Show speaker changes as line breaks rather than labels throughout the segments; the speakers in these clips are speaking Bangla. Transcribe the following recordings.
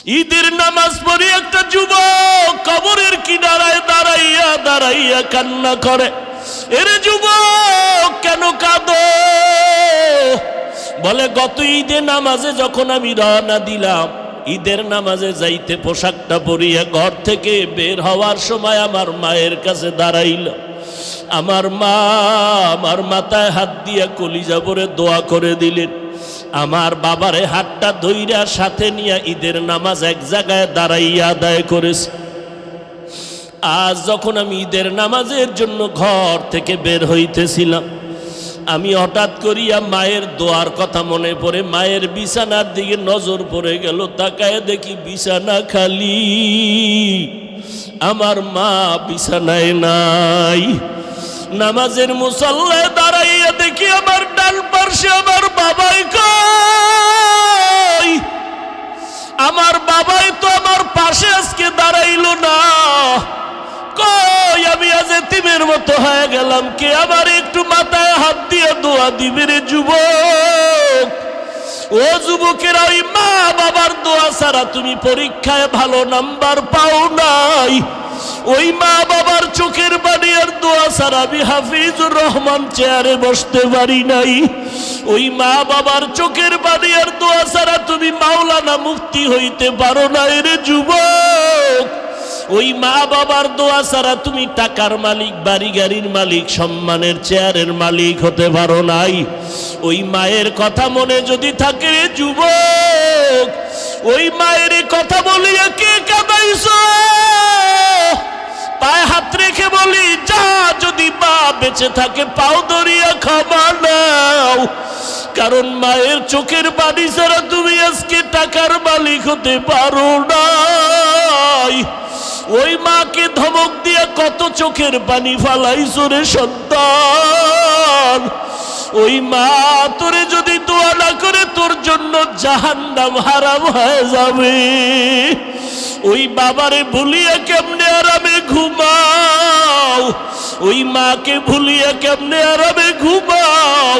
ঈদের নামাজ পড়ে একটা যুবক কবরের কিনারায় দাঁড়াইয়া দাঁড়াইয়া কান্না করে। এরে যুবক কেন কাঁদো? বলে গত ঈদে নামাজে যখন আমি রওনা দিলাম, ঈদের নামাজে যাইতে পোশাকটা পরিয়া ঘর থেকে বের হওয়ার সময় আমার মায়ের কাছে দাঁড়াইল। আমার মা আমার মাথায় হাত দিয়া কলিজা ভরে দোয়া করে দিলেন। আমার বাবারে হাতটা ধইরা সাথে নিয়ে ঈদের নামাজ এক জায়গায় দাঁড়াইয়া আদায় করেছে। আজ যখন আমি ঈদের নামাজের জন্য ঘর থেকে বের হইতেছিলাম, আমি হঠাৎ করিয়া মায়ের দোয়ার কথা মনে পড়ে মায়ের বিছানার দিকে নজর পড়ে গেল। তাকায় দেখি বিছানা খালি, আমার মা বিছানায় নাই। নামাজের মুসল্লায় দাঁড়াইয়া দেখি আমার ডান পাশে আমার বাবাই কই? আমার বাবাই তো আমার পাশে আজকে দাঁড়াইলো না। কই আমি আজ এতিমের মতো হয়ে গেলাম। কে আমার একটু মাথায় হাত দিয়ে দোয়া দিবে রে যুবক? ও যুবকের, ওই মা বাবার দোয়া ছাড়া তুমি পরীক্ষায় ভালো নাম্বার পাও নাই। ওই মা বাবার চোখের পানি আর দোয়া ছাড়া আমি হাফিজুর রহমান চেয়ারে বসতে পারি নাই। ওই মা বাবার চোখের পানি আর দোয়া ছাড়া তুমি মাওলানা মুফতি হইতে পারো না রে যুবক। ওই মা বাবার দোয়া ছাড়া তুমি টাকার মালিক, বাড়ি গাড়ির মালিক, সম্মানের চেয়ারের মালিক হতে পারো নাই। ওই মায়ের কথা মনে যদি থাকে রে যুবক, ওই মায়ের কথা বলিয়া কে কাঁদাইছো? পায়ে হাত রেখে বলি, যা যদি মা বেঁচে থাকে পাও ধরিয়া ক্ষমা নাও। কারণ মায়ের চোখের পানি ছাড়া তুমি আজকে টাকার মালিক হতে পারো নাই। ওই মাকে ধমক দিয়ে কত চোখের পানি ফালাইছো রে সন্তান। ওই মা তোরে যদি দোয়া না করে তোর জন্য জাহান্নাম হারাম হয়ে যাবে। ওই বাবারে ভুলিয়া কেমনে আরামে ঘুমাও? ওই মাকে ভুলিয়া কেমনে আরামে ঘুমাও?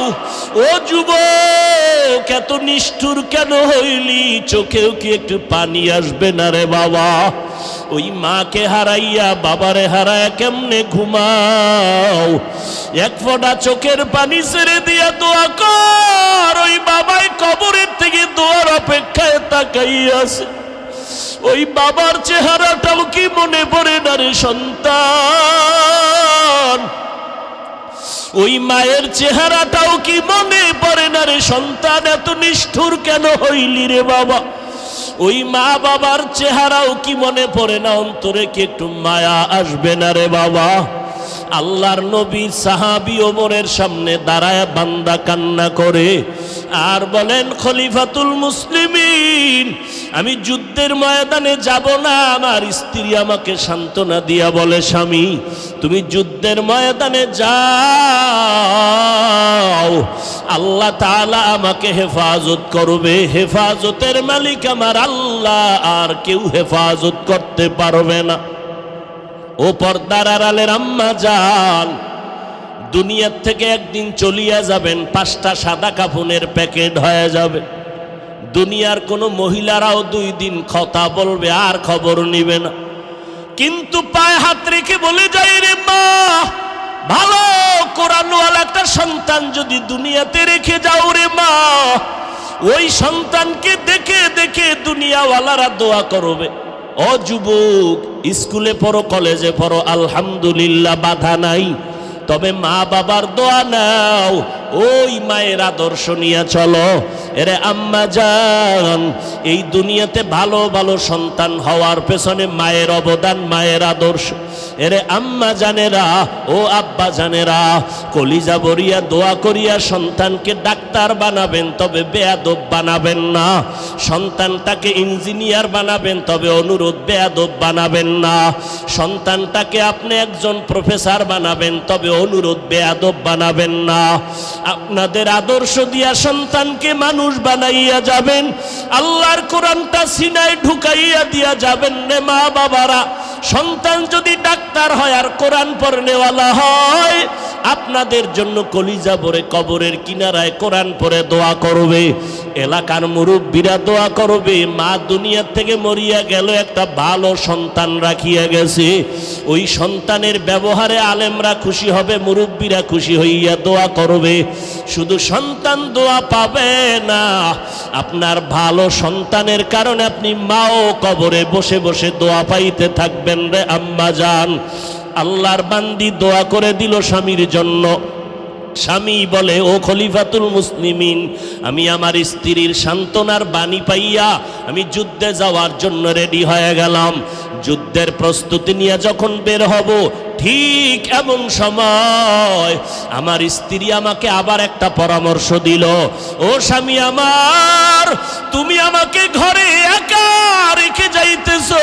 ও যুবক, এত নিষ্ঠুর কেন হইলি? চোখেও কি একটু পানি আসবে না রে বাবা? ওই মাকে হারাইয়া বাবারে হারায়া কেমনে ঘুমাও? এক ফোঁটা চোখের পানি ছেড়ে দিয়া দোয়া কর। ওই বাবাই কবরের থেকে দোয়ার অপেক্ষায় তাকাইয়া আছে। ওই বাবার চেহারাটাও কি মনে পড়ে না রে সন্তান? ওই মায়ের চেহারাটাও কি মনে পড়ে না রে সন্তান? এত নিষ্ঠুর কেন হইলি রে বাবা? ওই মা বাবার চেহারাও কি মনে পড়ে না? অন্তরে কি একটু মায়া আসবে না রে বাবা? আল্লাহর নবী সাহাবী ওমরের সামনে দাঁড়ায় বান্দা কান্না করে আর বলেন, খলিফাতুল মুসলিমিন, আমি যুদ্ধের ময়দানে যাব না। আমার স্ত্রী আমাকে সান্ত্বনা দিয়া বলে, স্বামী তুমি যুদ্ধের ময়দানে যাও, আল্লাহ তাআলা আমাকে হেফাজত করবে। হেফাজতের মালিক আমার আল্লাহ, আর কেউ হেফাজত করতে পারবে না। ও পর্দার আড়ালের আম্মা জান, দুনিয়ার থেকে একদিন চলিয়া যাবেন, 5টা সাদা কাফনের প্যাকেট হয়ে যাবে। দুনিয়ার কোনো মহিলারাও 2 দিন কথা বলবে আর খবর নিবে না। কিন্তু পায়ে হাত রেখে বলে যাই রে মা, ভালো কোরআনওয়ালা একটা সন্তান যদি দুনিয়াতে রেখে যাও রে মা, ওই সন্তানকে দেখে দেখে দুনিয়াওয়ালারা দোয়া করবে। ও যুবক, স্কুলে পড়ো, কলেজে পড়ো, আলহামদুলিল্লাহ বাধা নাই, তবে মা বাবার দোয়া নাও, ওই মায়ের আদর্শ নিয়ে চলো। এরে আম্মা জান, এই দুনিয়াতে ভালো ভালো সন্তান হওয়ার পেছনে মায়ের অবদান, মায়ের আদর্শ। এরে আম্মা জানেরা, ও আব্বা জানেরা, কলিজা ভরিয়া দোয়া করিয়া সন্তানকে ডাক্তার বানাবেন, তবে বেয়াদব বানাবেন না। সন্তানটাকে ইঞ্জিনিয়ার বানাবেন, তবে অনুরোধ বেয়াদব বানাবেন না। সন্তানটাকে আপনি একজন প্রফেসর বানাবেন, তবে অনুরোধ বেয়াদব বানাবেন না। আপনাদের আদর্শ দিয়া সন্তানকে মানুষ বানাইয়া যাবেন, আল্লাহর কোরআনটা সিনায় ঢুকাইয়া দিয়া যাবেন রে মা বাবারা। সন্তান যদি ডাক্তার হয় আর কোরআন পড়নেওয়ালা হয়, আপনাদের জন্য কলিজা ভরে কবরের কিনারায় কোরআন পড়ে দোয়া করবে, এলাকার মুরব্বীরা দোয়া করবে। মা দুনিয়া থেকে মরিয়া গেল, একটা ভালো সন্তান রাখিয়া গেছে, ওই সন্তানের ব্যবহারে আলেমরা খুশি হবে, মুরব্বীরা খুশি হইয়া দোয়া করবে। শুধু সন্তান দোয়া পাবে না, আপনার ভালো সন্তানের কারণে আপনি মাও কবরে বসে বসে দোয়া পাইতে থাকবেন রে আম্মা জান। আল্লাহর বান্দি দোয়া করে দিল স্বামীর জন্য। স্বামী বলে, ও খলিফাতুল মুসলিমিন, আমি আমার স্ত্রীর সান্ত্বনার বাণী পাইয়া আমি যুদ্ধে যাওয়ার জন্য রেডি হয়ে গেলাম। যুদ্ধের প্রস্তুতি নিয়ে যখন বের হব, ঠিক এমন সময় আমার স্ত্রী আমাকে আবার একটা পরামর্শ দিল, ও স্বামী আমার, তুমি আমাকে ঘরে একা রেখে যাইতেছো,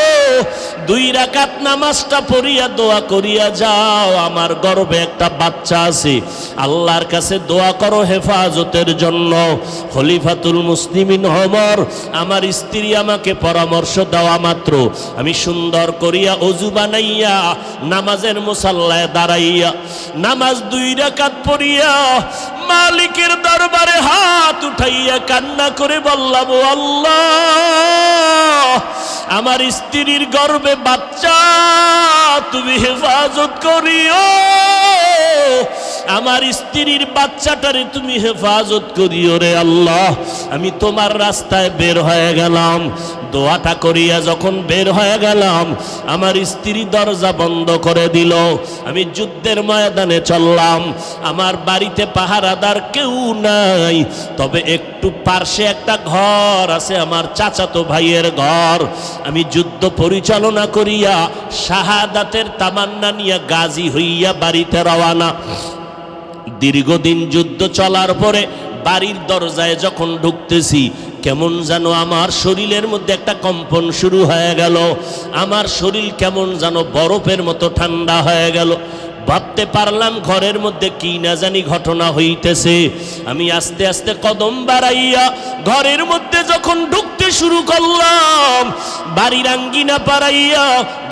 2 রাকাত নামাজটা পড়িয়া দোয়া করিয়া যাও, আমার গর্ভে একটা বাচ্চা আছে, আল্লাহর কাছে দোয়া করো হেফাজতের জন্য। খলিফাতুল মুসলিমিন ওমর, আমার স্ত্রী আমাকে পরামর্শ দেওয়া মাত্র আমি সুন্দর করিয়া ওযু বানাইয়া নামাজের মুসাল্লায় দাঁড়াইয়া নামাজ 2 রাকাত পড়িয়া মালিকের দরবারে হাত উঠাইয়া কান্না করে বললাম, ও আল্লাহ, আমার স্ত্রীর গর্ভে বাচ্চা তুমি হেফাজত করিও, আমার স্ত্রীর বাচ্চাটারে তুমি হেফাজত করিও রে আল্লাহ। আমি তোমার রাস্তায় বের হয়ে গেলাম। দোয়াটা করিয়া যখন বের হয়ে গেলাম, আমার স্ত্রী দরজা বন্ধ করে দিল। আমি যুদ্ধের ময়দানে চললাম। আমার বাড়িতে পাহারাদার কেউ নাই, তবে একটু পার্শ্বে একটা ঘর আছে, আমার চাচাতো ভাইয়ের ঘর। আমি যুদ্ধ পরিচালনা করিয়া শাহাদাতের তামান্না নিয়ে গাজী হইয়া বাড়িতে রওয়ানা। দীর্ঘদিন যুদ্ধ চলার পরে বাড়ির দরজায় যখন ঢুকতেছি, কেমন যেন আমার শরীরের মধ্যে একটা কম্পন শুরু হয়ে গেল। আমার শরীর কেমন যেন বরফের মতো ঠান্ডা হয়ে গেল। ভাবতে পারলাম ঘরের মধ্যে কি না জানি ঘটনা হইতেছে। আমি আস্তে আস্তে কদম বাড়াইয়া ঘরের মধ্যে যখন ঢুকতে শুরু করলাম, বাড়ির আঙ্গিনা পাড়াইয়া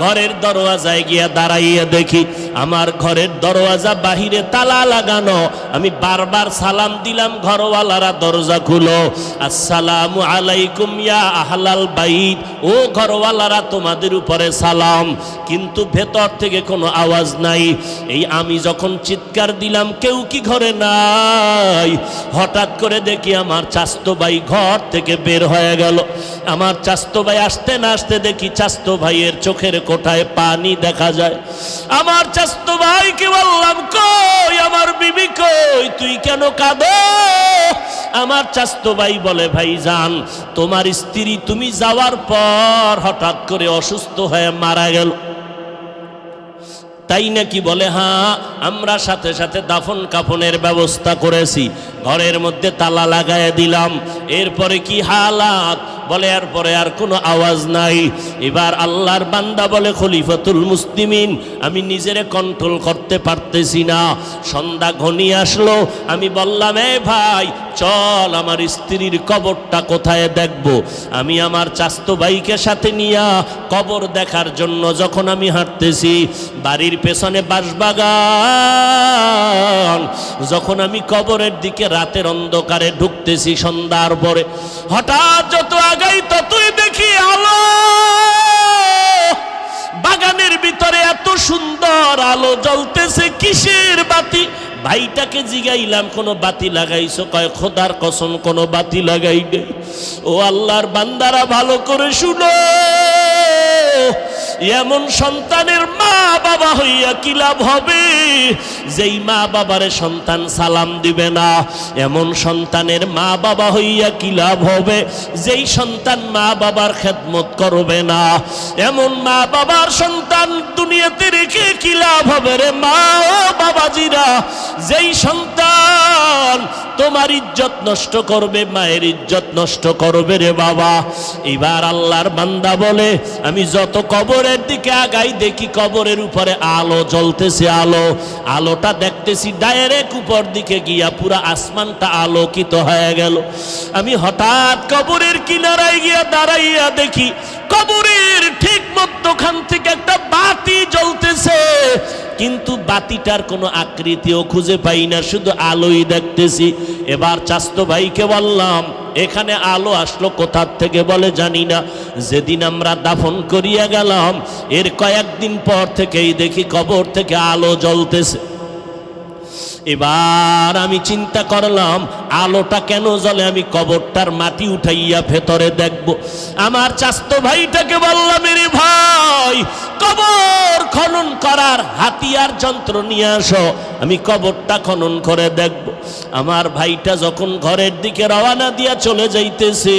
ঘরের দরওয়াজায় গিয়া দাঁড়াইয়া দেখি আমার ঘরের দরওয়াজা বাহিরে তালা লাগানো। আমি বারবার সালাম দিলাম, ঘরওয়ালারা দরজা খুলো, আসসালামু আলাইকুম ইয়া আহলাল বাইত, ও ঘরওয়ালারা তোমাদের উপরে সালাম, কিন্তু ভেতর থেকে কোনো আওয়াজ নাই। এই আমি যখন চিৎকার দিলাম, কেউ কি ঘরে নাই? হঠাৎ করে দেখি আমার চাচতো ভাই ঘর থেকে বের হয়ে গেল। আমার চাচতো ভাই আসতে না আসতে দেখি চাচতো ভাইয়ের চোখের কোঠায় পানি দেখা যায়। আমার চাচতো ভাইকে বললাম, কই আমার বিবি কই, তুই কেন কাঁদো? আমার চাচতো ভাই বলে, ভাইজান, তোমার স্ত্রী তুমি যাওয়ার পর হঠাৎ করে অসুস্থ হয়ে মারা গেল। তাই নাকি? বলে, হ্যাঁ, আমরা সাথে সাথে দাফন কাফনের ব্যবস্থা করেছি, ঘরের মধ্যে তালা লাগায় দিলাম। এরপরে কি হালাত? বলে, এরপরে আর কোনো আওয়াজ নাই। এবার আল্লাহর বান্দা বলে, খলিফাতুল মুসলিমিন, আমি নিজেরে কন্ট্রোল করতে পারতেছি না। সন্ধ্যা ঘনিয়ে আসলো। আমি বললাম, এ ভাই, চল আমার স্ত্রীর কবরটা কোথায় দেখব। আমি আমার চাচতো ভাইকে সাথে নিয়া কবর দেখার জন্য যখন আমি হাঁটতেছি, বাড়ির পেছনে বাঁশবাগান, যখন আমি কবরের দিকে রাতের অন্ধকারে ঢুকতেছি সন্ধ্যার পরে, হঠাৎ যত আগাই ততই দেখি আলো। বাগানের ভিতরে এত সুন্দর আলো জ্বলতেছে, কিসের বাতি? ভাইটাকে জিগাইলাম, কোনো বাতি লাগাইছো? কয়, খোদার কসম কোনো বাতি লাগাই নে। ও আল্লাহর বান্দারা, ভালো করে শুনো, এমন সন্তানের মা বাবা হইয়া কি লাভ হবে? যেই মা বাবারে সন্তান সালাম দিবে না, এমন সন্তানের মা বাবা হইয়া কি লাভ হবে? যেই সন্তান মা বাবার খেদমত করবে না, এমন মা বাবার সন্তান দুনিয়াতে রেখে কি লাভ হবে রে মা ও বাবাজিরা? যেই সন্তান তোমার ইজ্জত নষ্ট করবে, মায়ের ইজ্জত নষ্ট করবে রে বাবা। এবার আল্লাহর বান্দা বলে, আমি যত কবরের দিকে আগাই দেখি কবরের উপরে আলো জ্বলতেছে। আলোটা দেখতেছি ডাইরেক্ট উপর দিকে গিয়া পুরা আসমানটা আলোকিত হয়ে গেল। আমি হঠাৎ কবরের কিনারায় গিয়া দাঁড়াইয়া দেখি কবরের ঠিক মধ্যখান থেকে একটা বাতি জ্বলতেছে। কিন্তু বাতিটার কোনো আকৃতিও খুঁজে পাই না, শুধু আলোই দেখতেছি। এবার চাচতো ভাইকে বললাম, এখানে আলো আসলো কোথার থেকে? বলে জানি না। যেদিন আমরা দাফন করিয়া গেলাম এর কয়েকদিন পর থেকেই দেখি কবর থেকে আলো জ্বলতেছে। এবার আমি চিন্তা করলাম আলোটা কেন জ্বলে, আমি কবরটার মাটি উঠাইয়া ভেতরে দেখব। আমার চাচতো ভাইটাকে বললাম, রে ভাই, কবর খনন করার হাতিয়ার যন্ত্র নিয়ে আসো, আমি কবরটা খনন করে দেখব। আমার ভাইটা যখন ঘরের দিকে রওনা দিয়া চলে যাইতেছে,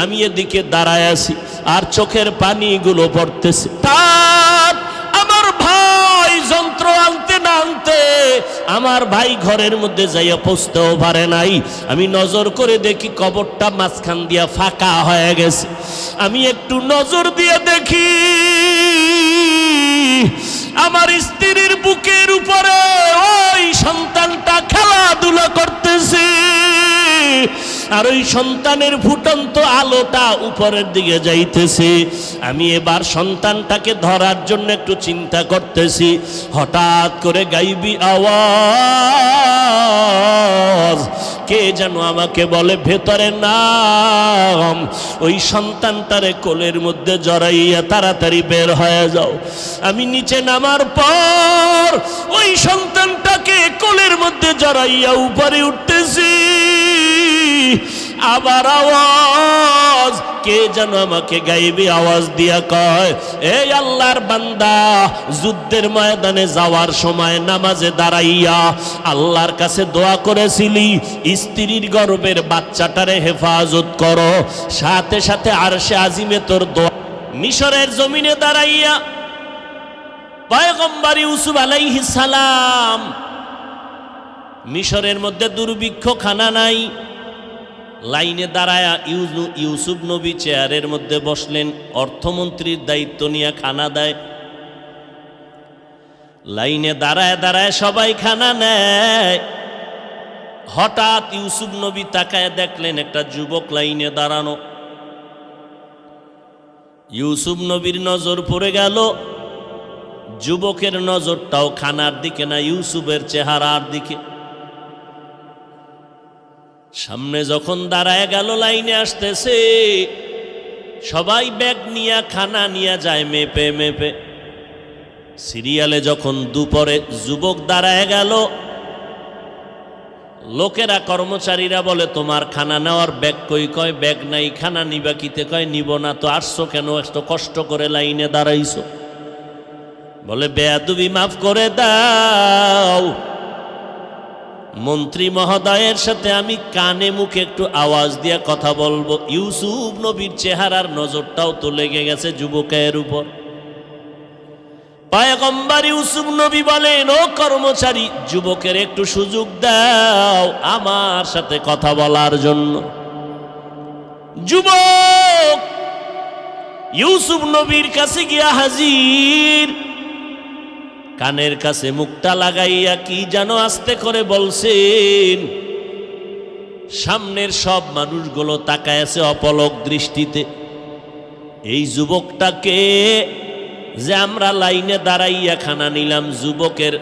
আমি এদিকে দাঁড়ায় আছি আর চোখের পানিগুলো পড়তেছে। তার আমার ভাই যন্ত্র আনতে না আনতে আমার ভাই ঘরের মধ্যে যাইয়া পৌঁছতেও পারে নাই। আমি নজর করে দেখি কবরটা মাঝখান দিয়া ফাঁকা হয়ে গেছে। আমি একটু নজর দিয়ে দেখি আমার স্ত্রীর বুকের উপরে ওই সন্তানটা খেলাধুলা করতেছে, আর ওই সন্তানের ফুটন্ত আলোটা উপরের দিকে যাইতেছে। আমি এবার সন্তানটাকে ধরার জন্য একটু চিন্তা করতেছি, হঠাৎ করে গাইবি আওয়াজ কে যেন আমাকে বলে, ভেতরে নাম, ওই সন্তানটারে কোলের মধ্যে জড়াইয়া তাড়াতাড়ি বের হয়ে যাও। আমি নিচে নামার পর ওই সন্তানটাকে কোলের মধ্যে জড়াইয়া উপরে উঠতেছি। আবার আওয়াজ কে যেন আমাকে গাইবি আওয়াজ দিয়া কয়, এই আল্লাহর বান্দা, যুদ্ধের ময়দানে যাওয়ার সময় নামাজে দাঁড়াইয়া আল্লাহর কাছে দোয়া করেছিলি স্ত্রীর গর্ভের বাচ্চাটারে হেফাজত করো, সাথে সাথে আরশে আজিমে তোর দোয়া। মিশরের জমিনে দাঁড়াইয়া পয়গম্বর ইউসুফ আলাইহিস সালাম, মিশরের মধ্যে দুর্ভিক্ষ, খানা নাই, লাইনে দাঁড়ায়া ইউসুফ নবী চেয়ারের মধ্যে বসলেন, অর্থমন্ত্রীর দায়িত্ব নিয়ে খানা দেয়। লাইনে দাঁড়ায় দাঁড়ায় সবাই খানা নেয়। হঠাৎ ইউসুফ নবী তাকায় দেখলেন একটা যুবক লাইনে দাঁড়ানো। ইউসুফ নবীর নজর পড়ে গেল, যুবকের নজরটাও খানার দিকে না, ইউসুফের চেহারার দিকে। সামনে যখন দাঁড়ায় গেল, লাইনে আসতেছে, সবাই ব্যাগ নিয়ে খানা নিয়ে যায় মেপে মেপে। সিরিয়ালে যখন দুপুরে যুবক দাঁড়ায় গেল, লোকেরা কর্মচারীরা বলে, তোমার খানা নেওয়ার ব্যাগ কই? কয় ব্যাগ নাই। খানা নিবা কিতে? কয় নিব না। তো আসছো কেন? এত কষ্ট করে লাইনে দাঁড়াইছো। বলে বেয়াদবি মাফ করে দাও, মন্ত্রী মহোদয়ের সাথে আমি কানে মুখে একটু আওয়াজ দিয়ে কথা বলবো। ইউসুফ নবীর চেহারার নজরটাও তো লেগে গেছে যুবকের উপর। পয়গম্বর ইউসুফ নবী বলেন, ও কর্মচারী, যুবকের একটু সুযোগ দাও আমার সাথে কথা বলার জন্য। যুবক ইউসুফ নবীর কাছে গিয়া হাজির, কানের কাছে মুখটা লাগাইয়া কি যেন আস্তে করে বলছেন। সামনের সব মানুষগুলো তাকায় আছে অপলক দৃষ্টিতে। এই যুবকটাকে যে আমরা লাইনে দাঁড়াইয়া খানা নিলাম, যুবকের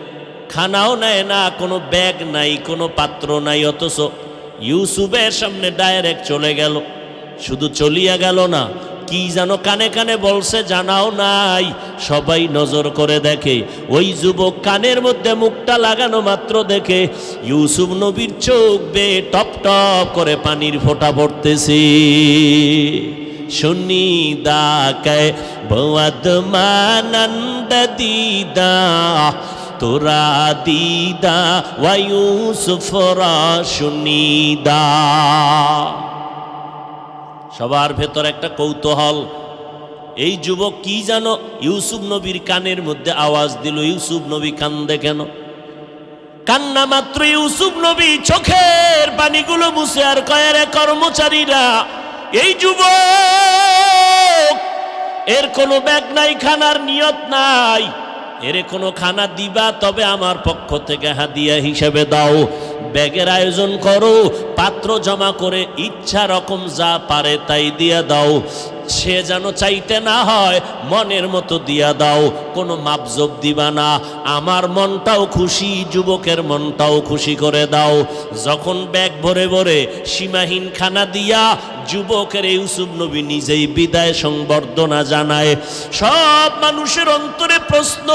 খানাও নেয় না, কোনো ব্যাগ নাই, কোনো পাত্র নাই, অথচ ইউসুফের সামনে ডাইরেক্ট চলে গেল। শুধু চলিয়া গেল না, কি যেন কানে কানে বলছে জানাও নাই। সবাই নজর করে দেখে, ওই যুবক কানের মধ্যে মুখটা লাগানো মাত্র দেখে ইউসুফ নবীর চোখ বেয়ে টপ টপ করে পানির ফোঁটা পড়তেছে। শুনি দা কে বদ মানন্দ দিদা তোরা দিদা ওয়া ইউসুফরা শুনিদা। সবার ভেতর একটা কৌতূহল, এই যুবক কি জানো ইউসুফ নবীর কানের মধ্যে আওয়াজ দিল, ইউসুফ নবী কান্দে কেন? কান্না মাত্র ইউসুফ নবী চোখের পানিগুলো মুছে আর কয়, রে কর্মচারীরা, এই যুবক এর কোনো ব্যাগ নাই, খানার নিয়ত নাই, এর কোনো খানা দিবা তবে আমার পক্ষ থেকে হাদিয়া হিসেবে দাও। ব্যাগের আয়োজন করো, পাত্র জমা করে ইচ্ছা রকম যা পারে তাই দিয়া দাও। সে যেন চাইতে না হয়, মনের মতো দিয়া দাও, কোনো মাপজোপ দিবা না। আমার মনটাও খুশি, যুবকের মনটাও খুশি করে দাও। যখন ব্যাগ ভরে ভরে সীমাহীন খানা দিয়া যুবকের ইউসুফ নবী নিজেই বিদায় সংবর্ধনা জানায়। সব মানুষের অন্তরে প্রশ্ন,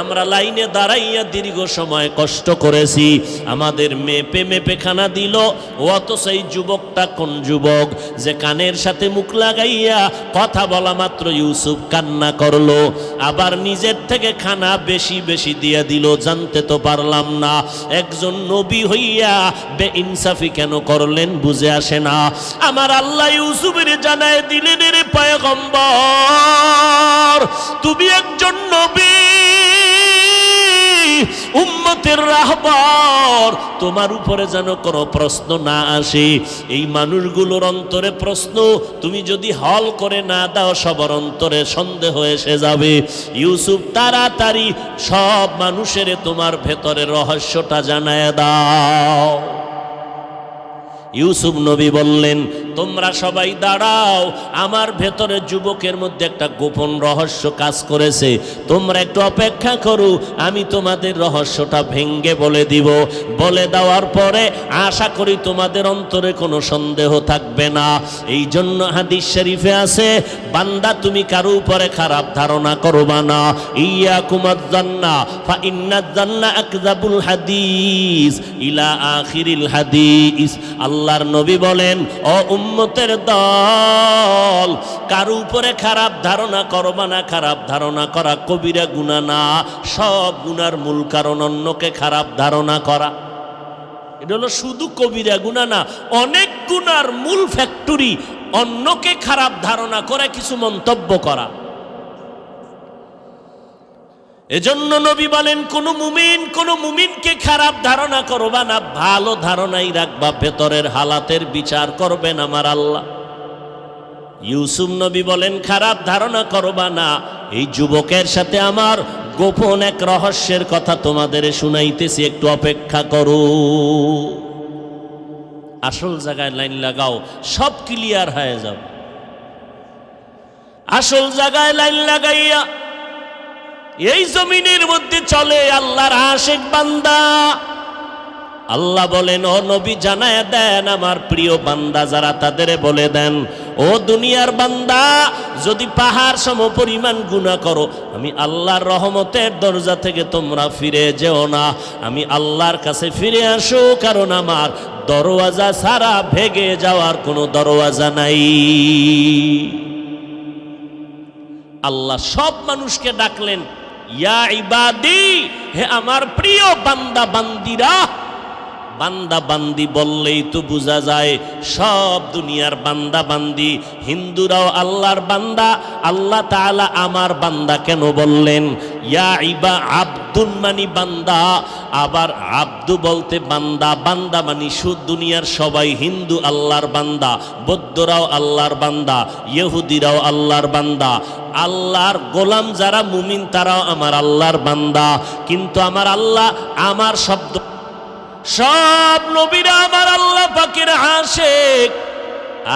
আমরা লাইনে দাঁড়াইয়া দীর্ঘ সময় কষ্ট করেছি, আমাদের মেপে মেপে খানা দিল, অথচ এই যুবকটা কোন যুবক যে কানের সাথে মুখ লাগাইয়া কথা বলা মাত্র ইউসুফ কান্না করলো, আবার নিজের থেকে খানা বেশি বেশি দিয়ে দিল, জানতে তো পারলাম না। একজন নবী হইয়া বেইনসাফি কেন করলেন বুঝে আসে না। আমার আল্লাহ ইউসুফের জানায় দিলেন, রে পয়গম্বর, তুমি একজন নবী, উম্মতের রাহবার, তোমার উপরে যেন কোনো প্রশ্ন না আসে। এই মানুষগুলোর অন্তরে প্রশ্ন তুমি যদি হল করে না দাও, সবার অন্তরে সন্দেহ এসে যাবে। ইউসুফ তাড়াতাড়ি সব মানুষের তোমার ভেতরের রহস্যটা জানায় দাও। ইউসুফ নবী বললেন, তোমরা সবাই দাঁড়াও, আমার ভেতরে যুবকের মধ্যে একটা গোপন রহস্য কাজ করেছে, তোমরা একটু অপেক্ষা করো, আমি তোমাদের রহস্যটা ভেঙ্গে বলে দিব। বলে দেওয়ার পরে আশা করি তোমাদের অন্তরে কোনো সন্দেহ থাকবে না। এই জন্য হাদিস শরীফে আছে, বান্দা তুমি কারো উপরে খারাপ ধারণা করবা না। ইয়াকুমাজ জান্না ফা ইন্নাজ জান্না আকযাবুল হাদিস ইলা আখিরিল হাদিস। আল্লাহর নবী বলেন, ও উম্মতের দল, কারো উপরে খারাপ ধারণা করবা না। খারাপ ধারণা করা কবিরা গুনাহ না, সব গুনার মূল কারণ অন্যকে খারাপ ধারণা করা। এটা হলো শুধু কবিরা গুনাহ না, অনেক গুনার মূল ফ্যাক্টরি অন্যকে খারাপ ধারণা করে কিছু মন্তব্য করা। এজন্য নবী বলেন, কোন মুমিনকে খারাপ ধারণা করবা না, ভালো ধারণাই রাখবা, ভেতরের হালাতের বিচার করবেন আমার আল্লাহ। ইউসুফ নবী বলেন, খারাপ ধারণা করবা না। এই যুবকের সাথে আমার গোপন এক রহস্যের কথা তোমাদের শুনাইতেছি, একটু অপেক্ষা করো। আসল জায়গায় লাইন লাগাও, সব ক্লিয়ার হয়ে যাবে। আসল জায়গায় লাইন লাগাইয়া এই জমিনের মধ্যে চলে আল্লাহর আশিক বান্দা। আল্লাহ বলেন, ও নবী জানায় দেন আমার প্রিয় বান্দা যারা, তাদের বলে দেন, ও দুনিয়ার বান্দা, যদি পাহাড় সম পরিমাণ গুনাহ করো, আমি আল্লাহর রহমতের দরজা থেকে তোমরা ফিরে যেও না, আমি আল্লাহর কাছে ফিরে আসো, কারণ আমার দরওয়াজা ছাড়া ভেগে যাওয়ার কোনো দরওয়াজা নাই। আল্লাহ সব মানুষকে ডাকলেন, ইয়া ইবাদি, হে আমার প্রিয় বান্দা বান্দিরা। বান্দা বান্দি বললেই তো বোঝা যায় সব দুনিয়ার বান্দা বান্দি। হিন্দুরাও আল্লাহর বান্দা, আল্লাহ তাআলা আমার বান্দা কেন বললেন? ইয়া ইবা আব্দুন মানি বান্দা, আবার আব্দু বলতে বান্দা, বান্দা মানি শুধু দুনিয়ার সবাই। হিন্দু আল্লাহর বান্দা, বৌদ্ধরাও আল্লাহর বান্দা, ইহুদিরাও আল্লাহর বান্দা, আল্লাহর গোলাম যারা মুমিন তারাও আমার আল্লাহর বান্দা। কিন্তু আমার আল্লাহ, আমার শব্দ, সব নবীরা আমার আল্লাহ পাকের আশিক,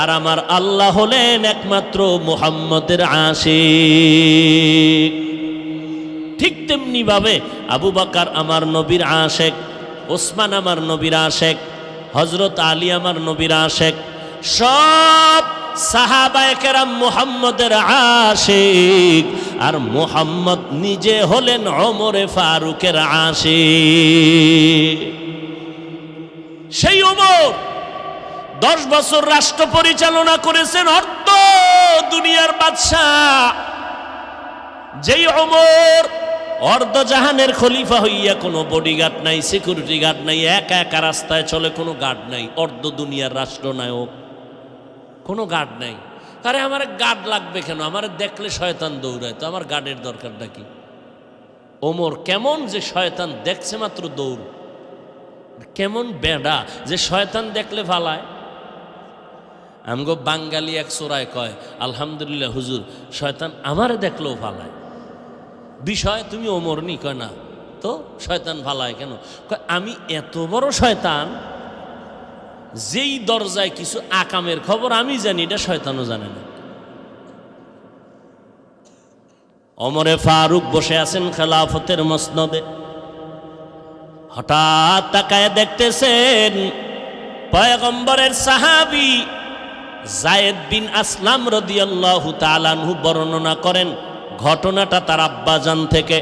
আর আমার আল্লাহ হলেন একমাত্র মুহাম্মদের আশিক। ঠিক তেমনি ভাবে আবু বকর আমার নবীর আশিক, ওসমান আমার নবীর আশিক, হযরত আলী আমার নবীর আশিক, সব সাহাবায়ে কেরাম মুহাম্মদের আশিক। আর মুহাম্মদ নিজে হলেন ওমরে ফারুকের আশিক। সেই ওমর 10 বছর রাষ্ট্র পরিচালনা করেছেন, অর্ধ দুনিয়ার বাদশাহ। যেই ওমর অর্ধ জাহানের খলিফা হইয়া কোনো বডিগার্ড নাই, সিকিউরিটি গার্ড নাই, একা একা রাস্তায় চলে, কোনো গার্ড নাই, অর্ধ দুনিয়ার রাষ্ট্রনায়ক, কোনো গার্ড নাই। আরে আমার গার্ড লাগবে কেন? আমার দেখলে শয়তান দৌড়ায়, তো আমার গার্ডের দরকারটা কি? ওমর কেমন যে শয়তান দেখছে মাত্র দৌড়, কেমন বেডা যে শয়তান দেখলে ফালায়। আমগো বাঙালি এক চোরায় কয়, আলহামদুলিল্লাহ হুজুর, শয়তান আমারে দেখলেও ফালায়। বিষয় তুমি ওমর নি? কয় না, তো শয়তান ফালায় কেন? কয় আমি এত বড় শয়তান, যেই দরজায় কিছু আকামের খবর আমি জানি, এটা শয়তানও জানে না। ওমরে ফারুক বসে আছেন খেলাফতের মসনদে। হঠাৎ তাকায় দেখতেছেন পয়গম্বরের সাহাবী যায়েদ বিন আসলাম রাদিয়াল্লাহু তাআলা আনহু বর্ণনা করেন ঘটনাটা তার আব্বাজান থেকে।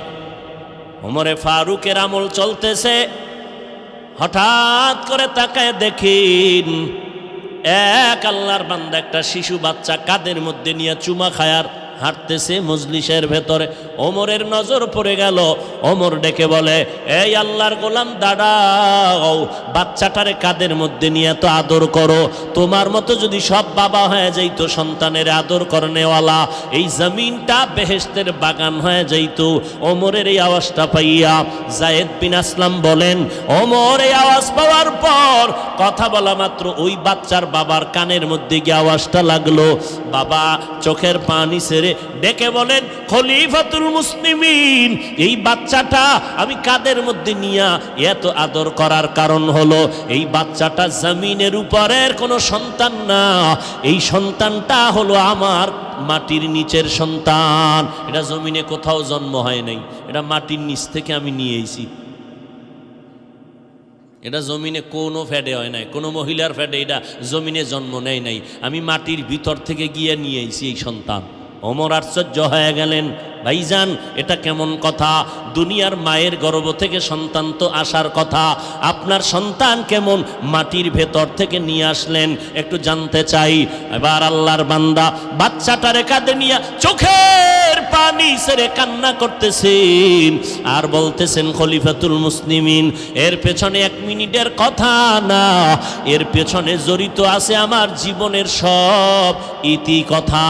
ওমরে ফারুকের আমল চলতেছে, হঠাৎ করে তাকায় দেখেন এক আল্লাহর বান্দা একটা শিশু বাচ্চা কাদের মধ্যে নিয়ে চুমা খায়ার হাঁটতেছে মজলিসের ভেতরে। ওমরের নজর পড়ে গেল। ওমর ডেকে বলে, এই আল্লাহর গোলাম দাঁড়াও, বাচ্চাটারে কাদের মধ্যে নিয়ে তো আদর করো। তোমার মতো যদি সব বাবা হয়ে যাইতো সন্তানের আদর করনেওয়ালা, এই জমিনটা বেহেশতের বাগান হয়ে যাইতো। ওমরের এই আওয়াজটা পাইয়া যায়েদ বিন আসলাম বলেন, ওমর এই আওয়াজ পাওয়ার পর কথা বলা মাত্র ওই বাচ্চার বাবার কানের মধ্যে গিয়ে আওয়াজটা লাগলো। বাবা চোখের পানি ছেড়ে ডেকে বলেন, খলিফাতুল মুসলিমিন, এই বাচ্চাটা আমি কাদের মধ্যে নিয়া এত আদর করার কারণ হলো এই বাচ্চাটা জমিনের উপরের কোনো সন্তান না, এই সন্তানটা হলো আমার মাটির নিচের সন্তান। এটা জমিনে কোথাও জন্ম হয় নাই, এটা মাটির নিচ থেকে আমি নিয়ে এসেছি। এটা জমিনে কোনো ফ্যাডে হয় নাই, কোনো মহিলার ফ্যাডে এটা জমিনে জন্ম নেয় নাই, আমি মাটির ভিতর থেকে গিয়ে নিয়ে এসেছি এই সন্তান। ওমর আশ্চর্য হয়ে গেলেন, ভাইজান এটা কেমন কথা? দুনিয়ার মায়ের গর্ভ থেকে সন্তান তো আসার কথা, আপনার সন্তান কেমন মাটির ভেতর থেকে নিয়ে আসলেন একটু জানতে চাই। এবার আল্লাহর বান্দা বাচ্চাটারে কাঁধে নিয়ে চোখের পানি ছেড়ে কান্না করতেছেন আর বলতেছেন, খলিফাতুল মুসলিমিন, এর পেছনে 1 মিনিটের কথা না, এর পেছনে জড়িত আছে আমার জীবনের সব ইতি কথা।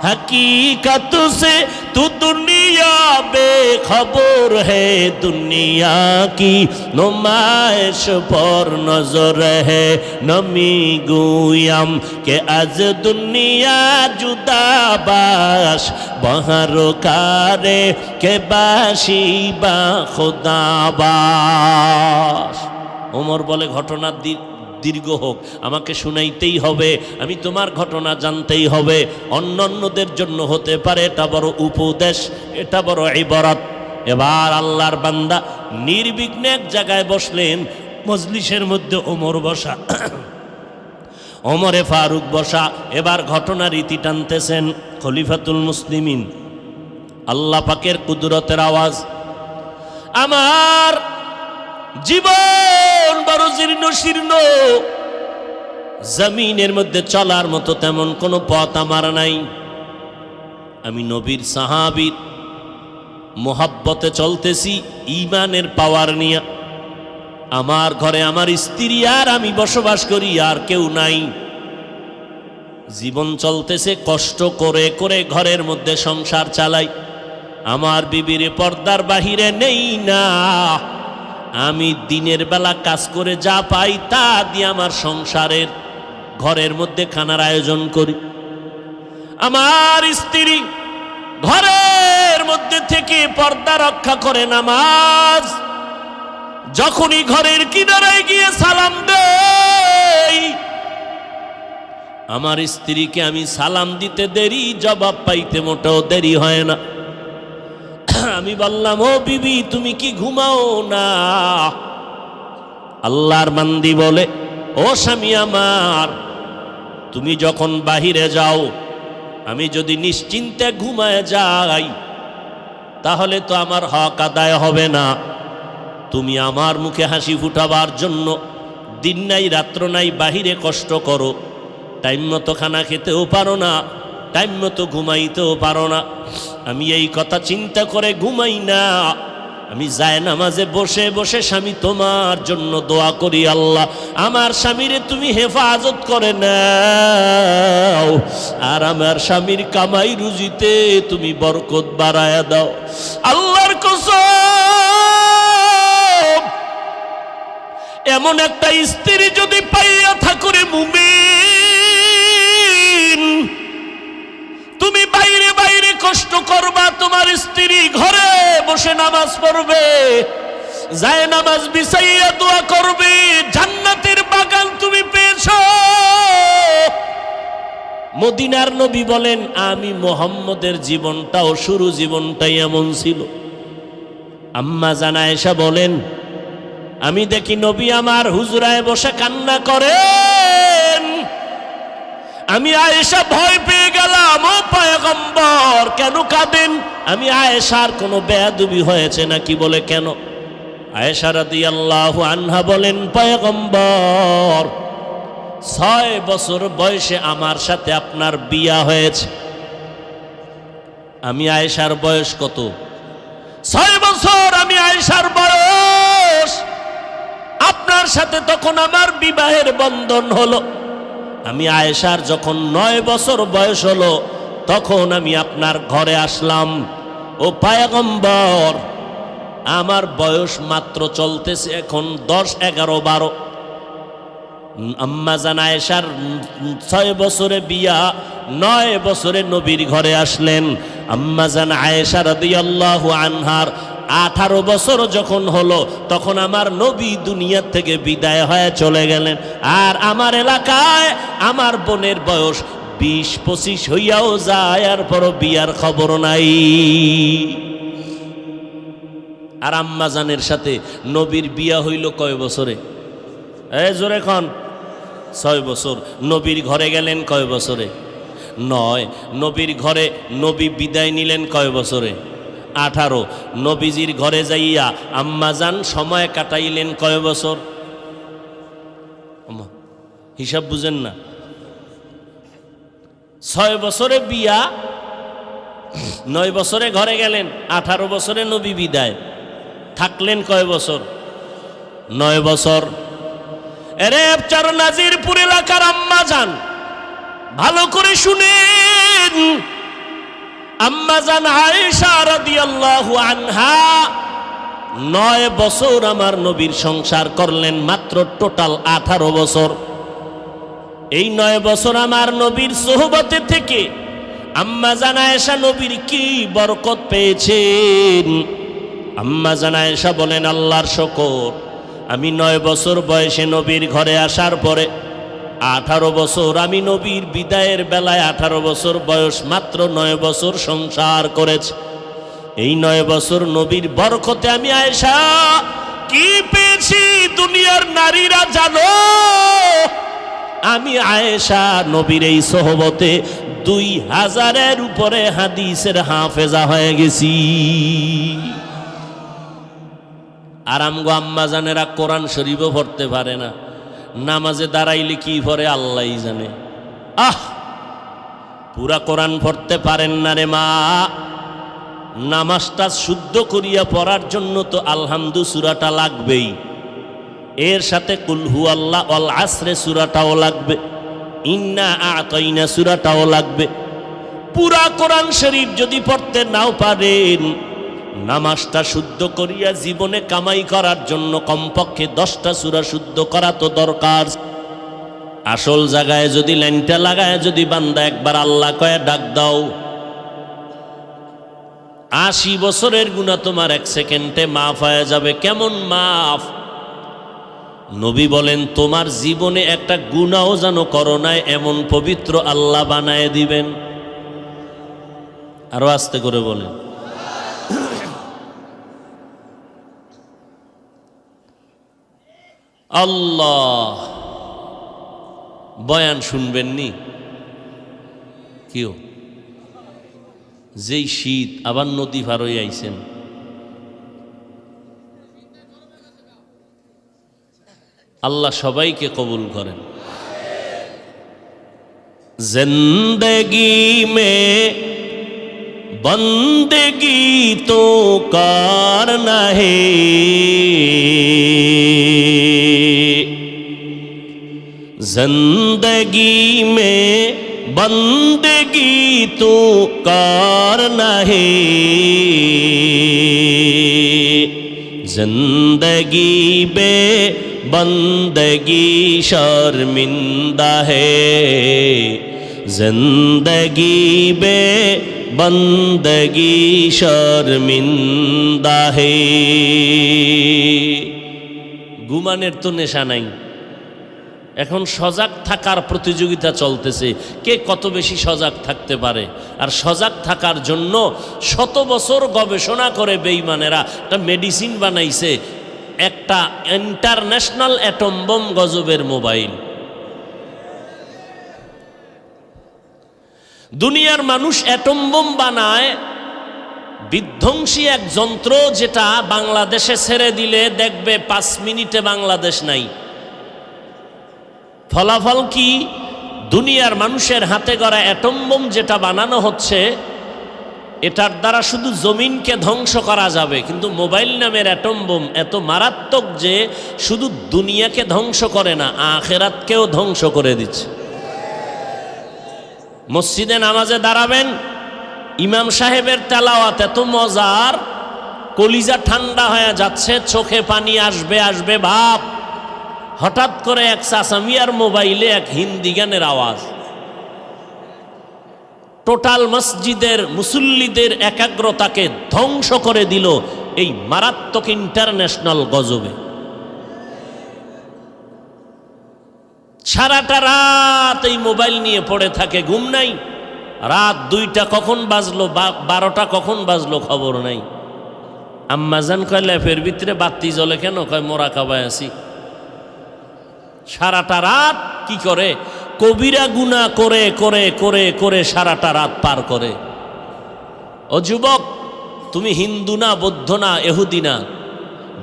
हकीकत से तू दुनिया बेखबर है, दुनिया की नुमाइश पर नजर है, नमी गुयम के आज दुनिया जुदा बाश बहर कारे के बाशी बा खुदा बाश। ওমর বলে, ঘটনা দীর্ঘ হোক, আমাকে শুনাইতেই হবে, আমি তোমার ঘটনা জানতেই হবে, অন্যদের জন্য হতে পারে এটা বড় উপদেশ, এটা বড় ইবারত। এবার আল্লাহর বান্দা নির্বিঘ্নে এক জায়গায় বসলেন, মজলিসের মধ্যে ওমর বসা, ওমরে ফারুক বসা। এবার ঘটনার রীতি টানতেছেন খলিফাতুল মুসলিমিন। আল্লাহ পাকের কুদরতের আওয়াজ, আমার জীবন বড় জীর্ণ শীর্ণ, জমিনের মধ্যে চলার মতো তেমন কোনো পথ আমার নাই। আমি নবীর সাহাবীর মোহাব্বতে চলতেছি ঈমানের পাওয়ার নিয়ে। আমার ঘরে আমার স্ত্রী আর আমি বসবাস করি, আর কেউ নাই। জীবন চলতেছে কষ্ট করে করে, ঘরের মধ্যে সংসার চালাই। আমার বিবির পর্দার বাহিরে নেই না, আমি দিনের বেলা কাজ করে যা পাই তা দিয়ে আমার সংসারের ঘরের মধ্যে খানার আয়োজন করি। আমার স্ত্রী ঘরের মধ্যে থেকে পর্দা রক্ষা করে নামাজ, যখনই ঘরের কিনারায় গিয়ে সালাম দেই, আমার স্ত্রীকে আমি সালাম দিতে দেরি, জবাব পাইতে মোটেও দেরি হয় না। আমি বললাম, ও বিবি তুমি কি ঘুমাও না? আল্লাহর বান্দি বলে, ও স্বামী আমার, তুমি যখন বাহিরে যাও, আমি যদি নিশ্চিন্তে ঘুমায় যাই তাহলে তো আমার হক আদায় হবে না। তুমি আমার মুখে হাসি ফুটাবার জন্য দিন নাই রাত্র নাই বাহিরে কষ্ট করো, টাইম মতো খানা খেতেও পারো না, টাইম মতো ঘুমাইতেও পারো না। আমি এই কথা চিন্তা করে ঘুমাই না, আমি জায়নামাজে বসে বসে স্বামী তোমার জন্য দোয়া করি, আল্লাহ আমার স্বামীরে তুমি হেফাজত করে নাও, আর আমার স্বামীর কামাই রুজিতে তুমি বরকত বাড়ায়া দাও। আল্লাহর কসম, এমন একটা স্ত্রী যদি পাইয়া থাকো রে মুমিন, তুমি বাইরে বাইরে কষ্ট করবা, তোমার স্ত্রী ঘরে বসে নামাজ পড়বে, যায় নামাজ বিছাইয়া দোয়া করবে, জান্নাতের বাগান তুমি পেয়েছো। মদিনার নবী বলেন, আমি মুহাম্মদের জীবনটাও শুরু জীবনটাই এমন ছিল। আম্মা জান আয়েশা বলেন, আমি দেখি নবী আমার হুজরায় বসে কান্না করেন। আমি আয়েশা ভয় পেয়ে গেলাম, ও পয়গম্বর কেন কাঁদেন? আমি আয়েশার কোনো বেয়াদবি হয়েছে নাকি বলে কেন? আয়েশা রাদিয়াল্লাহু আনহা বলেন, পয়গম্বর 6 বছর বয়সে আমার সাথে আপনার বিয়া হয়েছে। আমি আয়েশার বয়স কত? 6 বছর আমি আয়েশার বয়স। আপনার সাথে তখন আমার বিবাহের বন্ধন হলো। আমি আয়েশার যখন 9 বছর বয়স হলো তখন আমি আপনার ঘরে আসলাম। ও পয়গম্বর, আমার বয়স মাত্র চলতেছে এখন 10, 11, 12। আম্মা জান আয়েশার 6 বছরে বিয়া, 9 বছরে নবীর ঘরে আসলেন। আম্মা জান আয়েশা রাদিয়াল্লাহু আনহার 18 বছর যখন হলো তখন আমার নবী দুনিয়া থেকে বিদায় হয়ে চলে গেলেন। আর আমার এলাকায় আমার বোনের বয়স 20-25 হইয়াও যায়, এরপরও বিয়ার খবর নাই। আর আম্মা জানের সাথে নবীর বিয়া হইল কয় বছরে? জোরে খন। 6 বছর। নবীর ঘরে গেলেন কয় বছরে? 9। নবীর ঘরে নবী বিদায় নিলেন কয় বছরে? 18। নবীজির ঘরে যাইয়া আম্মাজান সময় কাটাইলেন কয় বছর? হিসাব বুঝেন না? 6 বছরে বিয়া, 9 বছরে ঘরে গেলেন, 18 বছরে নবী বিদায়। থাকলেন কয় বছর? 9 বছর। এরে চার নাজিরপুর এলাকার আম্মাজান, ভালো করে শুনেন। আম্মাজান আয়েশা রাদিয়াল্লাহু আনহা 9 বছর আমার নবীর সংসার করলেন, মাত্র টোটাল 18 বছর। এই 9 বছর আমার নবীর সোহবতে থেকে আম্মাজান আয়েশা নবীর কি বরকত পেয়েছেন। আম্মাজান আয়েশা বলেন, আল্লাহর শুকর, আমি 9 বছর বয়সে নবীর ঘরে আসার পরে 18 বছর আমি নবীর বিদায়ের বেলায় 18 বছর বয়স, মাত্র 9 বছর সংসার করেছি। এই 9 বছর নবীর বরকতে আমি আয়েশা কি পেয়েছি দুনিয়ার নারীরা জানো? আমি আয়েশা নবীর এই সোহবতে 2000-এর উপরে হাদিসের হাফেজা হয়ে গেছি। আর আমগো আম্মাজানেরা কোরআন শরীফও পড়তে পারে না, নামাজে দাঁড়াইলে কি পড়ে আল্লাহই জানে। পুরা কোরআন পড়তে পারেন না রে মা। নামাজটা শুদ্ধ করিয়া পড়ার জন্য তো আলহামদু সূরাটা লাগবেই, এর সাথে কুল হুয়াল্লাহ ওয়াল আসরে সূরাটাও লাগবে, ইন্না আ'তাইনা সূরাটাও লাগবে। পুরা কোরআন শরীফ যদি পড়তে নাও পারেন, নামাজটা শুদ্ধ করিয়া জীবনে কামাই করার জন্য কমপক্ষে 10টা সূরা শুদ্ধ করা তো দরকার। আসল জায়গায় যদি লাইনটা লাগায় যদি বান্দা একবার আল্লাহ কয়ে ডাক দাও, 80 বছরের গুনাহ তোমার 1 সেকেন্ডে মাফ হয়ে যাবে। কেমন মাফ? নবী বলেন, তোমার জীবনে একটা গুনাহও যেন করো নাই এমন পবিত্র আল্লাহ বানায় দিবেন। আরো আস্তে করে বলেন। আল্লাহ, বয়ান শুনবেননি কেউ? যেই শীত, আবার নদী পার হয়ে আইছেন। আল্লাহ সবাইকে কবুল করেন। জিন্দগি মে বন্দেগি তো করনা হে, जिंदगी में बंदगी तो करना है, जिंदगी बे बंदगी शर्मिंदा है, जिंदगी बे बंदगी शर्मिंदा है। ঘুমানের তো নেশা নাই, এখন সজাগ থাকার প্রতিযোগিতা চলতেছে, কে কত বেশি সজাগ থাকতে পারে। আর সজাগ থাকার জন্য শত বছর গবেষণা করে বেঈমানেরা একটা মেডিসিন বানাইছে, একটা ইন্টারন্যাশনাল অ্যাটম বোম গজবের মোবাইল। দুনিয়ার মানুষ অ্যাটম বোম বানায়, বিধ্বংসী এক যন্ত্র, যেটা বাংলাদেশে ছেড়ে দিলে দেখবে 5 মিনিটে বাংলাদেশ নাই। ফলাফল কি? দুনিয়ার মানুষের হাতে গড়া অ্যাটম বোম যেটা বানানো হচ্ছে, এটার দ্বারা শুধু জমিনকে ধ্বংস করা যাবে, কিন্তু মোবাইল নামের অ্যাটম বোম এত মারাত্মক যে শুধু দুনিয়াকে ধ্বংস করে না, আখিরাতকেও ধ্বংস করে দিচ্ছে। মসজিদে নামাজে দাঁড়াবেন, ইমাম সাহেবের তেলাওয়াত এত মজার, কলিজা ঠান্ডা হয়ে যাচ্ছে, চোখে পানি আসবে আসবে ভাব। হঠাৎ করে এক চাচামিয়ার মোবাইলে এক হিন্দি গানের আওয়াজ, টোটাল মসজিদের মুসল্লিদের একাগ্রতাকে ধ্বংস করে দিল এই মারাত্মক ইন্টারন্যাশনাল গজবে। সারাটা রাত এই মোবাইল নিয়ে পড়ে থাকে, ঘুম নাই। রাত 2টা কখন বাজলো, 12টা কখন বাজলো খবর নাই। আম্মাজান কয় ল্যাপের ভিতরে বাতি জ্বলে কেন? কয় মোরাকাবায় আছি। সারাটা রাত কি করে? কবিরা গুনাহ করে করে করে করে সারাটা রাত পার করে। ও যুবক, তুমি হিন্দু না, বৌদ্ধ না, এহুদি না,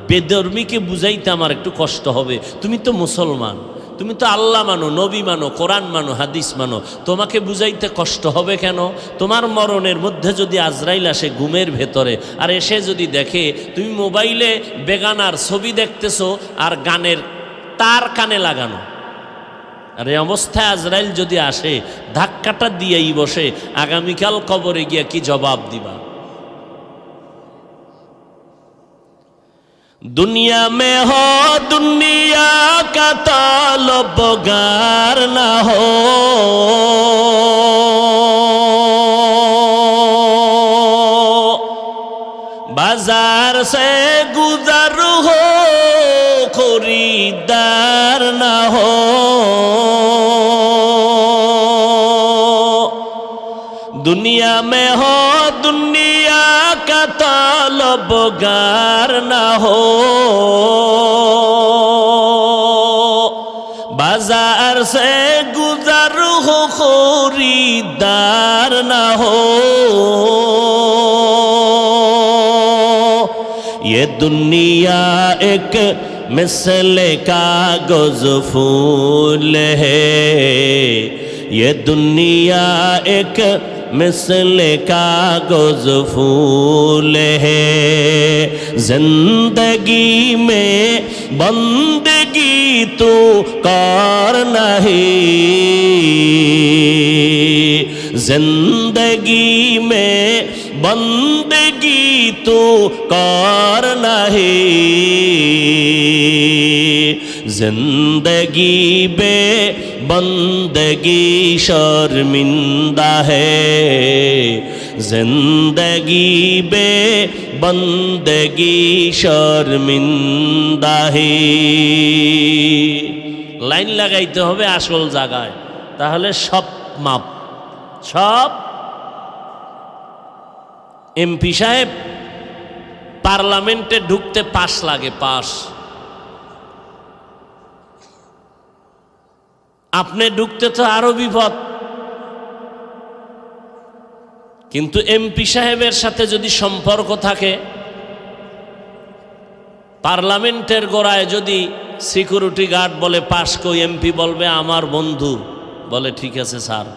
বেধর্মীকে বুঝাইতে আমার একটু কষ্ট হবে। তুমি তো মুসলমান, তুমি তো আল্লাহ মানো, নবী মানো, কোরআন মানো, হাদিস মানো, তোমাকে বুঝাইতে কষ্ট হবে কেন? তোমার মরণের মধ্যে যদি আজরাইল আসে ঘুমের ভেতরে, আর এসে যদি দেখে তুমি মোবাইলে বেগানার ছবি দেখতেছো আর গানের তার কানে লাগানো, আর এই অবস্থায় আজরাইল যদি আসে ধাক্কাটা দিয়েই বসে, আগামীকাল কবরে গিয়া কি জবাব দিবা? दुनिया में हो दुनिया का तलबगार ना हो, बाजार से गुजर हो खरीदार ना हो, दुनिया में हो दुनिया का तलबगार ना हो, बाजार से गुजर हो खरीदार ना हो, ये दुनिया एक मिसले कागज फूल है, ये दुनिया एक मिसले कागज फूल है, जिंदगी में बंदगी तो कर नहीं, जिंदगी में बंदगी तो कर नहीं, जिंदगी बे बंदगी शर्मिंदा है, जिंदगी बे बंदगी शर्मिंदा है। লাইন লাগাইতে হবে আসল জায়গায়, তাহলে সব মাপ। সব এমপি সাহেব পার্লামেন্টে ঢুকতে পাস লাগে, পাস। আপনি ঢুকতে তো আরো বিপদ। কিন্তু এমপি সাহেবের সাথে যদি সম্পর্ক থাকে, পার্লামেন্টের গোড়ায় যদি সিকিউরিটি গার্ড বলে পাস কই, এমপি বলবে আমার বন্ধু, বলে ঠিক আছে স্যার।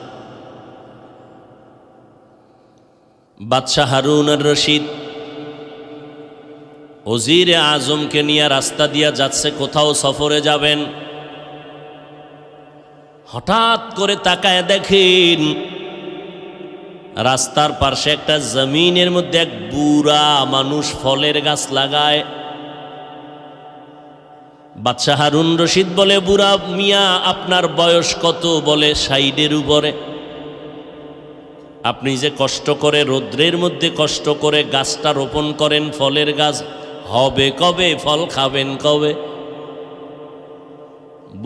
বাদশাহ হারুন আর রশিদ ওজিরে আজমকে নিয়ে রাস্তা দিয়া যাচ্ছে, কোথাও সফরে যাবেন। হঠাৎ করে তাকায় দেখেন রাস্তার পাশে একটা জমিনের মধ্যে এক বুড়া মানুষ ফলের গাছ লাগায়। বাদশাহ হারুন রশিদ বলে, বুড়া মিয়া আপনার বয়স কত? বলে 60-এর উপরে। আপনি যে কষ্ট করে রৌদ্রের মধ্যে কষ্ট করে গাছটা রোপণ করেন, ফলের গাছ হবে কবে? ফল খাবেন কবে?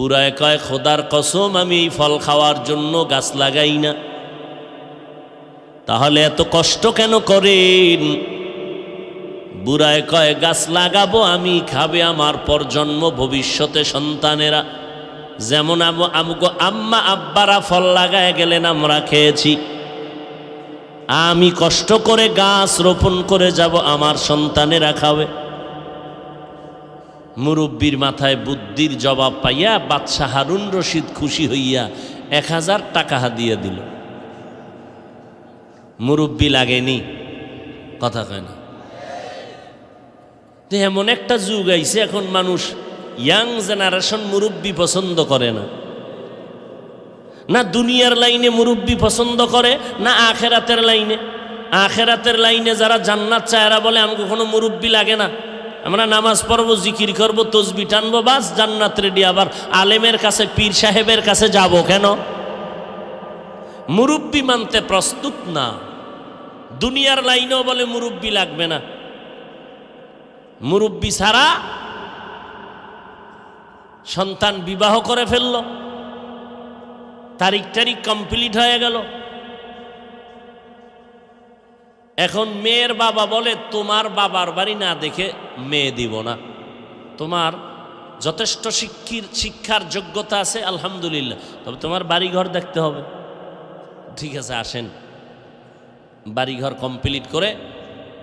বুড়ায় কয় খোদার কসম আমি এই ফল খাওয়ার জন্য গাছ লাগাই না। তাহলে এত কষ্ট কেন করেন? বুড়ায় কয় গাছ লাগাবো আমি, খাবে আমার পরজন্ম ভবিষ্যতে সন্তানেরা। যেমন আমগো আম্মা আব্বারা ফল লাগায় গেলেন, আমরা খেয়েছি। আমি কষ্ট করে গাছ রোপণ করে যাব, আমার সন্তানেরা খাবে। মুরব্বীর মাথায় বুদ্ধির জবাব পাইয়া বাদশাহ হারুন রশিদ খুশি হইয়া 1000 টাকা হাদিয়া দিল। মুরব্বী লাগেনি, কথা কয় না। এমন একটা যুগ আইছে, এখন মানুষ ইয়াং জেনারেশন মুরব্বী পছন্দ করে না। না দুনিয়ার লাইনে মুরব্বী পছন্দ করে, না আখেরাতের লাইনে। আখেরাতের লাইনে যারা জান্নাত চায় এরা বলে আমাকে কোনো মুরব্বী লাগে না, আমরা নামাজ পড়বো, জিকির করবো, তসবি টানবো, বাস জান্নাত রেডি। আবার আলেমের কাছে, পীর সাহেবের কাছে যাব কেন? মুরব্বী মানতে প্রস্তুত না। দুনিয়ার লাইনেও বলে মুরব্বী লাগবে না। মুরব্বী ছাড়া সন্তান বিবাহ করে ফেলল, তারিখ কমপ্লিট হয়ে গেল। এখন মেয়ের বাবা বলে তোমার বাবার বাড়ি না দেখে মেয়ে দিব না, তোমার যথেষ্ট শিক্ষার যোগ্যতা আছে আলহামদুলিল্লাহ, তবে তোমার বাড়িঘর দেখতে হবে। ঠিক আছে আসেন। বাড়িঘর কমপ্লিট করে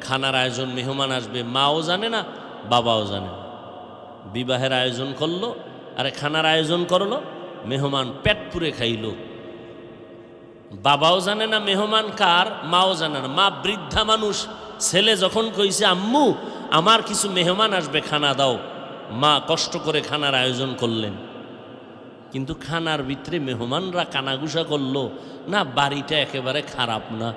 খানার আয়োজন, মেহমান আসবে, মাও জানে না বাবাও জানে না। বিবাহের আয়োজন করলো, আরে খানার আয়োজন করলো, মেহমান পেট পুরে খাইল। বাবাও জানে না মেহমান কার, মাও জানে না। মা বৃদ্ধা মানুষ, ছেলে যখন কইছে আম্মু আমার কিছু মেহমান আসবে, খানা দাও, মা কষ্ট করে খানার আয়োজন করলেন। কিন্তু খানার ভিতরে মেহমানরা কানাঘুষা করলো না, বাড়িটা একেবারে খারাপ না।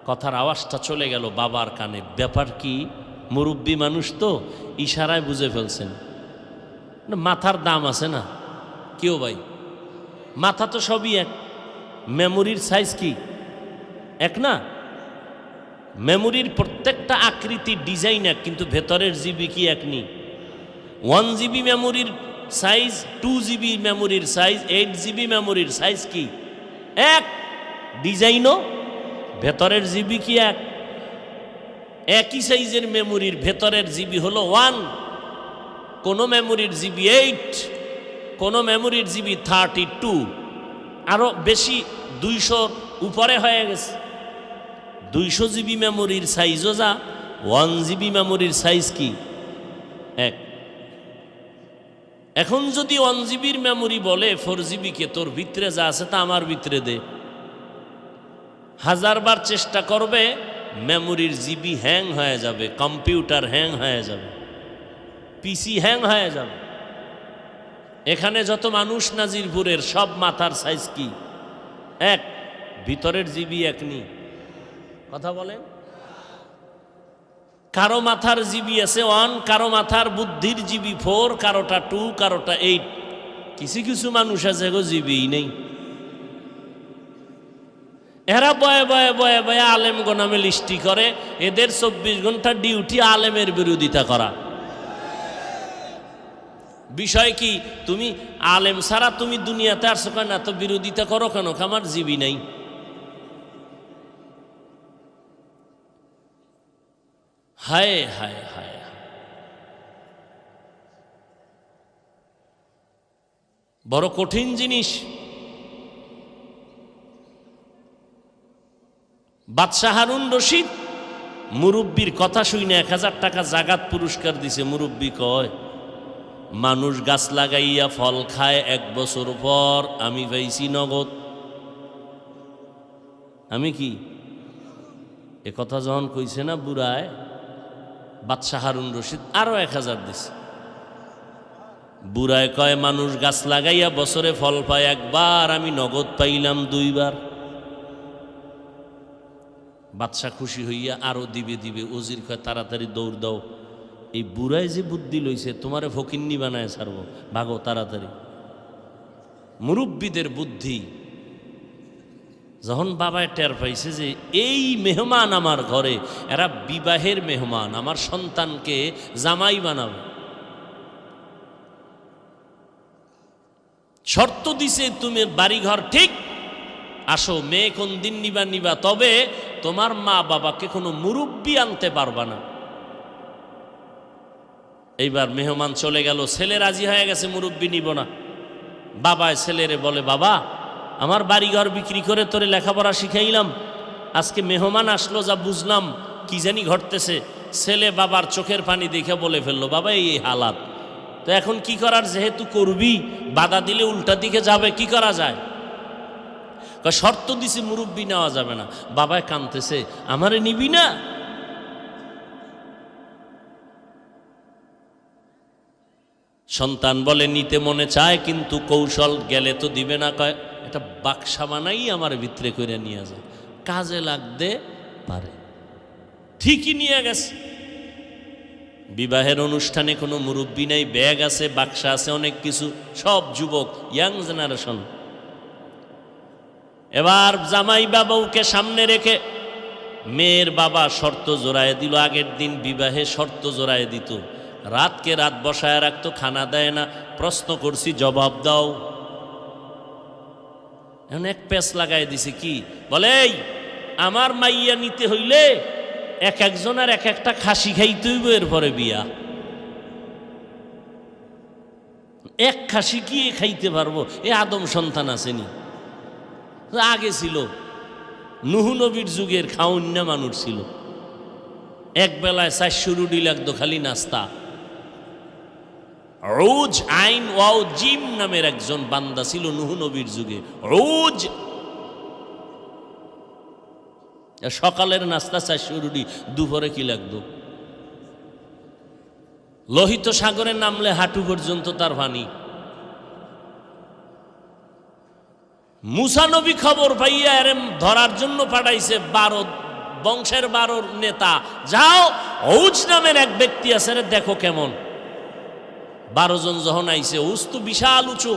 কথার আওয়াজটা চলে গেল বাবার কানে। ব্যাপার কি? মুরব্বী মানুষ তো ইশারায় বুঝে ফেলছেন। মাথার দাম আছে না কেউ ভাই, মাথা তো সবই এক, মেমোরির সাইজ কি এক না? মেমোরির প্রত্যেকটা আকৃতি ডিজাইন এক, কিন্তু ভেতরের জিবি কি এক নি? 1 GB মেমোরির সাইজ, 2 GB মেমোরির সাইজ, 8 GB মেমোরির সাইজ কি এক? ডিজাইনও ভেতরের জিবি কি এক? একই সাইজের মেমোরির ভেতরের জিবি হলো 1, কোন মেমোরির জিবি 8, কোন মেমোরির জিবি 32, আরো বেশি 200 উপরে হয়ে গেছে। 200 GB মেমোরির সাইজও যা, 1 GB মেমোরির সাইজ কি এক। এখন যদি 1 GBর মেমোরি বলে 4 GB কে তোর ভিতরে যা আছে তা আমার ভিতরে দে, 1000 বার চেষ্টা করবে, মেমোরির জিবি হ্যাং হয়ে যাবে, কম্পিউটার হ্যাং হয়ে যাবে, পিসি হ্যাং হয়ে যাবে। এখানে যত মানুষ নাজিরপুরের সব মাথার সাইজ কি এক, ভিতরের জিবি এক নি। কথা বলেন? কারো মাথার জিবি আছে 1, কারো মাথার বুদ্ধির জিবি 4, কারোটা 2, কারোটা 8। কিছু কিছু মানুষ আছে গো জিবি নেই। এরা বয়ে বয়ে বয়ে বয়ে আলেম গোনামে লিস্টি করে, এদের 24 ঘন্টা ডিউটি আলেমের বিরোধিতা করা। বিষয় কি? তুমি আলেম ছাড়া তুমি দুনিয়াতে আসছো কেন? তো বিরোধিতা করো কেন? আমার জিবি নাই। হায় হায় হায়, বড় কঠিন জিনিস। বাদশাহ হারুন রশিদ মুরব্বীর কথা শুনে 1000 টাকা জাগাত পুরস্কার দিছে। মুরব্বী কয় মানুষ গাছ লাগাইয়া ফল খায়, 1 বছর পর আমি পাইছি নগদ। আমি কি এ কথা যখন কইছে না বুড়ায়, বাদশাহ হারুন রশিদ আরো 1000 দিছে। বুড়ায় কয় মানুষ গাছ লাগাইয়া বছরে ফল পায় 1 বার, আমি নগদ পাইলাম 2 বার। বাদশাহ খুশি হইয়া আরো দিবে দিবে। ওজির কয় তাড়াতাড়ি দৌড় দাও, এই বুড়ায় যে বুদ্ধি লইছে তোমারে ফকিন্নি বানায় ছাড়বো, ভাগো তাড়াতাড়ি। মুরব্বীদের বুদ্ধি। যখন বাবায় টের পাইছে যে এই মেহমান আমার ঘরে, এরা বিবাহের মেহমান, আমার সন্তানকে জামাই বানাবে, শর্ত দিছে তুমি বাড়িঘর ঠিক, আসো মেয়ে কোন দিন নিবা নিবা, তবে তোমার মা বাবাকে কোনো মুরব্বি আনতে পারবা না। এইবার মেহমান চলে গেল, ছেলে রাজি হয়ে গেছে মুরব্বি নিব না। বাবায় ছেলেরে বলে, বাবা আমার বাড়িঘর বিক্রি করে তোরে লেখাপড়া শিখাইলাম, আজকে মেহমান আসলো, যা বুঝলাম কি জানি ঘটতেছে। ছেলে বাবার চোখের পানি দেখে বলে ফেললো, বাবা এই হালাত, তো এখন কি করার, যেহেতু করবি বাধা দিলে উল্টা দিকে যাবে, কি করা যায়? শর্ত দিছি মুরব্বি নেওয়া যাবে না। বাবায় কাঁদতেছে, আমারে নিবি না? সন্তান বলে, নিতে মনে চায় কিন্তু কৌশল, গেলে তো দিবে না। কয় এটা বাক্সা বানাই আমার ভিতরে করে নিয়ে যায়, কাজে লাগতে পারে। ঠিকই নিয়ে গেছে। বিবাহের অনুষ্ঠানে কোনো মুরব্বি নাই, ব্যাগ আছে, বাক্সা আছে, অনেক কিছু, সব যুবক, ইয়াং জেনারেশন। এবার জামাই বাবাকে সামনে রেখে মেয়ের বাবা শর্ত জোড়ায় দিল। আগের দিন বিবাহে শর্ত জোড়ায় দিত, রাতকে রাত বসায় রাখতো, খানা দেয় না। প্রশ্ন করছি, জবাব দাও। এখন এক পেস লাগাই দিছে, কি বলে, আমার মাইয়া নিতে হইলে এক একজনের এক একটা খাসি খাইতে হইব, এরপরে বিয়া। এক খাসি কি খাইতে পারবো? এ আদম সন্তান আসেনি? আগে ছিল নূহ নবীর যুগের খাউন্য মানুষ ছিল, এক বেলায় 400 রুটি লাগতো খালি নাস্তা। রোজ আইন ওয়াও জিম নামের একজন বান্দা ছিল নূহ নবীর যুগে। রোজ সকালের নাস্তা 400 রুটি, দুপুরে কি লাগতো? লোহিত সাগরে নামলে হাঁটু পর্যন্ত তার পানি। মুসা নবী খবর পাইয়া এর ধরার জন্য পাঠাইছে 12 বংশের 12 নেতা, যাও ঔজ নামের এক ব্যক্তি আছে, দেখো কেমন। 12 জন যখন আইছে, ঔজ তো বিশাল উঁচু,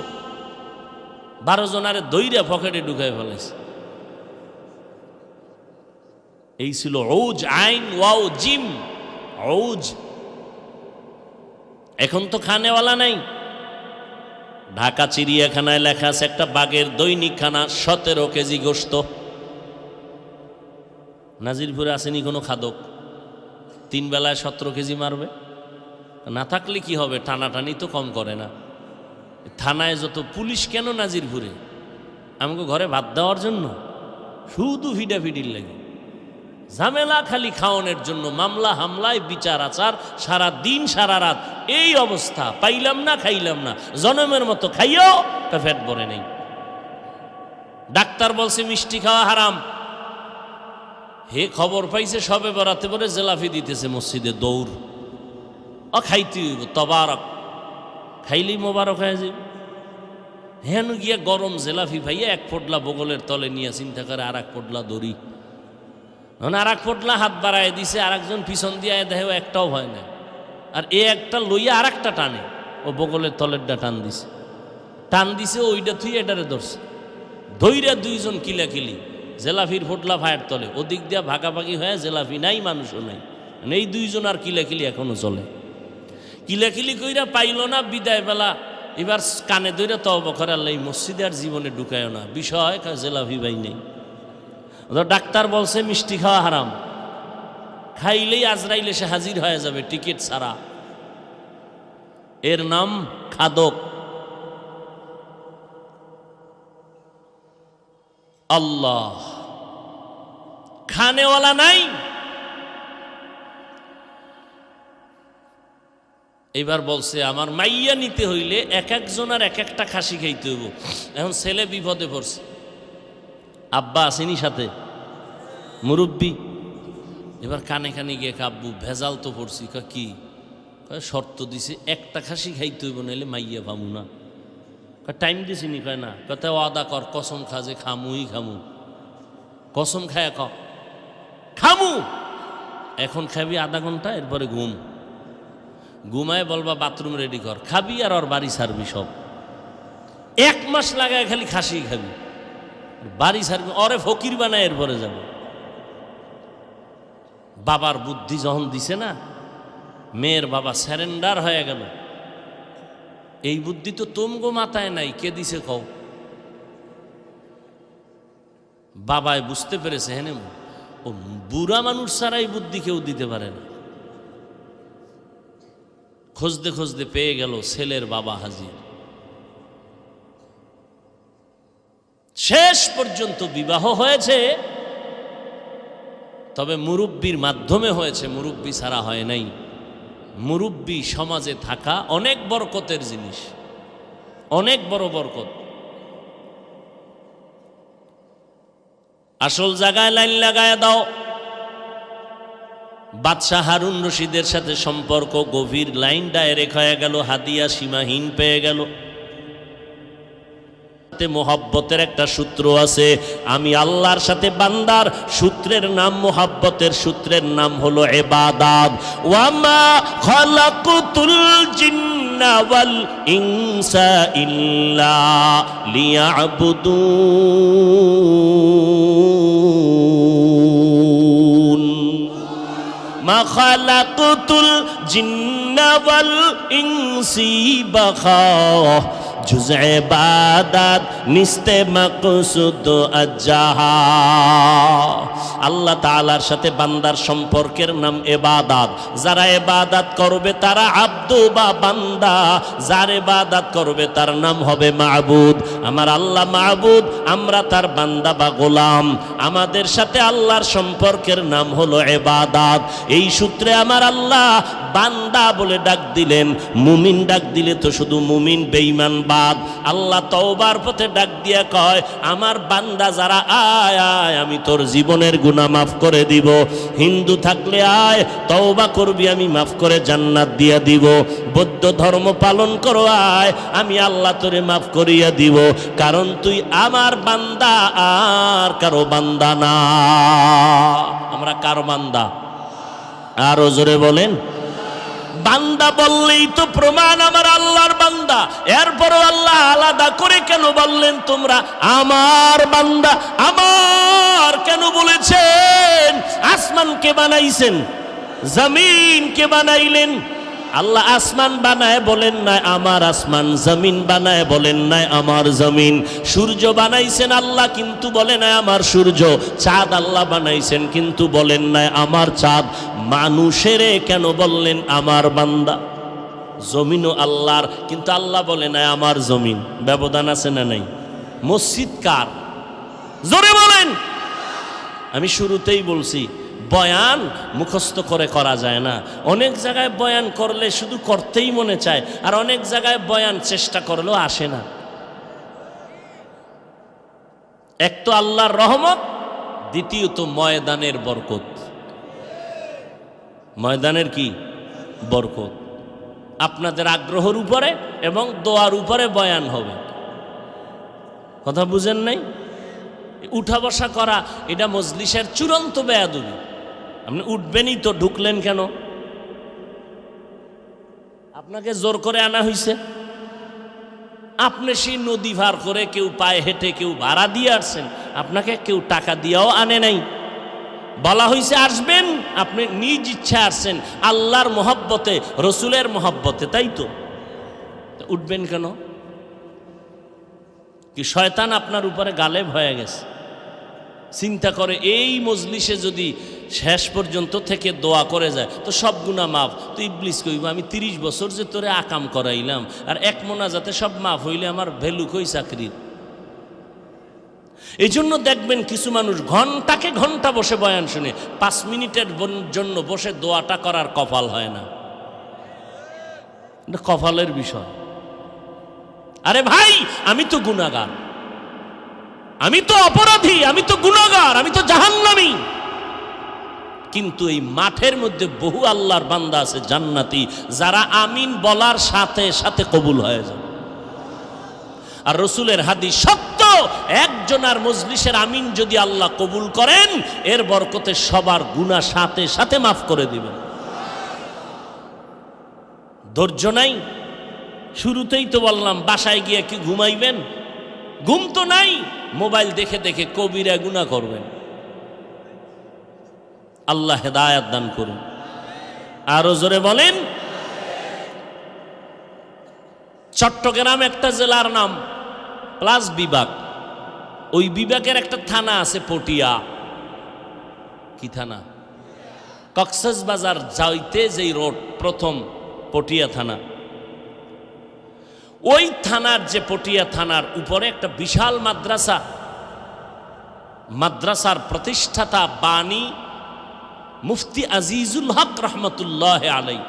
12 জনারে দইরা পকেটে ঢুকাই ফেলাইছে। এই ছিল ঔজ, আইন ওয়াও জিম, ঔজ। এখন তো খানেওয়ালা নাই। ঢাকা চিড়িয়াখানায় লেখা আছে, একটা বাঘের দৈনিক খানা 17 কেজি গোশত। নাজিরপুরে আসেনি কোনো খাদক 3 বেলায় 17 কেজি মারবে? না থাকলে কি হবে, টানাটানি তো কম করে না। থানায় যত পুলিশ কেন নাজিরপুরে? আমাকে ঘরে ভাত দেওয়ার জন্য? শুধু ফিডাফিডির লাগে ঝামেলা, খালি খাওয়ানোর জন্য, মামলা হামলায় বিচার আচার, সারা দিন সারা রাত এই অবস্থা। পাইলাম না, খাইলাম না, জনমের মতো খাইও তা পেট ভরে নেই। ডাক্তার বলছে মিষ্টি খাওয়া হারাম। হে খবর পাইছে সবে বরাতে পরে জেলাফি দিতেছে মসজিদে, দৌড়। খাইতে হইব, তবারক খাইলেই মোবারক হয়ে যাবে। হেন গিয়া গরম জেলাফি ভাইয়া 1 পোটলা বগলের তলে নিয়ে চিন্তা করে, আর 1 পোটলা দড়ি, আর 1 পোটলা হাত বাড়ায় দিছে, আর একজন পিছন দিয়ে দেখে একটাও হয় না, আর এ একটা লইয়া আর একটা টানে, ও বগলের তলেরটা টান দিছে, ওইটা থুই এটারে ধরছে, ধৈরা 2 জন কিলাকিলি, জেলাফির পোটলা ভাইয়ের তলে, ওদিক দিয়া ভাগাভাগি হয়ে জেলাফি নাই, মানুষও নাই, এই 2 জন আর কিলাকিলি এখনো চলে। কিলাকিলি কইরা পাইল না, বিদায় বেলা এবার কানে ধরে তওবা করে, আল্লাহ এই মসজিদে আর জীবনে ঢুকায় না, বিষয় জেলাফি ভাই নেই। ডাক্তার বলছে মিষ্টি খাওয়া হারাম, খাইলেই আজরাইল এসে হাজির হয়ে যাবে টিকিট ছাড়া। এর নাম খাদক। আল্লাহ, খানেওয়ালা নাই। এবার বলছে আমার মাইয়া নিতে হইলে এক একজনের এক একটা খাসি খাইতে হইব। এখন ছেলে বিপদে পড়ছে, আব্বা আসেনি সাথে, মুরব্বি। এবার কানে কানে গিয়ে কাব্বু ভেজাল তো পড়ছি। কি শর্ত দিছে, একটা খাসি খাইতে হইব, নাইলে মাইয়া পামু না। টাইম দিছিনি? কয় না। কথা ওয়াদা কর, কসম খা যে খামুই খামু। কসম খায় খামু। এখন খাবি আধা ঘন্টা, এরপরে ঘুমায় বলবা বাথরুম রেডি কর, খাবি আর ওর বাড়ি ছাড়বি। সব 1 মাস লাগায় খালি খাসি খাবি, বাড়ি ছাড়বি, ওরে ফকির বানায় এরপরে যাবে। বাবার বুদ্ধি যখন দিছে না, মেয়ের বাবা স্যারেন্ডার হয়ে গেল। এই বুদ্ধি তো তোমগো মাথায় নাই, কে দিছে কও? বাবায় বুঝতে পেরেছে, হ্যাঁ ও বুড়া মানুষ ছাড়া এই বুদ্ধি কেউ দিতে পারে না। খুঁজতে খুঁজতে পেয়ে গেল ছেলের বাবা হাজির। শেষ পর্যন্ত বিবাহ হয়েছে, তবে মুরব্বির মাধ্যমে হয়েছে, মুরব্বি ছাড়া হয় নাই। মুরব্বি সমাজে থাকা অনেক বরকতের জিনিস, অনেক বড় বরকত। আসল জায়গায় লাইন লাগায় দাও। বাদশাহ হারুন রশিদের সাথে সম্পর্ক গভীর, লাইন ডাইরেক্ট হয়ে গেল, হাদিয়া সীমাহীন পেয়ে গেল। মোহাব্বতের একটা সূত্র আছে, আমি আল্লাহর সাথে বান্দার সূত্রের নাম, মোহাব্বতের সূত্রের নাম হলো ইবাদত। ওয়ামা খালাকুতুল জিন্না ওয়াল ইনসা ইল্লা লিয়াবুদুন। মা খালাকুতুল জিন্না ওয়াল ইনসি বাখা জুজ ইবাদত নিস্তে মাকসুদ আজ্জাহা। আল্লাহ তাআলার সাথে বান্দার সম্পর্কের নাম ইবাদত। যারা ইবাদত করবে তারা আব্দু বা বান্দা, যার ইবাদত করবে তার নাম হবে মাবুদ। আমার আল্লাহ মাবুদ, আমরা তার বান্দা বা গোলাম। আমাদের সাথে আল্লাহর সম্পর্কের নাম হলো ইবাদত। এই সূত্রে আমার আল্লাহ বান্দা বলে ডাক দিলেন। মুমিন ডাক দিলে তো শুধু মুমিন, বেঈমান বাদ। আল্লাহ তওবার পথে ডাক দিয়া কয়, আমার বান্দা যারা, আয় আয় আমি তোর জীবনের গুনাহ মাফ করে দিব। হিন্দু থাকলে আয়, তওবা করবি, আমি মাফ করে জান্নাত দিয়া দিব। বৌদ্ধ ধর্ম পালন করো, আয় আমি আল্লাহ তোরে মাফ করিয়া দিব, কারণ তুই আমার বান্দা, আর কারো বান্দা না। আমরা কার বান্দা? আরো জোরে বলেন। বান্দা বললেই তো প্রমাণ আমার আল্লাহর বান্দা। এরপরও আল্লাহ আলাদা করে কেন বললেন তোমরা আমার বান্দা? আমার কেন বলেছেন? আসমানকে বানাইছেন, জমিনকে বানাইলেন। আল্লাহ আসমান বানায় বলেন নাই আমার আসমান, জমিন বানায় বলেন নাই আমার জমিন। সূর্য বানাইছেন আল্লাহ, কিন্তু বলে নাই আমার সূর্য। চাঁদ আল্লাহ বানাইছেন, কিন্তু বলেন নাই আমার চাঁদ। মানুষেরে কেন বললেন আমার বান্দা? জমিনও আল্লাহর, কিন্তু আল্লাহ বলে নাই আমার জমিন। ব্যবধান আছে না নাই? মসজিদ কার? জোরে বলেন। আমি শুরুতেই বলছি, বয়ান মুখস্থ করে করা যায় না। অনেক জায়গায় বয়ান করলে শুধু করতেই মনে চায়, আর অনেক জায়গায় বয়ান চেষ্টা করলেও আসে না। এক তো আল্লাহর রহমত, দ্বিতীয়ত ময়দানের বরকত। ময়দানের কি বরকত? আপনাদের আগ্রহের উপরে এবং দোয়ার উপরে বয়ান হবে। কথা বুঝেন নাই? উঠা বসা করা এটা মজলিসের চূড়ান্ত বেয়াদবি। আপনি উঠবেনই তো, ঢুকলেন কেন? আপনাকে জোর করে আনা হয়েছে। আপনি সেই নদী পার করে, কেউ পায়ে হেঁটে, কেউ ভাড়া দিয়ে আসছেন। আপনাকে কেউ টাকা দিয়েও আনে নাই। বলা হয়েছে আসবেন, আপনি নিজ ইচ্ছা আসছেন, আল্লাহর মহব্বতে, রসুলের মহব্বতে, তাই তো? উঠবেন কেন? কি শয়তান আপনার উপরে গালেব হয়ে গেছে? চিন্তা করে এই মজলিসে যদি শেষ পর্যন্ত থেকে দোয়া করে যায় তো সব গুনাহ মাফ। তো ইবলিস কইব, আমি 30 বছর যে তোরে আকাম করাইলাম, আর এক মোনাজাতে সব মাফ হইলে আমার ভ্যালু কই চাকরির? এই জন্য দেখবেন কিছু মানুষ ঘন্টাকে ঘন্টা বসে বয়ান শুনে, 5 মিনিটের জন্য বসে দোয়াটা করার কপাল হয় না। এটা কপালের বিষয়। আরে ভাই, আমি তো গুনাহগার, আমি তো অপরাধী, আমি তো গুনাহগার, আমি তো জাহান্নামী। কিন্তু এই মাঠের মধ্যে বহু আল্লাহর বান্দা আছে জান্নাতি, যারা আমিন বলার সাথে সাথে কবুল হয়ে যায়। আর রসুলের হাদিস সত্য, একজনের মজলিসের আমিন যদি আল্লাহ কবুল করেন, এর বরকতে সবার গুনাহ সাথে সাথে মাফ করে দিবেন। ধৈর্য নাই? শুরুতেই তো বললাম, বাসায় গিয়ে কি ঘুমাইবেন? ঘুম তো নাই, মোবাইল দেখে দেখে কবিরা গুনাহ করবেন। আল্লাহ হেদায়েত দান করুন। আরো জোরে বলেন। চট্টগ্রাম একটা জেলার নাম প্লাস বিভাগ, ওই বিভাগের একটা থানা আছে পটিয়া। কি থানা? কক্সবাজার যাইতে যেই রোড প্রথম পটিয়া থানা, ওই থানার যে পটিয়া থানার উপরে একটা বিশাল মাদ্রাসা, মাদ্রাসার প্রতিষ্ঠাতা বাণী মুফতি আজিজুল হক রহমতুল্লাহ আলাই,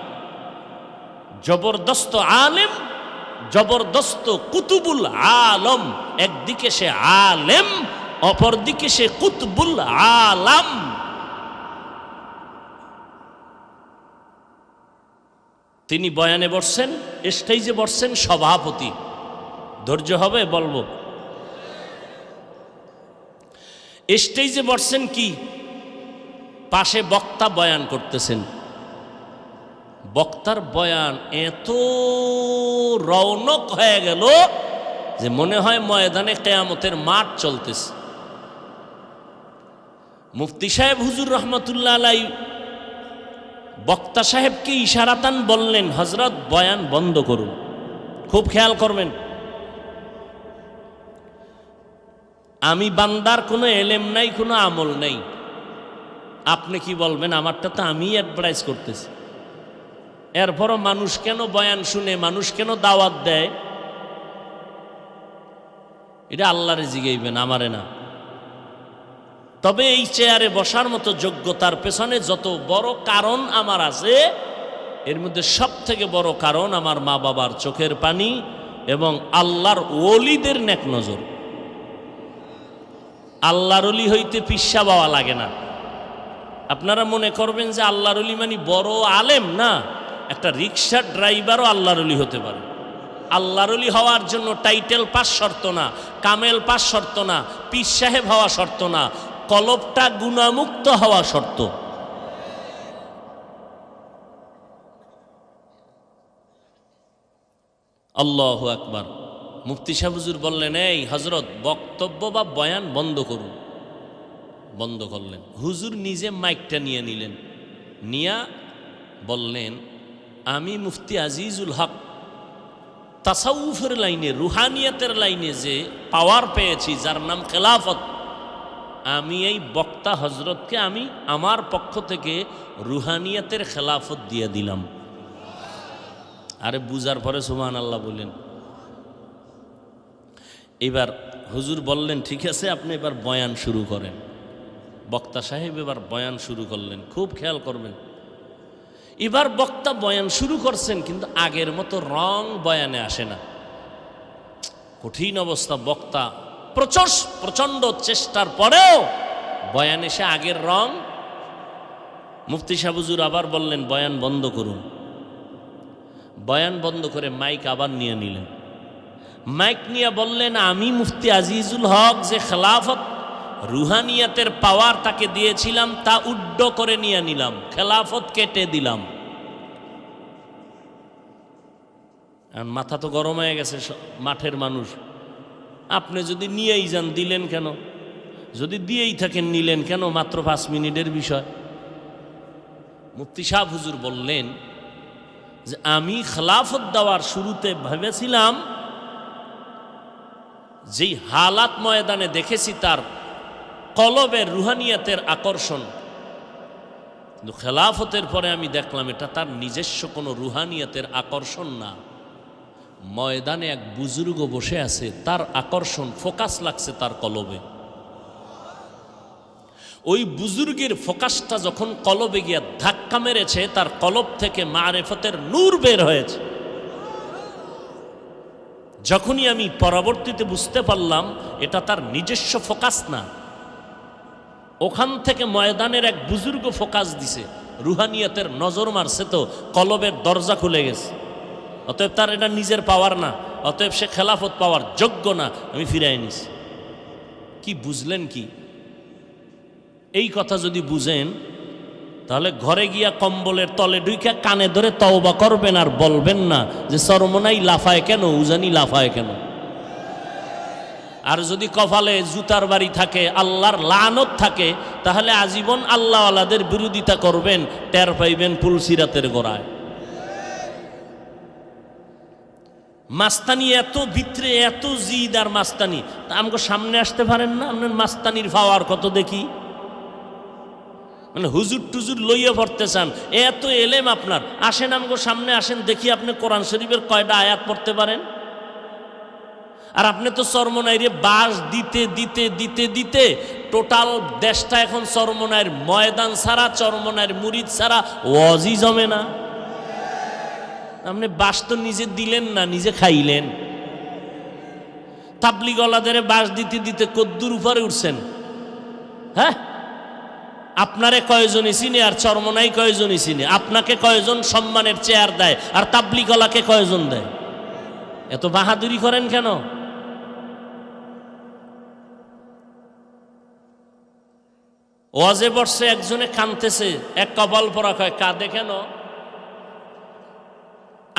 জবরদস্ত আলেম, জবরদস্ত কুতুবুল আলম। একদিকে সে আলেম, অপরদিকে সে কুতুবুল আলম। তিনি বয়ানে বসছেন, স্টেজে বসছেন সভাপতি। ধৈর্য হবে বলবো। স্টেজে বসছেন কি, পাশে বক্তা বয়ান করতেছেন। বক্তার বয়ান এত রৌনক হয়ে গেল যে মনে হয় ময়দানে কিয়ামতের মাঠ চলতেছে। মুফতি সাহেব হুজুর রহমতুল্লাহ আলাই বক্তা সাহেবকে ইশারাতান বললেন, হযরত বয়ান বন্ধ করুন। খুব খেয়াল করবেন, আমি বান্দার কোনো এলেম নাই, কোনো আমল নাই। আপনি কি বলবেন? আমারটা তো আমি অ্যাডভাইস করতেছি। এরপরও মানুষ কেন বয়ান শুনে, মানুষ কেন দাওয়াত দেয়, এটা আল্লাহরে জিগাইবেন, আমারে না। তবে এই চেয়ারে বসার মতো যোগ্যতার পেছনে যত বড় কারণ আমার আছে, এর মধ্যে সব থেকে বড় কারণ আমার মা বাবার চোখের পানি এবং আল্লাহর ওলিদের নেক নজর। আল্লাহর ওলি হইতে পিসা বাওয়া লাগে না। আপনারা মনে করবেন যে আল্লাহর ওলি মানে বড় আলেম, না, একটা রিক্সার ড্রাইভারও আল্লাহর ওলি হতে পারে। আল্লাহর ওলি হওয়ার জন্য টাইটেল পাস শর্ত না, কামেল পাস শর্ত না, পীর সাহেব হওয়া শর্ত না, কলবটা গুনাহমুক্ত হওয়া শর্ত। আল্লাহু আকবার। মুফতি সাহেব হুজুর বললেন, এই হযরত বক্তব্য বা বয়ান বন্ধ করুন। বন্ধ করলেন। হুজুর নিজে মাইকটা নিয়ে নিলেন, নিয়া বললেন, আমি মুফতি আজিজুল হক তাসাউফের লাইনে, রুহানিয়াতের লাইনে যে পাওয়ার পেয়েছি, যার নাম খেলাফত, আমি এই বক্তা হজরতকে আমি আমার পক্ষ থেকে রুহানিয়াতের খেলাফত দিয়ে দিলাম। আরে বুঝার পরে সুবহানাল্লাহ বললেন। এবার হুজুর বললেন, ঠিক আছে, আপনি এবার বয়ান শুরু করেন। বক্তা সাহেব এবার বয়ান শুরু করলেন। খুব খেয়াল করবেন, এবার বক্তা বয়ান শুরু করছেন, কিন্তু আগের মতো রং বয়ানে আসে না। কঠিন অবস্থা। বক্তা প্রচণ্ড চেষ্টার পরেও বয়ানে সে আগের রং। মুফতি সাহেব হুজুর আবার বললেন, বয়ান বন্ধ করুন। বয়ান বন্ধ করে মাইক আবার নিয়ে নিলেন। মাইক নিয়ে বললেন, আমি মুফতি আজিজুল হক যে খেলাফত রুহানিয়াতের পাওয়ার তাকে দিয়েছিলাম, তা উড্ড করে নিয়ে নিলাম, খেলাফত কেটে দিলাম। মাথা তো গরম হয়ে গেছে মাঠের মানুষ। আপনি যদি নিয়েই যান, দিলেন কেন? যদি দিয়েই থাকেন, নিলেন কেন? মাত্র 5 মিনিটের বিষয়। মুফতি সাহেব হুজুর বললেন যে আমি খেলাফত দেওয়ার শুরুতে ভেবেছিলাম, যেই হালাত ময়দানে দেখেছি তার কলবের রুহানিয়াতের আকর্ষণ, কিন্তু খেলাফতের পরে আমি দেখলাম এটা তার নিজস্ব কোনো রুহানিয়াতের আকর্ষণ না। ময়দানে এক বুজুর্গ বসে আছে, তার আকর্ষণ, ফোকাস লাগছে তার কলবে। ওই বুজুর্গের ফোকাসটা যখন কলবে গিয়া ধাক্কা মেরেছে, তার কলব থেকে মারেফতের নূর বের হয়েছে। যখনই আমি পরবর্তীতে বুঝতে পারলাম এটা তার নিজস্ব ফোকাস না, ওখান থেকে ময়দানের এক বুজুর্গ ফোকাস দিছে, রুহানিয়াতের নজর মারছে, তো কলবের দরজা খুলে গেছে। অতএব তার এটা নিজের পাওয়ার না, অতএব সে খেলাফত পাওয়ার যোগ্য না, আমি ফিরাই নিছি। কি বুঝলেন? কি এই কথা যদি বুঝেন, তাহলে ঘরে গিয়া কম্বলের তলে ঢুইকা কানে ধরে তওবা করবেন, আর বলবেন না যে চরমনাই লাফায় কেন, উজানি লাফায় কেন। আর যদি কপালে জুতার বাড়ি থাকে, আল্লাহর লানত থাকে, তাহলে আজীবন আল্লাহওয়ালাদের বিরোধিতা করবেন, টের পাইবেন পুলসিরাতের গোড়ায়। মাস্তানি এত ভিতরে, এত জিদ আর মাস্তানি, তা আমাকে সামনে আসতে পারেন না? আপনার মাস্তানির পাওয়ার কত দেখি। মানে হুজুর টুজুর লইয়া পড়তে চান, এত এলেম আপনার, আসেন আমাকে সামনে আসেন, দেখি আপনি কোরআন শরীফের কয়টা আয়াত পড়তে পারেন। আর আপনি তো চরমনাইরে বাস দিতে দিতে দিতে দিতে টোটাল দেশটা এখন চরমনাইয়ের ময়দান ছাড়া, চরমনাইয়ের মুরিদ ছাড়া ওয়াজই জমে না। আপনি বাস তো নিজে দিলেন না, নিজে খাইলেন। তাবলিগওয়ালাদের বাস দিতে দিতে কদ্দুর উপরে উঠছেন। হ্যাঁ, আপনারে কয়জনই চিনে আর চরমনাই কয়জনই চিনে? আপনাকে কয়জন সম্মানের চেয়ার দেয় আর তাবলিগওয়ালাকে কয়জন দেয়? এত বাহাদুরি করেন কেন? ওয়াজে বসছে, একজনে কাঁদতেছে, এক কপাল পরা কয় কাঁদে কেন?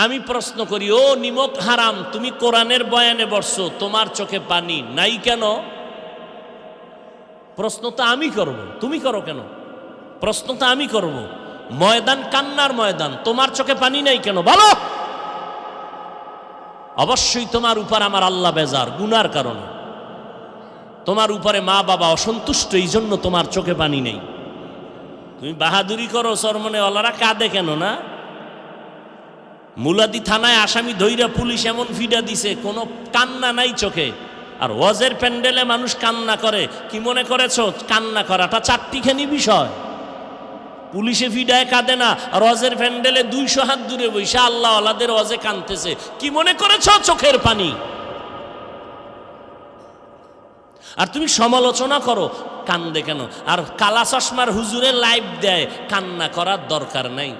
আমি প্রশ্ন করি, ও নিমক হারাম, তুমি কোরআনের বয়ানে বসছো, তোমার চোখে পানি নাই কেন? প্রশ্ন তো আমি করব, তুমি করো কেন? প্রশ্ন তো আমি করব। ময়দান কান্নার ময়দান, তোমার চোখে পানি নাই কেন বলো? অবশ্যই তোমার উপর আমার আল্লাহ বেজার, গুনার কারণে। তোমার উপরে মা বাবা অসন্তুষ্ট, এই জন্য তোমার চোখে পানি নেই। তুমি বাহাদুরি করো, চরমনেওয়ালারা কাঁদে কেন না? মুলাদি থানায় আসামি ধইরা পুলিশ এমন ফিডা দিছে, কোনো কান্না নাই চোখে। আর ওয়াজের প্যান্ডেলে মানুষ কান্না করে, কি মনে করেছ কান্না করাটা চারটিখানি বিষয়? পুলিশে ফিডায় কাঁদে না, আর ওয়াজের প্যান্ডেলে 200 হাত দূরে বৈশা আল্লাহ আল্লাহদের ওয়াজে কাঁদতেছে, কি মনে করেছ চোখের পানি? আর তুমি সমালোচনা করো, কান্দে কেন? আর কালা চশমার হুজুরে লাইভ দেয়, কান্না করার দরকার নাই।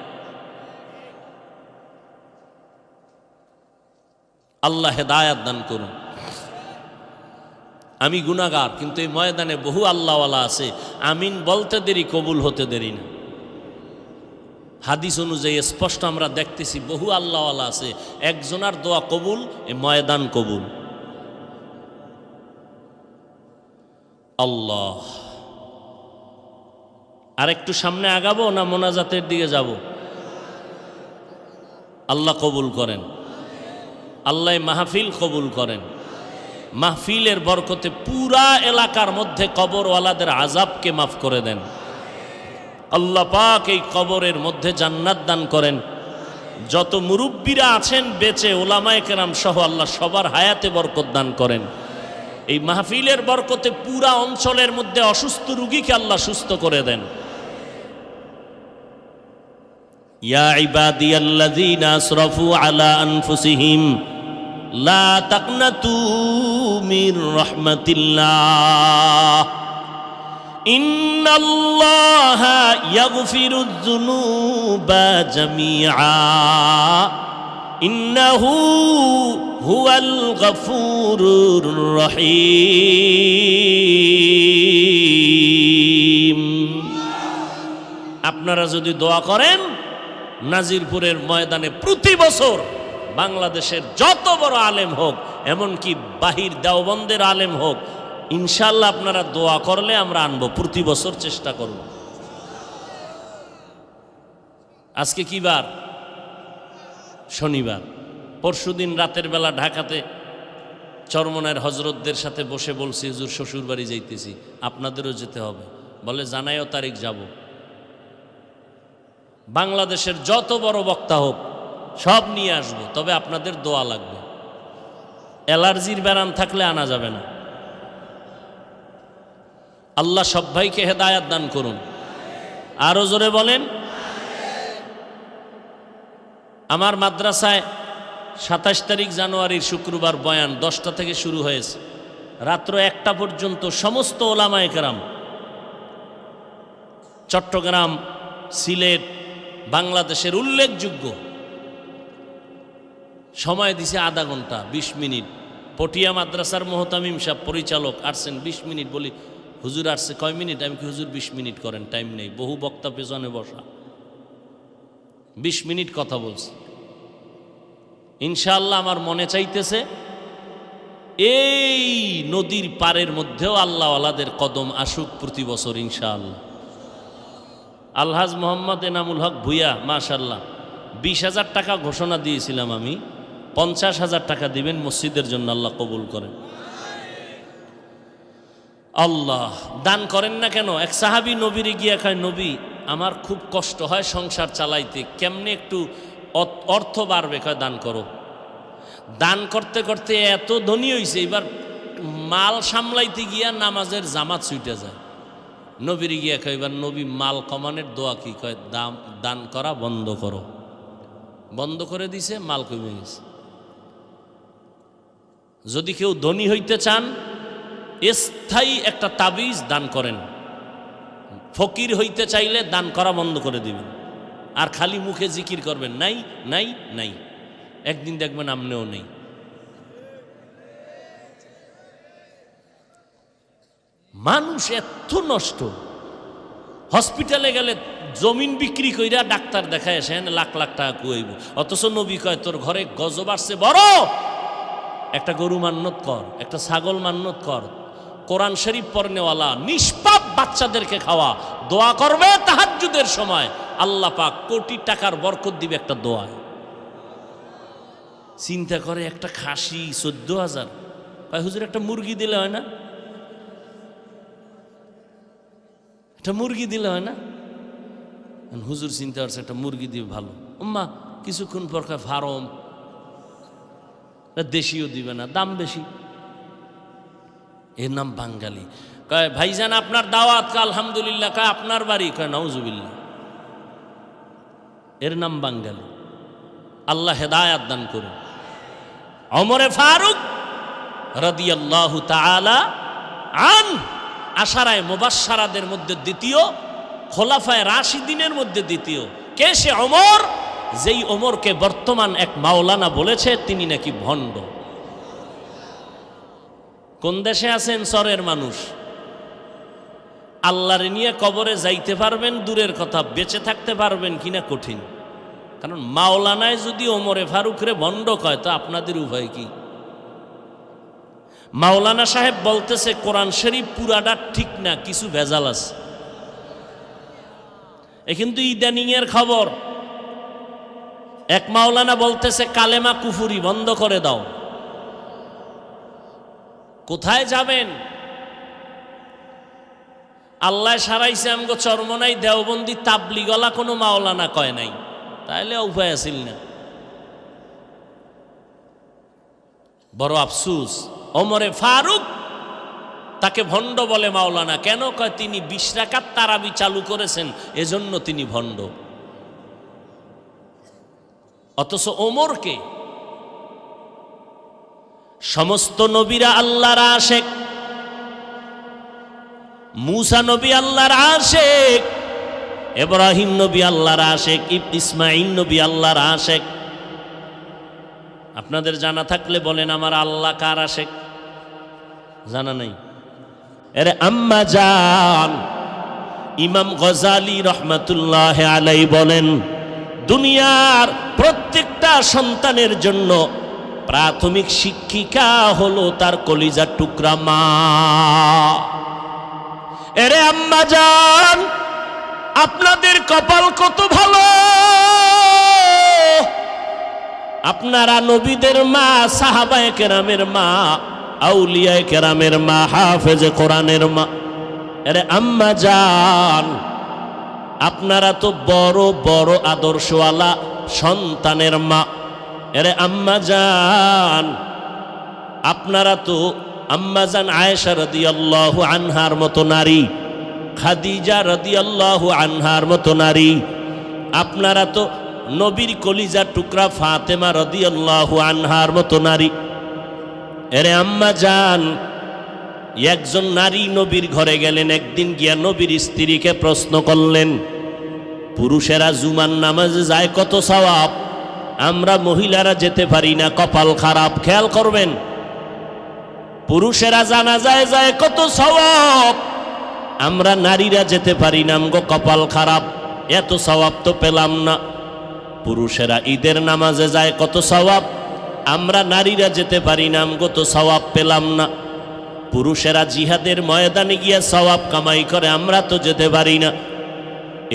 আল্লাহ হেদায়াত দান করুন। আমি গুনাহগার, কিন্তু এই ময়দানে বহু আল্লাহওয়ালা আছে, আমিন বলতে দেরি, কবুল হতে দেরি না। হাদিস অনুযায়ী স্পষ্ট আমরা দেখতেছি বহু আল্লাহওয়ালা আছে, একজনার দোয়া কবুল, এই ময়দান কবুল। আল্লাহ, আর একটু সামনে আগাবো না মোনাজাতের দিকে যাব? আল্লাহ কবুল করেন, আল্লাহ মাহফিল কবুল করেন। মাহফিলের বরকতে পুরা এলাকার মধ্যে কবরওয়ালাদের আযাবকে মাফ করে দেন। আল্লাহ পাক এই কবরের মধ্যে জান্নাত দান করেন। যত মুরব্বীরা আছেন বেঁচে, ওলামায়ে কেরাম সহ, আল্লাহ সবার হায়াতে বরকত দান করেন। এই মাহফিলের বরকতে পুরা অঞ্চলের মধ্যে অসুস্থ রোগীকে আল্লাহ সুস্থ করে দেন। ইয়া ইবাদিয়াল্লাযীনা আসরাফু আলা আনফুসিহিম লা তাকনাতু মির রাহমাতিল্লাহ ইন্নাল্লাহা ইয়াগফিরুয যুনুবা জামিআ ইন্নাহু হুয়াল গফুরুর রহিম। আপনারা যদি দোয়া করেন, নাজিরপুরের ময়দানে প্রতি বছর বাংলাদেশের যত বড় আলেম হোক, এমনকি বাহির দেওবন্দের আলেম হোক, ইনশাআল্লাহ আপনারা দোয়া করলে আমরা আনবো, প্রতি বছর চেষ্টা করব। আজকে কি বার? শনিবার। পরশুদিন রাতের বেলা ঢাকাতে চরমনায়ের হজরতদের সাথে বসে বলছি, হুজুর শ্বশুর বাড়ি যাইতেছি, আপনাদেরও যেতে হবে। বলে জানাইও তারিখ যাব। বাংলাদেশের যত বড় বক্তা হোক সব নিয়ে আসবো, তবে আপনাদের দোয়া লাগবে। অ্যালার্জির ব্যারাম থাকলে আনা যাবে না। আল্লাহ সব ভাইকে হেদায়াত দান করুন। আরো জোরে বলেন। আমার মাদ্রাসায় 27 তারিখ জানুয়ারির শুক্রবার বয়ান 10টা থেকে শুরু হয়েছে, রাত্র 1টা পর্যন্ত সমস্ত ওলামায়ে কেরাম, চট্টগ্রাম, সিলেট, বাংলাদেশের উল্লেখযোগ্য, সময় দিছে আধা ঘন্টা 20 মিনিট। পটিয়া মাদ্রাসার মোহতামিম সাহেব পরিচালক আসছেন 20 মিনিট। বলি হুজুর আসছে কয় মিনিট? আমি কি হুজুর 20 মিনিট করেন, টাইম নেই। বহু বক্তা পেছনে বসা, 20 মিনিট কথা বলছে। ইনশাআল্লাহ আমার মনে চাইতেছে এই নদীর পারের মধ্যেও আল্লাহওয়ালাদের কদম আসুক প্রতি বছর ইনশাআল্লাহ। আলহাজ মোহাম্মদ এনামুল হক ভুইয়া, মাশাআল্লাহ, 20,000 টাকা ঘোষণা দিয়েছিলাম আমি, 50,000 টাকা দিবেন মসজিদের জন্য, আল্লাহ কবুল করেন। আল্লাহ দান করেন না কেন? এক সাহাবী নবীরে গিয়া কয়, নবী আমার খুব কষ্ট হয় সংসার চালাইতে, কেমনে একটু অর্থ বাড়বে? কয় দান করো। দান করতে করতে এত ধনী হইছে, এবার মাল সামলাইতে গিয়া নামাজের জামাত ছুটে যায়। নবীরে গিয়া কয়, এবার নবী মাল কমানের দোয়া কি? কয় দান করা বন্ধ করো। বন্ধ করে দিছে, মাল কমে গেছে। যদি কেউ ধনী হইতে চান, স্থায়ী একটা তাবিজ দান করেন। ফকির হইতে চাইলে দান করা বন্ধ করে দিবেন, আর খালি মুখে জিকির করবেন, নাই নাই নাই। একদিন দেখবেন আমনেও নেই। মানুষ এত নষ্ট, হসপিটালে গেলে জমিন বিক্রি কইরা ডাক্তার দেখায় আসেন, লাখ লাখ টাকা কুয়াইব। অথচ নবী কয়, তোর ঘরে গজব আসছে বড়, একটা গরু মান্নত কর, একটা ছাগল মান্নত কর, কোরআন শরীফ পড়নেওয়ালা নিষ্পাপ বাচ্চাদেরকে খাওয়া, দোয়া করবে তাহাজ্জুদের সময়, আল্লাহ পাক কোটি টাকার বরকত দিবে একটা দোয়া। চিন্তা করে, একটা খাসি 14,000। কয় হুজুর একটা মুরগি দিলে হয় না? একটা মুরগি দিলে হয় না? হুজুর চিন্তা করছে একটা মুরগি দিবে ভালো। উম্মা কিছুক্ষণ পর কয় ফার্ম, দেশিও দিবে না, দাম বেশি। এর নাম বাঙালি। কয় ভাইজান আপনার দাওয়াত? কা আলহামদুলিল্লাহ। কয় আপনার বাড়ি? কয় নাউজুবিল্লাহ। এর নাম বাঙালি। আল্লাহ হেদায়াত দান করুন। ওমরে ফারুক রাদিয়াল্লাহু তাআলা আন, আশারায়ে মুবাশশারাদের মধ্যে দ্বিতীয়, খোলাফায়ে রাশিদিনের মধ্যে দ্বিতীয়। কে সে ওমর? যেই ওমরকে বর্তমান এক মাওলানা বলেছে তিনি নাকি ভণ্ড। কোন দেশে আছেন চরের মানুষ? আল্লাহরে নিয়ে কবরে যাইতে পারবেন দূরের কথা, বেঁচে থাকতে পারবেন কিনা কঠিন। কারণ মাওলানায় যদি ওমরে ফারুকরে ভণ্ড কয়, তো আপনাদের উপায় কি? মাওলানা সাহেব বলতেছে কোরআন শরীফ পুরাটা ঠিক না, কিছু ভেজাল আছে। এ কিন্তু ইদানিং এর খবর। এক মাওলানা বলতেছে কালেমা কুফুরি, বন্ধ করে দাও। কোথায় যাবেন? আল্লাহ সারাইছে আমগো চরমনাই দেওবন্দি তাবলিগলা কোনো মাওলানা কয় নাই, তাইলে উপায় আছিল না। বড় আফসুস, ওমরে ফারুক তাকে ভণ্ড বলে মাওলানা। কেন? কয় তিনি 20 রাকাত তারাবি চালু করেছেন, এজন্য তিনি ভণ্ড। অথচ ওমরকে সমস্ত নবীরা আল্লাহর আশেক। মূসা নবী আল্লাহর আশেক, ইব্রাহিম নবী আল্লাহর আশেক, ইসমাঈল নবী আল্লাহর আশেক। আপনাদের জানা থাকলে বলেন, আমার আল্লাহ কার আশেক? জানা নাই? আরে আম্মা জান ইমাম গজালি রহমাতুল্লাহ আলাইহি বলেন, দুনিয়ার প্রত্যেকটা সন্তানের জন্য প্রাথমিক শিক্ষিকা হলো তার কলিজার টুকরা মা। এরে আম্মা জান, আপনাদের কপাল কত ভালো, আপনারা নবীদের মা, সাহাবায়ে কেরামের মা, আউলিয়ায়ে কেরামের মা, হাফেজে কোরআনের মা। এরে আম্মা জান, আপনারা তো বড় বড় আদর্শওয়ালা সন্তানের মা। এরে আম্মা জান, আপনারা তো আম্মা জান আয়েশা রাদিয়াল্লাহু আনহার মতো নারী, খাদিজা রাদিয়াল্লাহু আনহার মতো নারী। আপনারা তো নবীর কলিজার টুকরা ফাতেমা রাদিয়াল্লাহু আনহার মতো নারী। এরে আম্মা জান, একজন নারী নবীর ঘরে গেলেন, একদিন গিয়া নবীর স্ত্রীকে প্রশ্ন করলেন, পুরুষেরা জুমার নামাজে যায় কত সওয়াব, আমরা মহিলারা যেতে পারি না, কপাল খারাপ। খেয়াল করবেন, পুরুষেরা জানাজায় যায় কত সওয়াব, আমরা নারীরা যেতে পারি না, আমগো কপাল খারাপ, এত সওয়াব তো পেলাম না। পুরুষেরা ঈদের নামাজে যায় কত সওয়াব, আমরা নারীরা যেতে পারি না, আমগো তো সওয়াব পেলাম না। পুরুষেরা জিহাদের ময়দানে গিয়ে সওয়াব কামাই করে, আমরা তো যেতে পারি না।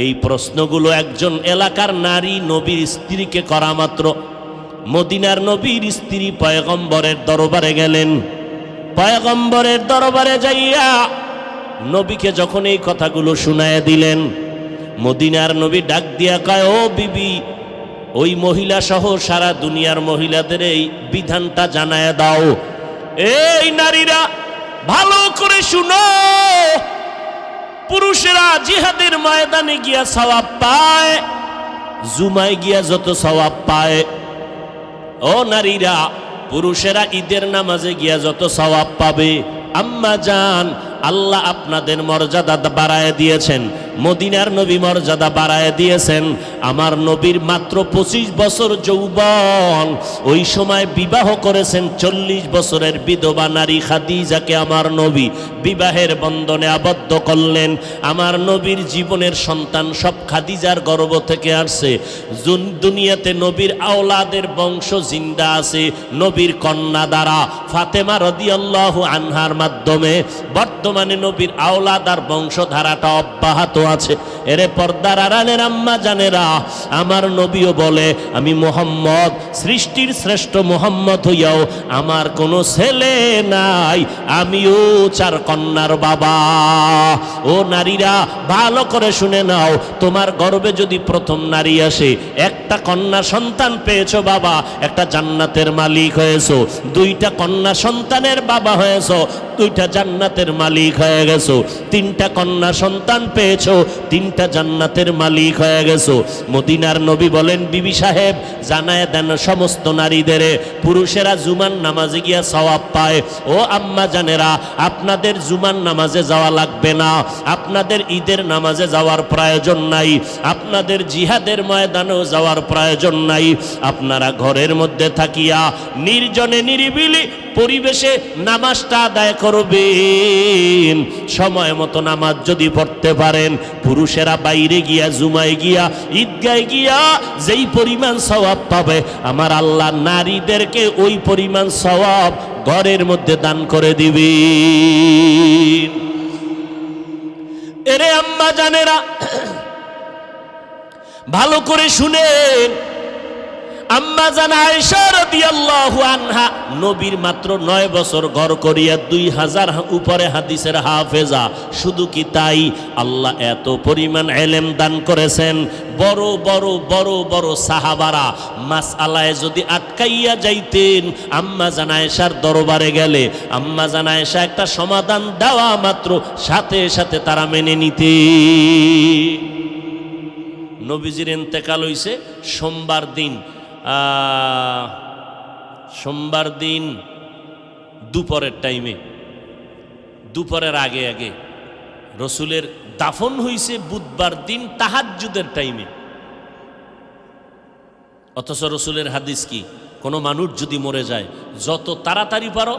এই প্রশ্নগুলো একজন এলাকার নারী নবীর স্ত্রীকে করা মাত্র মদিনার নবীর স্ত্রী পয়গম্বরের দরবারে গেলেন। পয়গম্বরের দরবারে যাইয়া নবীকে যখন এই কথাগুলো শুনায়া দিলেন, মদিনার নবী ডাক দিয়া কয়, ও বিবি, ওই মহিলা সহ সারা দুনিয়ার মহিলাদের এই বিধানটা জানায়া দাও। এই নারীরা ভালো করে শুনো, পুরুষেরা জিহাদের ময়দানে গিয়া সওয়াব পায়, জুমায় গিয়া যত সওয়াব পায়, ও নারীরা পুরুষেরা ঈদের নামাজে গিয়া যত সওয়াব পাবে, আম্মা জান আল্লাহ আপনাদের মর্যাদা বাড়ায় দিয়েছেন, মদিনার নবী মর্যাদা বাড়ায় দিয়েছেন। আমার নবীর মাত্র 25 বছর যৌবন, ওই সময় বিবাহ করেছেন 40 বছরের বিধবা নারী খাদিজাকে আমার নবী বিবাহের বন্ধনে আবদ্ধ করলেন। আমার নবীর জীবনের সন্তান সব খাদিজার গর্ভ থেকে আসছে। দুনিয়াতে নবীর আওলাদের বংশ জিন্দা আছে নবীর কন্যা দ্বারা, ফাতেমা রাদিয়াল্লাহু আনহার মাধ্যমে বর্তমানে নবীর আওলাদ আর বংশধারাটা অব্যাহত আছে। এরে পর্দার আড়ালের আম্মা জানেরা, আমার নবীও বলে, আমি মুহাম্মদ, সৃষ্টির শ্রেষ্ঠ মুহাম্মদ হইয়াও আমার কোনো ছেলে নাই, আমিও 4 কন্যার বাবা। ও নারীরা ভালো করে শুনে নাও, তোমার গর্ভে যদি প্রথম নারী আসে, একটা কন্যা সন্তান পেয়েছো বাবা, একটা জান্নাতের মালিক হয়েছো। 2টা কন্যা সন্তানের বাবা হয়েছো, 2টা জান্নাতের মালিক হয়ে গেছো। 3টা কন্যা সন্তান পেয়েছো, 3টা জান্নাতের মালিক হয়ে গেছো। মদিনার নবী বলেন, বিবি সাহেব জানায় দেন সমস্ত নারীদের, পুরুষেরা জুমার নামাজে গিয়া সওয়াব পায়। ও আম্মা জানেরা, আপনাদের জুমার নামাজে যাওয়া লাগবে না, আপনাদের ঈদের নামাজে যাওয়ার প্রয়োজন নাই, আপনাদের জিহাদের ময়দানেও যাওয়ার প্রয়োজন নাই। আপনারা ঘরের মধ্যে থাকিয়া নির্জনে নিরিবিলি পরিবেশে নামাজটা আদায় করবেন। সময় মতো নামাজ যদি পড়তে পারেন, পুরুষেরা বাইরে গিয়া জুমায় গিয়া ঈদগায় গিয়া যেই পরিমাণ সওয়াব পাবে, আমার আল্লাহ নারীদেরকে ওই পরিমাণ সওয়াব ঘরের মধ্যে দান করে দিবেন। এরে আম্মা জানেরা ভালো করে শুনেন, আম্মা জান আয়েশা রাদিয়াল্লাহু আনহা নবীর মাত্র 9 বছর ঘর করিয়া 2000 উপরে হাদিসের হাফেজা। শুধু কি তাই, আল্লাহ এত পরিমাণ ইলম দান করেছেন। বড় বড় বড় বড় সাহাবারা মাসআলায় যদি আটকাইয়া যাইতেন, আম্মা জান আয়েশার দরবারে গেলে আম্মা জান আয়েশা একটা সমাধান দেওয়া মাত্র সাথে সাথে তারা মেনে নিতেন। নবীজির ইন্তেকাল হইছে সোমবার দিন দুপুরের টাইমে, দুপুরের আগে আগে। রসুলের দাফন হইছে বুধবার দিন তাহাজ্জুদের টাইমে। অথচ রসুলের হাদিস কি, কোনো মানুষ যদি মরে যায়, যত তাড়াতাড়ি পারো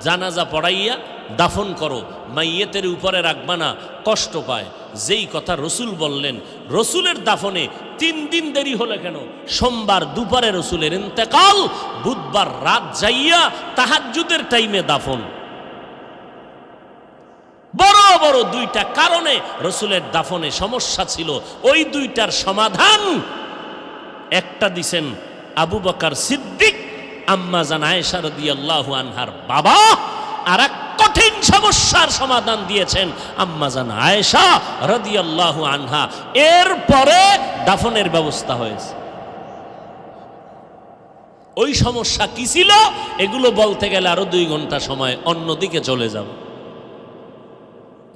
জানাজা পড়াইয়া দাফন করো, মাইয়েতের উপরে রাখবা না, কষ্ট পায়। যেই কথা রসুল বললেন, রসুলের দাফনে 3 দিন দেরি হলে কেন? সোমবার দুপুরে রসুলের ইন্তেকাল, বুধবার রাত যাইয়া তাহাজ্জুদের টাইমে দাফন। বড় বড় 2টা কারণে রসুলের দাফনে সমস্যা ছিল। ওই 2টার সমাধান একটা দিছেন আবু বকর সিদ্দিক, আম্মা জান আয়েশা রাদিয়াল্লাহু আনহার বাবা। আর এক কঠিন সমস্যার সমাধান দিয়েছেন আম্মা জান আয়েশা রাদিয়াল্লাহু আনহা। এরপরে দাফনের ব্যবস্থা হয়েছে। ওই সমস্যা কি ছিল, এগুলো বলতে গেলে আরো 2 ঘন্টা সময় অন্যদিকে চলে যাব।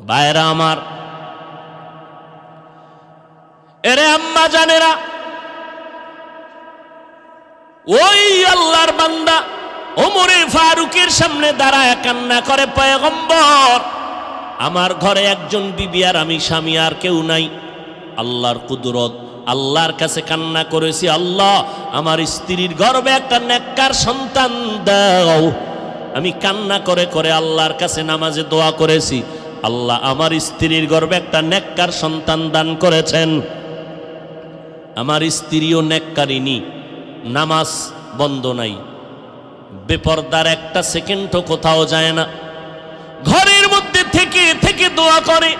ভাইরা আমার, এরে আম্মা জানেরা, ওই আল্লাহর বান্দা ওমরে ফারুকের সামনে দাঁড়ায় কান্না করে, পয়গম্বর আমার ঘরে একজন বিবি আর আমি স্বামী, আর কেউ নাই। আল্লাহর কুদরত, আল্লাহর কাছে কান্না করেছি, আল্লাহ আমার স্ত্রীর গর্ভে একটা নেককার সন্তান দাও। আমি কান্না করে করে আল্লাহর কাছে নামাজে দোয়া করেছি, আল্লাহ আমার স্ত্রীর গর্ভে একটা নেককার সন্তান দান করেছেন। আমার স্ত্রীও নেককারিনী, নামাজ বন্ধ নাই, বেপরদার একটা সেকেন্ডও কোথাও যায় না, ঘরের মধ্যে থেকে থেকে দোয়া করে।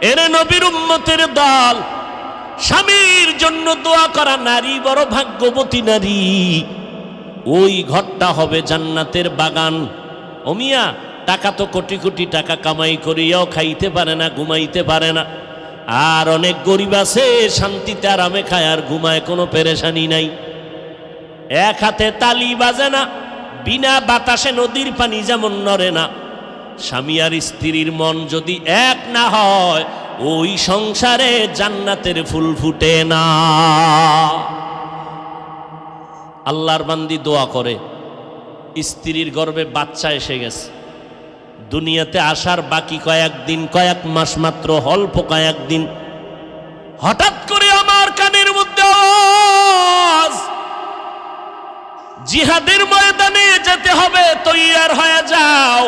এরে নবীর উম্মতের দল, স্বামীর জন্য দোয়া করা নারী বড় ভাগ্যবতী নারী। ওই ঘরটা হবে জান্নাতের বাগান। ও মিয়া, টাকা তো কোটি কোটি টাকা কামাই করিয়াও খাইতে পারে না, ঘুমাইতে পারে না। আর অনেক গরিব আছে শান্তিতে আরামে খায় আর ঘুমায়, কোনো পেরেশানি নাই। এক হাতে তালি বাজে না, বিনা বাতাসে নদীর পানি যেমন নড়ে না। স্বামী আর স্ত্রীর মন যদি এক না হয়, ওই সংসারে জান্নাতের ফুল ফুটে না। আল্লাহর বান্দি দোয়া করে, স্ত্রীর গর্ভে বাচ্চা এসে গেছে, দুনিয়াতে আসার বাকি কয়েকদিন, কয়েক মাস মাত্র, অল্প কয়েকদিন। হঠাৎ করে আমার কানের মধ্যে আওয়াজ, জিহাদের ময়দানে যেতে হবে, তৈয়ার হয়ে যাও।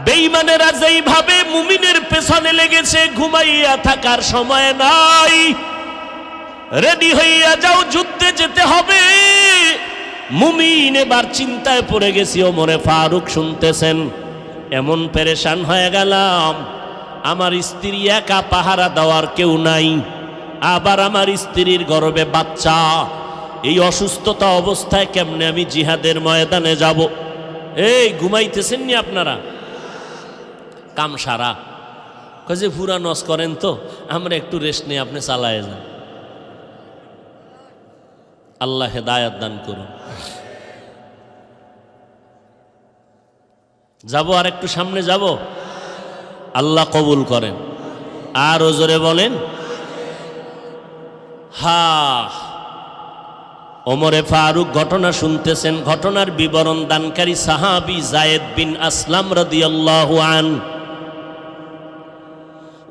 বেঈমানেরা যেইভাবে মুমিনের পেছনে লেগেছে, ঘুমাইয়া থাকার সময় নাই, রেডি হইয়া যাও, যুদ্ধে যেতে হবে। মুমিন এবার চিন্তায় পড়ে গেছি। ওমরে ফারুক শুনতেছেন, এমন পেরেশান হয়ে গেলাম, আমার স্ত্রী একা, পাহারা দেওয়ার কেউ নাই, আবার আমার স্ত্রীর গর্ভে বাচ্চা। এই অসুস্থতা অবস্থায় কেমনে আমি জিহাদের ময়দানে যাব? এই ঘুমাইতেছেন নি আপনারা? কাম সারা কাজে পুরা নস করেন তো, আমরা একটু রেস্ট নিয়ে আপনি চালায় যান। আল্লাহ হেদায়াত দান করুন। যাব আর একটু সামনে যাব, আল্লাহ কবুল করেন। আর ওজোরে বলেন হা। ওমরে ফারুক ঘটনা শুনতেছেন। ঘটনার বিবরণ দানকারী সাহাবী যায়েদ বিন আসলাম রাদিয়াল্লাহু আনহু।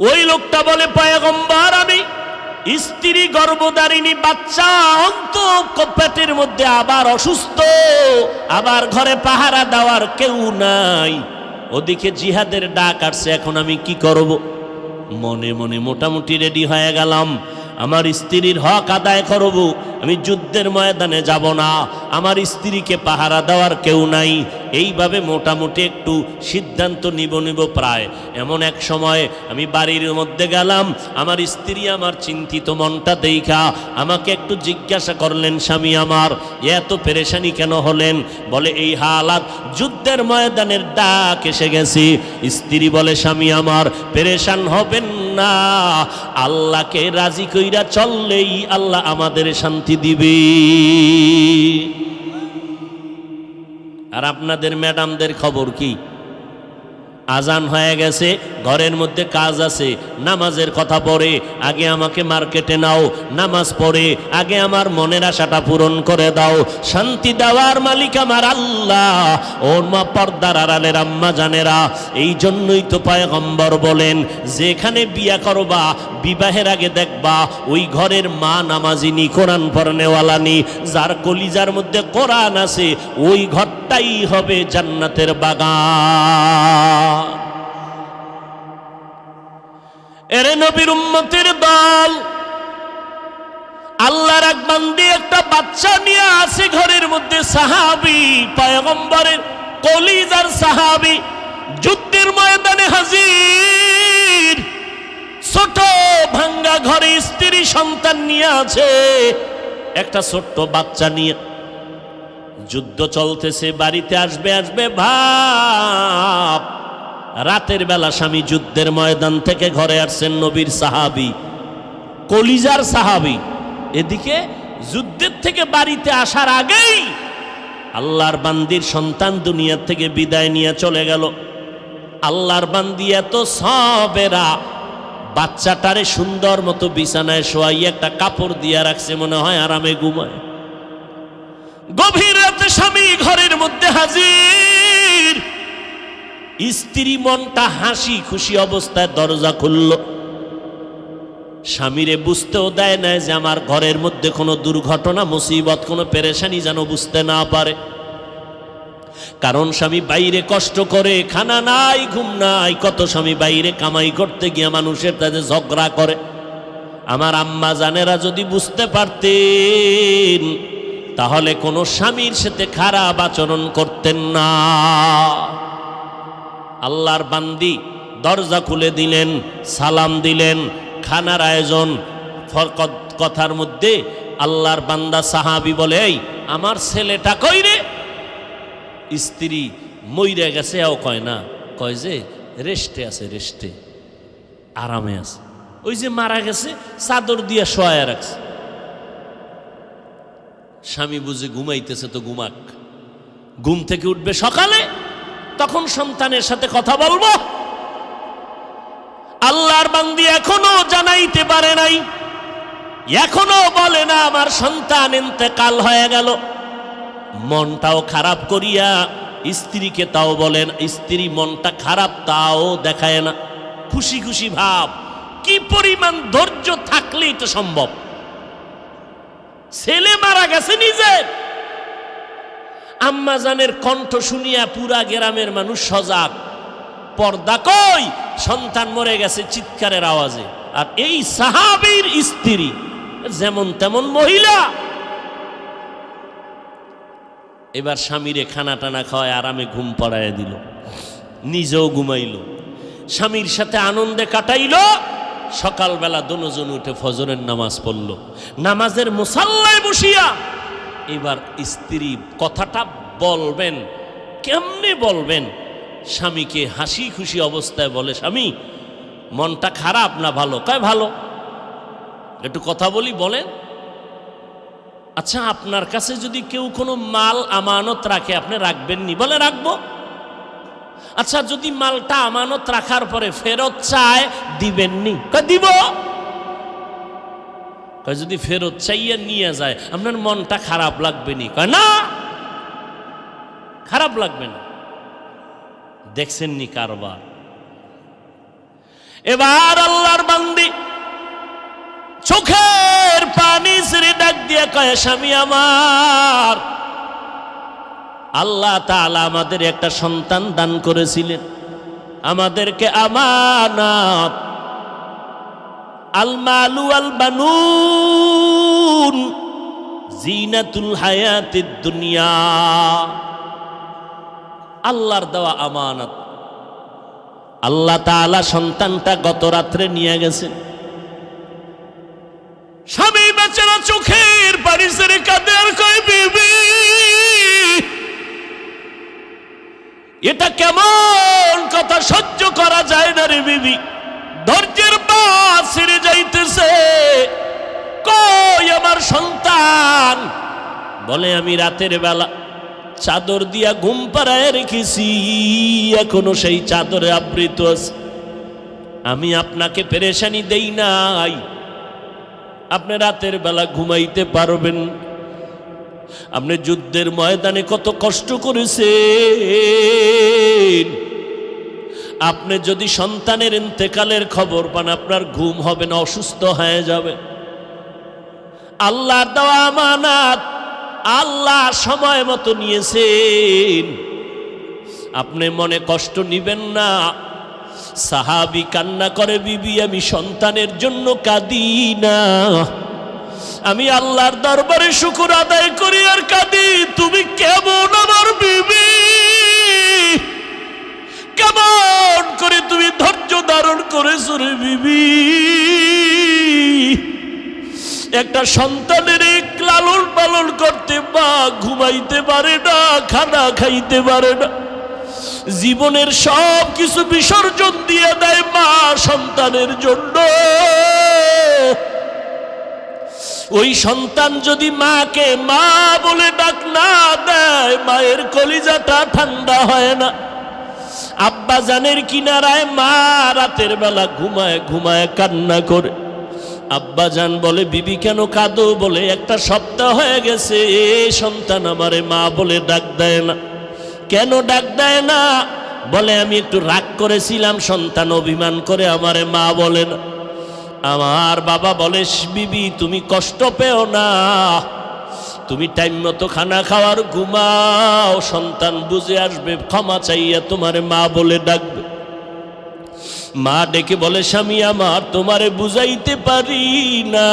ওই লোকটা বলে, পয়গম্বর, আমি স্ত্রী গর্ভধারিণী, বাচ্চা অন্ত পেটের মধ্যে, আবার অসুস্থ, আবার ঘরে পাহারা দেওয়ার কেউ নাই, ওদিকে জিহাদের ডাক আসছে, এখন আমি কি করব? মনে মনে মোটামুটি রেডি হয়ে গেলাম, আমার স্ত্রীর হক আদায় করব, আমি যুদ্ধের ময়দানে যাব না, আমার স্ত্রীকে পাহারা দেওয়ার কেউ নাই। এইভাবে মোটামুটি একটু সিদ্ধান্ত নিব প্রায়। এমন এক সময় আমি বাড়ির মধ্যে গেলাম, আমার স্ত্রী আমার চিন্তিত মনটা দেখা আমাকে একটু জিজ্ঞাসা করলেন, স্বামী আমার এত পেরেশানি কেন হলেন? বলে, এই হালাত, যুদ্ধের ময়দানের ডাক এসে গেছে। স্ত্রী বলে, স্বামী আমার পেরেশান হবেন না, আল্লাহকে রাজি কইরা চললেই আল্লাহ আমাদের শান্তি দিবে। আর আপনাদের ম্যাডামদের খবর কি? আজান হয়ে গেছে, ঘরের মধ্যে কাজ আছে, নামাজের কথা পড়ে, আগে আমাকে মার্কেটে নাও, নামাজ পড়ে আগে আমার মনের আশাটা পূরণ করে দাও। শান্তি দেওয়ার মালিক আমার আল্লাহ। ওর মা, পর্দার আড়ালের আম্মা জানেরা, এই জন্যই তো পয়গম্বর বলেন, যেখানে বিয়া করবা, বিবাহের আগে দেখবা ওই ঘরের মা নামাজিনী, কোরআন পড়নেওয়ালানি, যার কলিজার মধ্যে কোরআন আছে, ওই ঘরটাই হবে জান্নাতের বাগান। এরে নবীর উম্মতের দল, আল্লাহর এক বান্দি একটা বাচ্চা নিয়ে আসে ঘরের মধ্যে, সাহাবী, পয়গম্বরের কলিজার সাহাবী, যুদ্ধের ময়দানে হাজির। ছোট ভাঙ্গা ঘরে স্ত্রী সন্তান নিয়ে আছে, একটা ছোট্ট বাচ্চা নিয়ে যুদ্ধ চলতেছে, বাড়িতে আসবে ভাব। রাতের বেলা স্বামী যুদ্ধের ময়দান থেকে ঘরে আসছেন, নবীর সাহাবী, কলিজার সাহাবী। এদিকে যুদ্ধের থেকে বাড়িতে আসার আগেই আল্লাহর বান্দির সন্তান দুনিয়া থেকে বিদায় নিয়ে চলে গেল। আল্লাহর বান্দি এত সবেরা, বাচ্চাটারে সুন্দর মতো বিছানায় শোয়াই একটা কাপড় দিয়ে রাখছে, মনে হয় আরামে ঘুমায়। গভীর রাতে স্বামী ঘরের মধ্যে হাজির, স্ত্রী মনটা হাসি খুশি অবস্থায় দরজা খুলল। স্বামীরে বুঝতেও দেয় না যে আমার ঘরের মধ্যে কোনো দুর্ঘটনা, মুসিবত, কোনো পেরেশানি যেন বুঝতে না পারে। কারণ স্বামী বাইরে কষ্ট করে, খানা নাই, ঘুম নাই, কত স্বামী বাইরে কামাই করতে গিয়ে মানুষের সাথে ঝগড়া করে। আমার আম্মা জানেরা যদি বুঝতে পারতেন, তাহলে কোনো স্বামীর সাথে খারাপ আচরণ করতেন না। আল্লাহর বান্দি দরজা খুলে দিলেন, সালাম দিলেন, খানার আয়োজন। কথার মধ্যে আল্লাহর বান্দা সাহাবী বলে, এই আমার ছেলেটা কই রে? স্ত্রী মইরা গেছে, এও কয় না, কয় যে রেস্টে আছে, রেস্টে আরামে আছে। ওই যে মারা গেছে চাদর দিয়া শোয়া রাখছে। স্বামী বুঝে ঘুমাইতেছে, তো ঘুমাক, ঘুম থেকে উঠবে সকালে, তখন সন্তানের সাথে কথা বলবো। আল্লাহর বান্দি এখনো জানাইতে পারে নাই, এখনো বলে না আমার সন্তান ইন্তেকাল হয়ে গেল। মনটাও খারাপ করিয়া স্ত্রীকে তাও বলেন, স্ত্রী মনটা খারাপ তাও দেখায় না, খুশি খুশি ভাব। কি পরিমাণ ধৈর্য থাকলেই তো সম্ভব। ছেলে মারা গেছে নিজের, আম্মা জানের কণ্ঠ শুনিয়া পুরা গ্রামের মানুষ সজাগ। পর্দা কই? সন্তান মরে গেছে চিৎকারের আওয়াজে। আর এই সাহাবীর স্ত্রী যেমন তেমন মহিলা, এবার স্বামীরে খানা টানা খাওয়ায় আরামে ঘুম পড়ায় দিল, নিজেও ঘুমাইল, স্বামীর সাথে আনন্দে কাটাইল। সকালবেলা দুজন উঠে ফজরের নামাজ পড়ল, নামাজের মুসাল্লায় বসিয়া এবার স্ত্রী কথাটা বলবেন, কেমনে বলবেন? স্বামীকে হাসি খুশি অবস্থায় বলে, স্বামী মনটা খারাপ না ভালো? কয় ভালো। একটু কথা বলি, বলেন। আচ্ছা, আপনার কাছে যদি কেউ কোনো মাল আমানত রাখে, আপনি রাখবেন নি? বলে রাখবো। আচ্ছা, যদি মালটা আমানত রাখার পরে ফেরত চায়, দিবেননি? কয় দিব। কয় যদি ফেরত চাইয়া নিয়ে যায়, আপনার মনটা খারাপ লাগবে নি? কয় না, খারাপ লাগবে না। দেখছেন নি কারবার? এবার আল্লাহর বান্দি চোখের পানি ছেড়ে ডাক দিয়ে কয়, স্বামী আমার, আল্লাহ তাআলা আমাদের একটা সন্তান দান করেছিলেন, আমাদেরকে আমানত। আল মালু আল বানুন জিনাতুল হায়াতিদ দুনিয়া, আল্লাহর দেওয়া আমানত। আল্লাহ তাআলা সন্তানটা গত রাত্রে নিয়ে গেছেন। স্বামী বেচারা চোখের পানি ছেড়ে কাঁদে আর কয়, বিবি এটা কেমন কথা, সহ্য করা যায় না রে বিবি, ধৈর্যের বাঁধ ছিঁড়ে যাইতেছে। কই আমার সন্তান? বলে, আমি রাতের বেলা চাদর দিয়া ঘুম পাড়ায় রেখেছি, এখনো সেই চাদরে আবৃত আছে। আমি আপনাকে পেরেশানি দেই নাই, আপনি রাতের বেলা ঘুমাইতে পারবেন। আপনি যুদ্ধের ময়দানে কত কষ্ট করেছেন, আপনি যদি সন্তানের ইন্তেকালের খবর পান, আপনার ঘুম হবে না, অসুস্থ হয়ে যাবে। আল্লাহর দেওয়া আমানত আল্লাহ সময় মতো নিয়েছেন, আপনি মনে কষ্ট নিবেন না। সাহাবী কান্না করে, বিবি আমি সন্তানের জন্য কাঁদি না, আমি আল্লাহর দরবারে শুকর আদায় করি আর কাঁদি। তুমি কেমন আমার বিবি, কেমন করে তুমি ধৈর্য ধারণ করেছো রে বিবি? একটা সন্তানের লালন পালন করতে মা ঘুমাইতে পারে না, খানা খাইতে পারে না, জীবনের সব কিছু বিসর্জন দিয়ে দেয় মা সন্তানের জন্য। ওই সন্তান যদি মাকে মা বলে ডাক না দেয়, মায়ের কলিজাটা ঠান্ডা হয় না। আব্বা জানের কিনারায় মা রাতের বেলা ঘুমায় ঘুমায় কান্না করে। আব্বা জান বলে, বিবি কেন কাঁদো? বলে, একটা সপ্তাহ হয়ে গেছে সন্তান আমারে মা বলে ডাক দেয় না। কেন ডাক দেয় না? বলে, আমি একটু রাগ করেছিলাম, সন্তান অভিমান করে আমারে মা বলে না। আমার বাবা বলে, বিবি তুমি কষ্ট পেও না, তুমি টাইম মতো খানা খাওয়ার ঘুমাও, সন্তান বুঝে আসবে, ক্ষমা চাইয়া তোমারে মা বলে ডাকবে। মা ডেকে বলে, স্বামী আমার, তোমারে বুঝাইতে পারি না,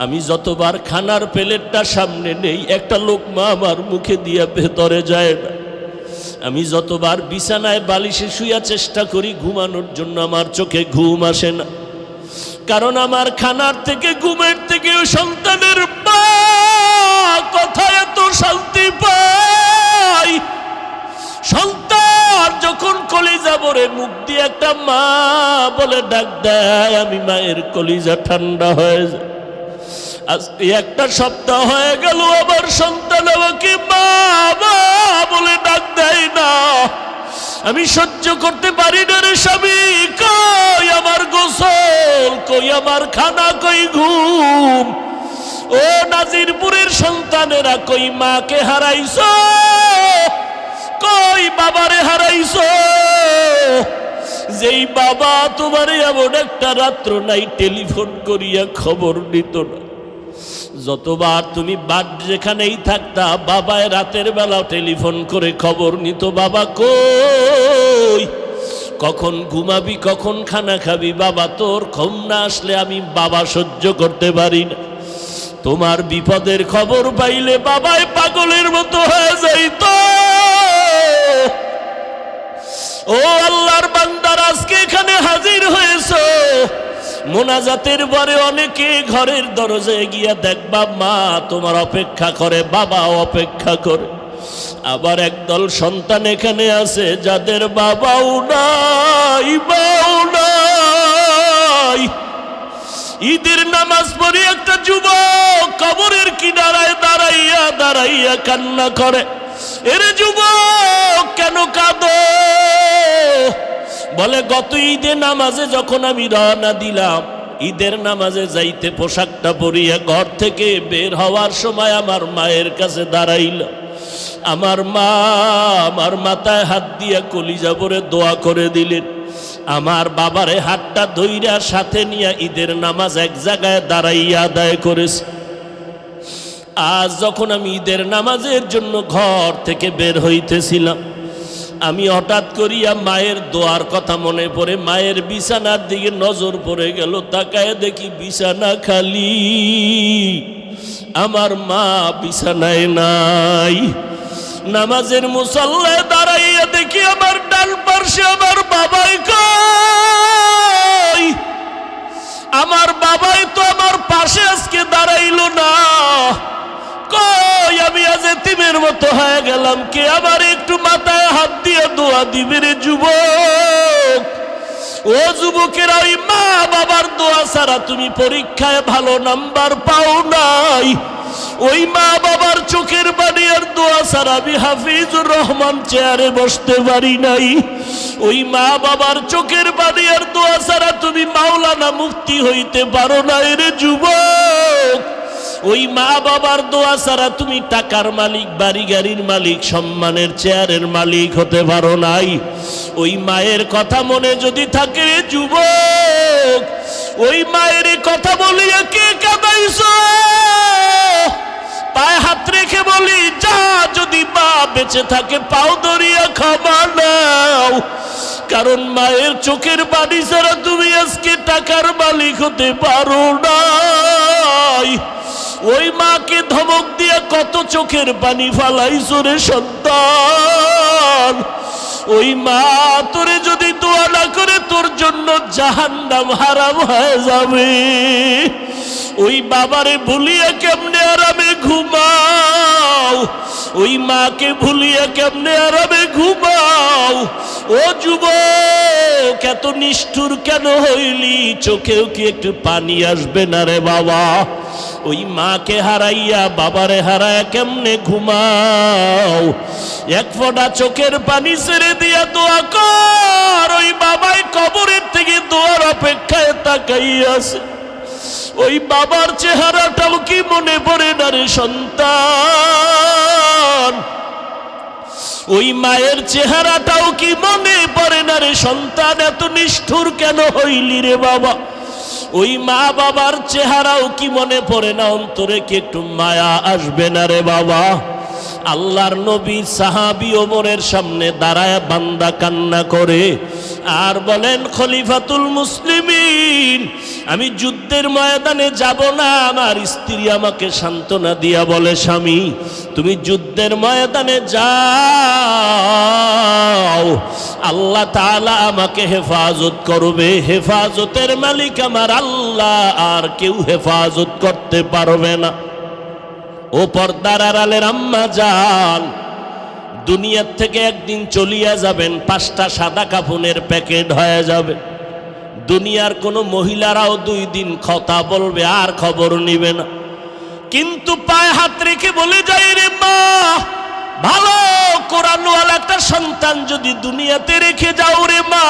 আমি যতবার খানার প্লেটটা সামনে নেই, একটা লোকমা আমার মুখে দিয়া ভেতরে যায় না। আমি যতবার বিছানায় বালিশে শুয়া চেষ্টা করি ঘুমানোর জন্য, আমার চোখে ঘুম আসে না। কারণ আমার খানার থেকে, ঘুমের থেকে সন্তানের মা শান্তি পাই। সন্তান যখন কলিজা ভরে মুখ দিয়ে একটা মা বলে ডাক দেয়, আমি মায়ের কলিজা ঠান্ডা হয়ে যায়। আজকে একটা সপ্তাহ হয়ে গেল আমার সন্তান আমাকে মা মা বলে ডাক দেয় না। আমি সহ্য করতে পারি না রে স্বামী। কই আমার গোসল, কই আমার খানা, কই ঘুম? ও নাজিরপুরের সন্তানেরা, কই মাকে হারাইছো, কই বাবারে হারাইছো? যেই বাবা তোমারে এমন একটা রাত্র নাই টেলিফোন করিয়া খবর নিত না। যতবার তুমি বাদ যেখানেই থাকতা, বাবায় রাতের বেলা টেলিফোন করে খবর নিত, বাবা কই, কখন ঘুমাবি, কখন খানা খাবি? বাবা তোর ঘুম না আসলে আমি বাবা সহ্য করতে পারি না। তোমার বিপদের খবর পাইলে বাবায় পাগলের মতো হয়ে যাইত। ও আল্লাহর বান্দারা, আজকে এখানে হাজির হয়েছো, মোনাজাতের পরে অনেকে ঘরের দরজায় গিয়া দেখবা মা তোমার অপেক্ষা করে, বাবা অপেক্ষা করে। আবার একদল সন্তান এখানে আছে যাদের বাবাও নাই, মাও নাই। ঈদের নামাজ পড়ে একটা যুবক কবরের কিনারায় দাঁড়াইয়া দাঁড়াইয়া কান্না করে। এরে যুবক কেন কাঁদো? বলে গত ঈদের নামাজে যখন আমি রওনা দিলাম, ঈদের নামাজে যাইতে পোশাকটা পরিয়া ঘর থেকে বের হওয়ার সময় আমার মায়ের কাছে দাঁড়াইল। আমার মা আমার মাথায় হাত দিয়া কলিজা ভরে দোয়া করে দিলেন। আমার বাবারে হাতটা ধইরা সাথে নিয়ে ঈদের নামাজ এক জায়গায় দাঁড়াইয়া আদায় করেছে। আজ যখন আমি ঈদের নামাজের জন্য ঘর থেকে বের হইতেছিলাম, আমি হঠাৎ করিয়া মায়ের দোয়ার কথা মনে পড়ে মায়ের বিছানার দিকে নজর পড়ে গেল। তাকায় দেখি বিছানা খালি, আমার মা বিছানায় নাই। নামাজের মুসল্লায় দাঁড়াইয়া দেখি আমার ডান পার্শ্বে আমার বাবাই কই? আমার বাবাই তো আমার পাশে আজকে দাঁড়াইল না। কই আমি আজ এতিমের মতো হয়ে গেলাম, কে আমার একটু মাথায় হাত দিয়ে দোয়া দিবে রে যুবক? ও যুবকেরা, ওই মা বাবার দোয়া ছাড়া তুমি পরীক্ষায় ভালো নাম্বার পাও নাই। ওই মা বাবার চোখের পানি আর দোয়া ছাড়া আমি হাফিজুর রহমান চেয়ারে বসতে পারি নাই। ওই মা বাবার চোখের পানি আর দোয়া ছাড়া তুমি মাওলানা মুফতি হইতে পারো না রে যুবক। ওই মা বাবার দোয়া ছাড়া তুমি টাকার মালিক, বাড়ি গাড়ির মালিক, সম্মানের চেয়ারের মালিক হতে পারো নাই। ওই মায়ের কথা মনে যদি থাকে যুবক, ওই মায়ের কথা বলিয়া কে কাঁদাইছো? পায়ে হাত রেখে বলি, যা যদি মা বেঁচে থাকে পাও ধরিয়া ক্ষমা নাও। কারণ মায়ের চোখের পানি ছাড়া তুমি আজকে টাকার মালিক হতে পারো নাই। ওই মাকে ধমক দিয়া কত চোখের পানি ফালাইছো রে সন্তান। ওই মা তোরে যদি দোয়া না করে তোর জন্য জাহান্নাম হারাম হয়ে যাবে। ওই বাবারে ভুলিয়া কেমনে আরামে ঘুমাও? ওই মাকে ভুলিয়া কেমনে আরামে ঘুমাও? ও যুবক, এত নিষ্ঠুর কেন হইলি? চোখেও কি একটু পানি আসবে না রে বাবা? ওই মাকে হারাইয়া বাবারে হারাইয়া কেমনে ঘুমাও? এক ফোঁটা চোখের পানি ছেড়ে দিয়া দোয়া কর। ওই বাবাই কবরের থেকে দোয়ার অপেক্ষায় তাকাইয়াছে। ওই বাবার চেহারাটাও কি মনে পড়ে না রে সন্তান? ওই মায়ের চেহারাটাও কি মনে পড়ে না রে সন্তান? এত নিষ্ঠুর কেন হইলি রে বাবা? ওই মা বাবার চেহারাও কি মনে পড়ে না? অন্তরে কি একটু মায়া আসবে না রে বাবা? আল্লাহর নবী সাহাবী ওমরের সামনে দাঁড়ায় বান্দা কান্না করে আর বলেন, খলিফাতুল মুসলিমিন, আমি যুদ্ধের ময়দানে যাব না। আমার স্ত্রী আমাকে সান্ত্বনা দিয়া বলে, স্বামী তুমি যুদ্ধের ময়দানে যাও, আল্লাহ তাআলা আমাকে হেফাজত করবে। হেফাজতের মালিক আমার আল্লাহ, আর কেউ হেফাজত করতে পারবে না। ও পর্দার আড়ালের আম্মা জান, দুনিয়ার থেকে একদিন চলিয়া যাবেন, 5টা সাদা কাফনের প্যাকেট হয়ে যাবে। দুনিয়ার কোনো মহিলারাও 2 দিন কথা বলবে, আর খবর নিবে না। কিন্তু পায়ে হাত রেখে বলে যাই, রে মা, ভালো কোরআনওয়ালা একটা সন্তান যদি দুনিয়াতে রেখে যাও রে মা,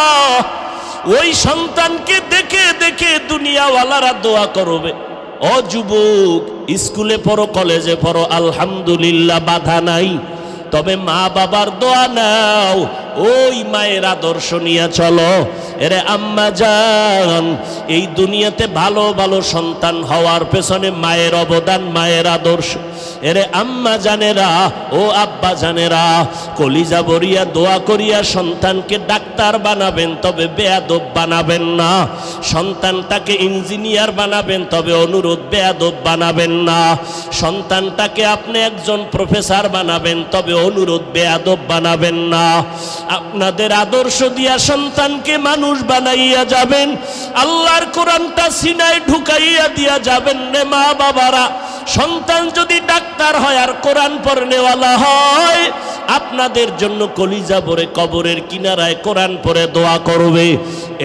ওই সন্তানকে দেখে দেখে দুনিয়াওয়ালারা দোয়া করবে। ও যুবক, স্কুলে পড়ো, কলেজে পড়ো, আলহামদুলিল্লাহ, বাধা নাই, তবে মা বাবার দোয়া নাও, ওই মায়ের আদর্শ নিয়ে চলো। এরে আম্মা জান, এই দুনিয়াতে ভালো ভালো সন্তান হওয়ার পেছনে মায়ের অবদান, মায়ের আদর্শ। এরে আম্মা জানেরা, ও আব্বা জানেরা, কলিজা ভরিয়া দোয়া করিয়া সন্তানকে ডাক্তার বানাবেন, তবে বেয়াদব বানাবেন না। সন্তানটাকে ইঞ্জিনিয়ার বানাবেন, তবে অনুরোধ বেয়াদব বানাবেন না। সন্তানটাকে আপনি একজন প্রফেসর বানাবেন, তবে অনুরোধ বেয়াদব বানাবেন না। আপনাদের আদর্শ দিয়া সন্তানকে মানুষ বানাইয়া যাবেন, আল্লাহর কোরআনটা সিনায় ঢুকাইয়া দিয়া যাবেন রে মা বাবারা। সন্তান যদি ডাক্তার হয় আর কোরআন পড়নেওয়ালা হয়, আপনাদের জন্য কলিজা ভরে কবরের কিনারায় কোরআন পড়ে দোয়া করবে,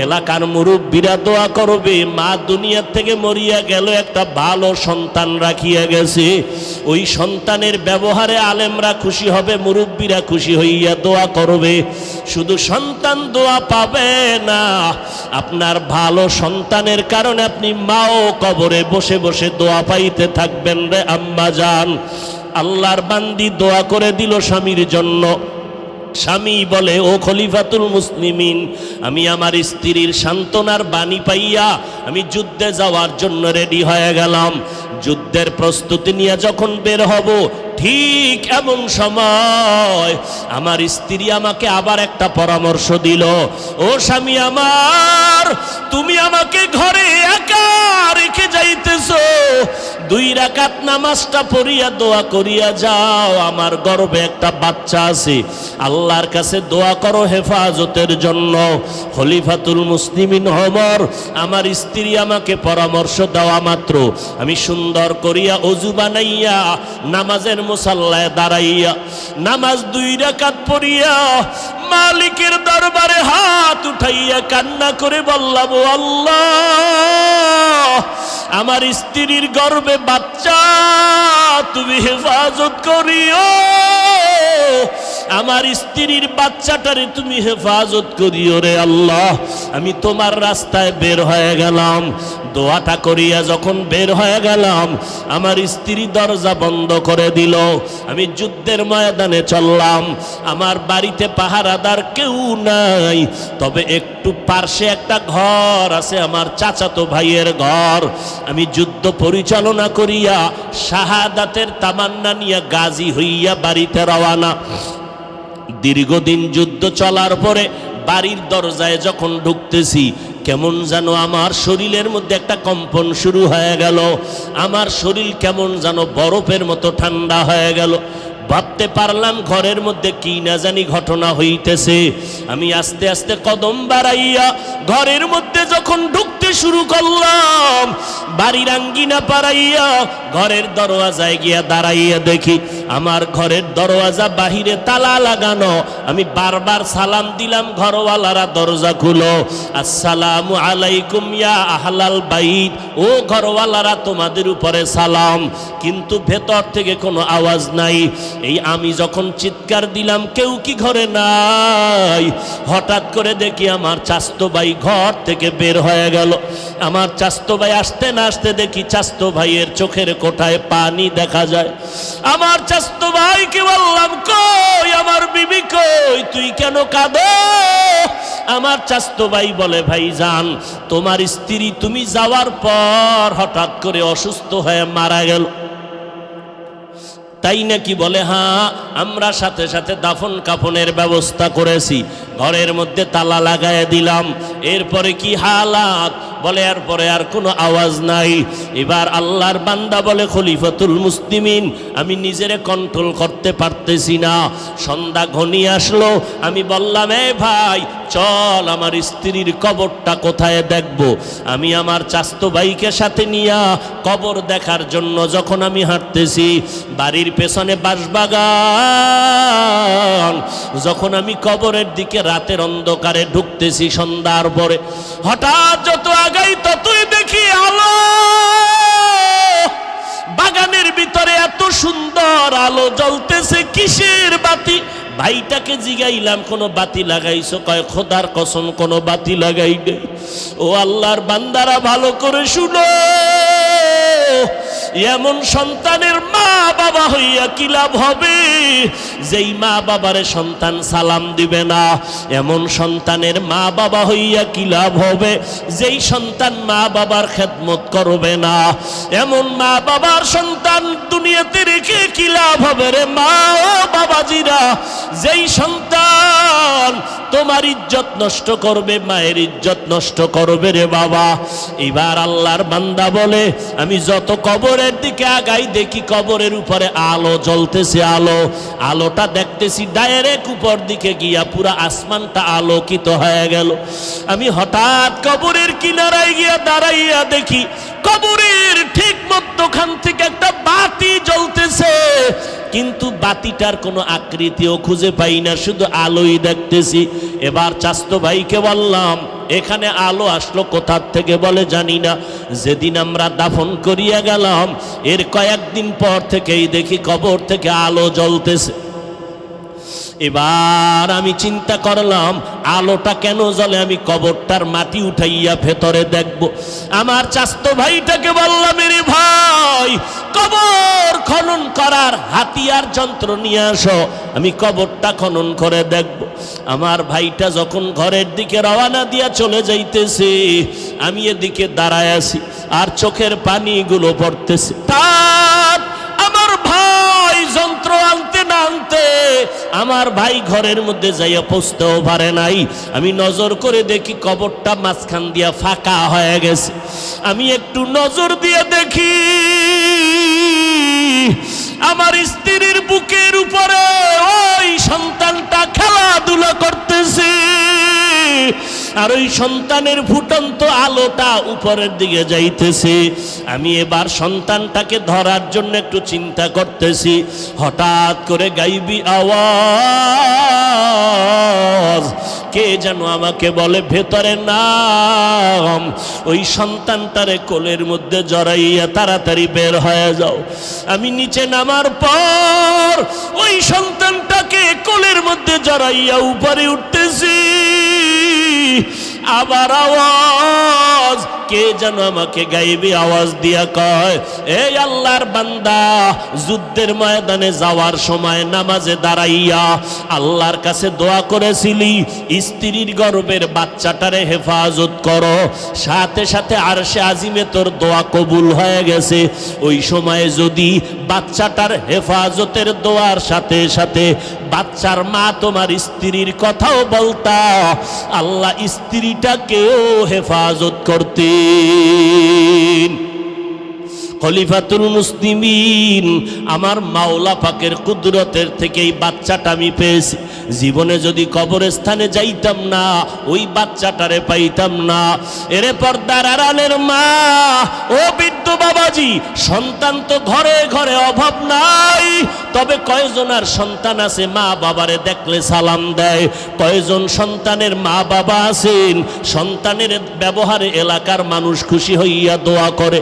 এলাকার মুরব্বীরা দোয়া করবে। মা দুনিয়ার থেকে মরিয়া গেল, একটা ভালো সন্তান রাখিয়া গেছে, ওই সন্তানের ব্যবহারে আলেমরা খুশি হবে, মুরব্বীরা খুশি হইয়া দোয়া করবে। শুধু সন্তান দোয়া পাবে না, আপনার ভালো সন্তানের কারণে আপনি মাও কবরে বসে বসে দোয়া পাইতে থাকবেন রে আম্মা জান। আল্লাহর বান্দি দোয়া করে দিল স্বামীর জন্য। স্বামী বলে, ও খলিফাতুল মুসলিমিন, আমি আমার স্ত্রীর সান্ত্বনার বাণী পাইয়া আমি যুদ্ধে যাওয়ার জন্য রেডি হয়ে গেলাম। যুদ্ধের প্রস্তুতি নিয়ে যখন বের হব, ঠিক এমন সময় আমার স্ত্রী আমাকে আবার একটা পরামর্শ দিল, ও স্বামী আমার, তুমি আমাকে ঘরে একা রেখে যাইতেছো, 2 রাকাত নামাজটা পড়িয়া দোয়া করিয়া যাও, আমার গর্ভে একটা বাচ্চা আছে, আল্লাহর কাছে দোয়া করো হেফাজতের জন্য। খলিফাতুল মুসলিমিন ওমর, আমার স্ত্রী আমাকে পরামর্শ দেওয়া মাত্র আমি সুন্দর করিয়া ওযু বানাইয়া নামাজের মুসাল্লায় দাঁড়াইয়া নামাজ 2 রাকাত পড়িয়া মালিকের দরবারে হাত উঠাইয়া কান্না করে বললাম, ও আল্লাহ, আমার স্ত্রীর গর্ভে বাচ্চা, তুমি হেফাজত করিও, আমার স্ত্রীর বাচ্চাটারে তুমি হেফাজত করিও রে আল্লাহ। আমি তোমার রাস্তায় বের হয়ে গেলাম। দোয়াটা করিয়া যখন বের হয়ে গেলাম, আমার স্ত্রী দরজা বন্ধ করে দিল। আমি যুদ্ধের ময়দানে চললাম। আমার বাড়িতে পাহারাদার কেউ নাই, তবে একটু পার্শ্বে একটা ঘর আছে, আমার চাচাতো ভাইয়ের ঘর। আমি যুদ্ধ পরিচালনা করিয়া শাহাদাতের তামান্না নিয়ে গাজী হইয়া বাড়িতে রওয়ানা। দীর্ঘদিন যুদ্ধ চলার পরে বাড়ির দরজায় যখন ঢুকতেছি, কেমন যেন আমার শরীরের মধ্যে একটা কম্পন শুরু হয়ে গেল। আমার শরীর কেমন যেন বরফের মতো ঠান্ডা হয়ে গেল। ভাবতে পারলাম ঘরের মধ্যে কি না জানি ঘটনা হইতেছে। আমি আস্তে আস্তে কদম বাড়াইয়া ঘরের মধ্যে যখন ঢুকতে শুরু করলাম, বাড়ির আঙ্গিনা পাড়াইয়া ঘরের দরওয়াজায় গিয়া দাঁড়াইয়া দেখি আমার ঘরের দরওয়াজা বাহিরে তালা লাগানো। আমি বারবার সালাম দিলাম, ঘরওয়ালারা দরজা খুলো, আসসালামু আলাইকুম ইয়া আহলাল বাইত, ও ঘরওয়ালারা তোমাদের উপরে সালাম। কিন্তু ভেতর থেকে কোনো আওয়াজ নাই। এই আমি যখন চিৎকার দিলাম, কেউ কি ঘরে নাই, হঠাৎ করে দেখি আমার চাচতো ভাই ঘর থেকে বের হয়ে গেল। আমার চাচতো ভাই আসতে না আসতে দেখি চাচতো ভাইয়ের চোখের কোঠায় পানি দেখা যায়। আমার চাচতো ভাইকে বললাম, কই আমার বিবি কই, তুই কেন কাঁদো? আমার চাচতো ভাই বলে, ভাইজান, তোমার স্ত্রী তুমি যাওয়ার পর হঠাৎ করে অসুস্থ হয়ে মারা গেল। তাই নাকি? বলে, হ্যাঁ, আমরা সাথে সাথে দাফন কাফনের ব্যবস্থা করেছি। ঘরের মধ্যে তালা লাগায় দিলাম। এরপরে কি হালাত বলে, এরপরে আর কোনো আওয়াজ নাই। এবার আল্লাহর বান্দা বলে, খলিফাতুল মুসলিমিন, আমি নিজেরে কন্ট্রোল করতে পারতেছি না। সন্ধ্যা ঘনিয়ে আসলো, আমি বললাম, এ ভাই চল আমার স্ত্রীর কবরটা কোথায় দেখব। আমি আমার চাচতো ভাইকে সাথে নিয়া কবর দেখার জন্য যখন আমি হাঁটতেছি, বাড়ির পেছনে বাঁশবাগান, যখন আমি কবরের দিকে রাতের অন্ধকারে ঢুকতেছি সন্ধ্যার পরে, হঠাৎ যত আগাই ততই দেখি আলো। বাগানের ভিতরে এত সুন্দর আলো জ্বলতেছে, কিসের বাতি? ভাইটাকে জিগাইলাম, কোনো বাতি লাগাইছো? কয়, খোদার কসম কোনো বাতি লাগাই নেই। ও আল্লাহর বান্দারা, ভালো করে শুনো, এমন সন্তানের মা বাবা হইয়া কি লাভ হবে? যেই মা বাবারে সন্তান সালাম দিবে না। এমন সন্তানের মা বাবা হইয়া কি লাভ হবে? যেই সন্তান মা বাবার খেদমত করবে না। এমন মা বাবার সন্তান দুনিয়াতে রেখে কি লাভ হবে রে মা ও বাবাজিরা? যেই সন্তান তোমার ইজ্জত নষ্ট করবে, মায়ের ইজ্জত নষ্ট করবে রে বাবা। এবার আল্লাহর বান্দা বলে, আমি যত কবরের দিকে আগাই দেখি কবরের উপরে আলো জ্বলতেছে। আলোটা দেখতেছি ডাইরেক্ট উপর দিকে গিয়া পুরা আসমানটা আলোকিত হয়ে গেল। আমি হঠাৎ কবরের কিনারায় গিয়া দাঁড়াইয়া দেখি কবরের ঠিক মধ্যখান থেকে একটা বাতি জ্বলতেছে, কিন্তু বাতিটার কোনো আকৃতিও খুঁজে পাই না, শুধু আলোই দেখতেছি। এবার চাচতো ভাইকে বললাম, এখানে আলো আসলো কোথার থেকে? বলে, জানি না। যেদিন আমরা দাফন করিয়া গেলাম এর কয়েকদিন পর থেকেই দেখি কবর থেকে আলো জ্বলতেছে। এবার আমি চিন্তা করলাম, আলোটা কেন জ্বলে? আমি কবরটার মাটি উঠাইয়া ভেতরে দেখব। আমার চাচতো ভাইটাকে বললাম, রে ভাই, কবর খনন করার হাতিয়ার যন্ত্র নিয়ে আসো, আমি কবরটা খনন করে দেখব। আমার ভাইটা যখন ঘরের দিকে রওনা দিয়া চলে যাইতেছে, আমি এদিকে দাঁড়ায় আছি আর চোখের পানিগুলো পড়তেছে। তার আমার ভাই যন্ত্র আনতে না আনতে আমার ভাই ঘরের মধ্যে যাইয়া পৌঁছতেও পারে নাই। আমি নজর করে দেখি কবরটা মাঝখান দিয়া ফাঁকা হয়ে গেছে। আমি একটু নজর দিয়ে দেখি আমার স্ত্রীর বুকের উপরে ওই সন্তানটা খেলাধুলা করতেছে, আর ওই সন্তানের ফুটন্ত আলোটা উপরের দিকে যাইতেছে। আমি এবার সন্তানটাকে ধরার জন্য একটু চিন্তা করতেছি, হঠাৎ করে গাইবি আওয়াজ, কে যেন আমাকে বলে, ভেতরে নাম। ওই সন্তানটারে কোলের মধ্যে জড়াইয়া তাড়াতাড়ি বের হয়ে যাও। আমি নিচে নামার পর ওই সন্তানটাকে কোলের মধ্যে জড়াইয়া উপরে উঠতেছি। আবার আওয়াজ, কে যেন আমাকে গাইবি আওয়াজ দিয়া কয়, এই আল্লাহর বান্দা, যুদ্ধের ময়দানে যাওয়ার সময় নামাজে দাঁড়াইয়া আল্লাহর কাছে দোয়া করেছিলি স্ত্রীর গর্ভের বাচ্চাটারে হেফাজত করো, সাথে সাথে আরশে আজিমে তোর দোয়া কবুল হয়ে গেছে। ওই সময়ে যদি বাচ্চাটার হেফাজতের দোয়ার সাথে সাথে বাচ্চার মা তোমার স্ত্রীর কথাও বলতা, আল্লাহ স্ত্রীটাকেও হেফাজত করতেন। খলিফাতুল মুসলিমিন, আমার মাওলা পাকের কুদরতের থেকে এই বাচ্চাটা আমি পেয়েছি। জীবনে যদি কবরস্থানে যাইতাম না, ওই বাচ্চাটারে পাইতাম না। এরে পর্দার আড়ালের মা, ও বৃদ্ধ বাবাজি, সন্তান তো ঘরে ঘরে অভাব নাই, তবে কয়জনার সন্তান আছে মা বাবারে দেখলে সালাম দেয়? কয়জন সন্তানের মা বাবা আছেন সন্তানের ব্যবহারে এলাকার মানুষ খুশি হইয়া দোয়া করে?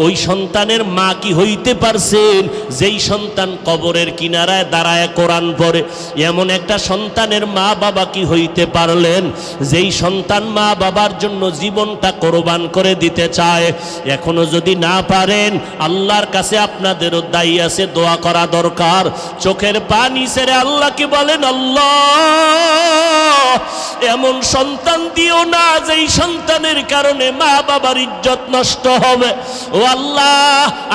ওই সন্তানের মা কি হইতে পারছেন যেই সন্তান কবরের কিনারায় দাঁড়ায় কোরআন পড়ে? এমন একটা সন্তানের মা বাবা কি হইতে পারলেন যেই সন্তান মা বাবার জন্য জীবনটা কোরবান করে দিতে চায়? এখনো যদি না পারে, পারেন, আল্লাহর কাছে আপনাদেরও দায়ী আছে, দোয়া করা দরকার। চোখের পানি ছেড়ে আল্লাহকে বলেন, আল্লাহ এমন সন্তান দিও না যেই সন্তানের কারণে মা বাবার ইজ্জত নষ্ট হবে। ও আল্লাহ,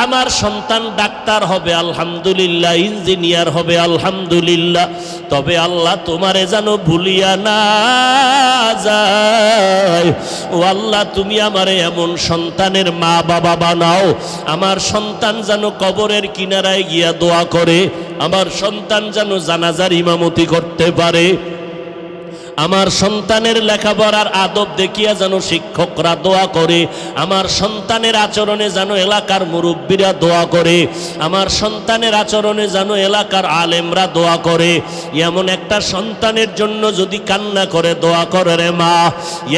আমার সন্তান ডাক্তার হবে আলহামদুলিল্লাহ, ইঞ্জিনিয়ার হবে আলহামদুলিল্লাহ, তবে আল্লাহ তোমারে যেন ভুলিয়া না যায়। ও আল্লাহ, তুমি আমারে এমন সন্তানের মা বাবা বানাও, আমার সন্তান যেন কবরের কিনারায় গিয়া দোয়া করে, আমার সন্তান যেন জানাজার ইমামতি করতে পারে, আমার সন্তানের লেখাপড়ার আদব দেখিয়া যেন শিক্ষকরা দোয়া করে, আমার সন্তানের আচরণে যেন এলাকার মুরব্বীরা দোয়া করে, আমার সন্তানের আচরণে যেন এলাকার আলেমরা দোয়া করে। এমন একটা সন্তানের জন্য যদি কান্না করে দোয়া করে রে মা,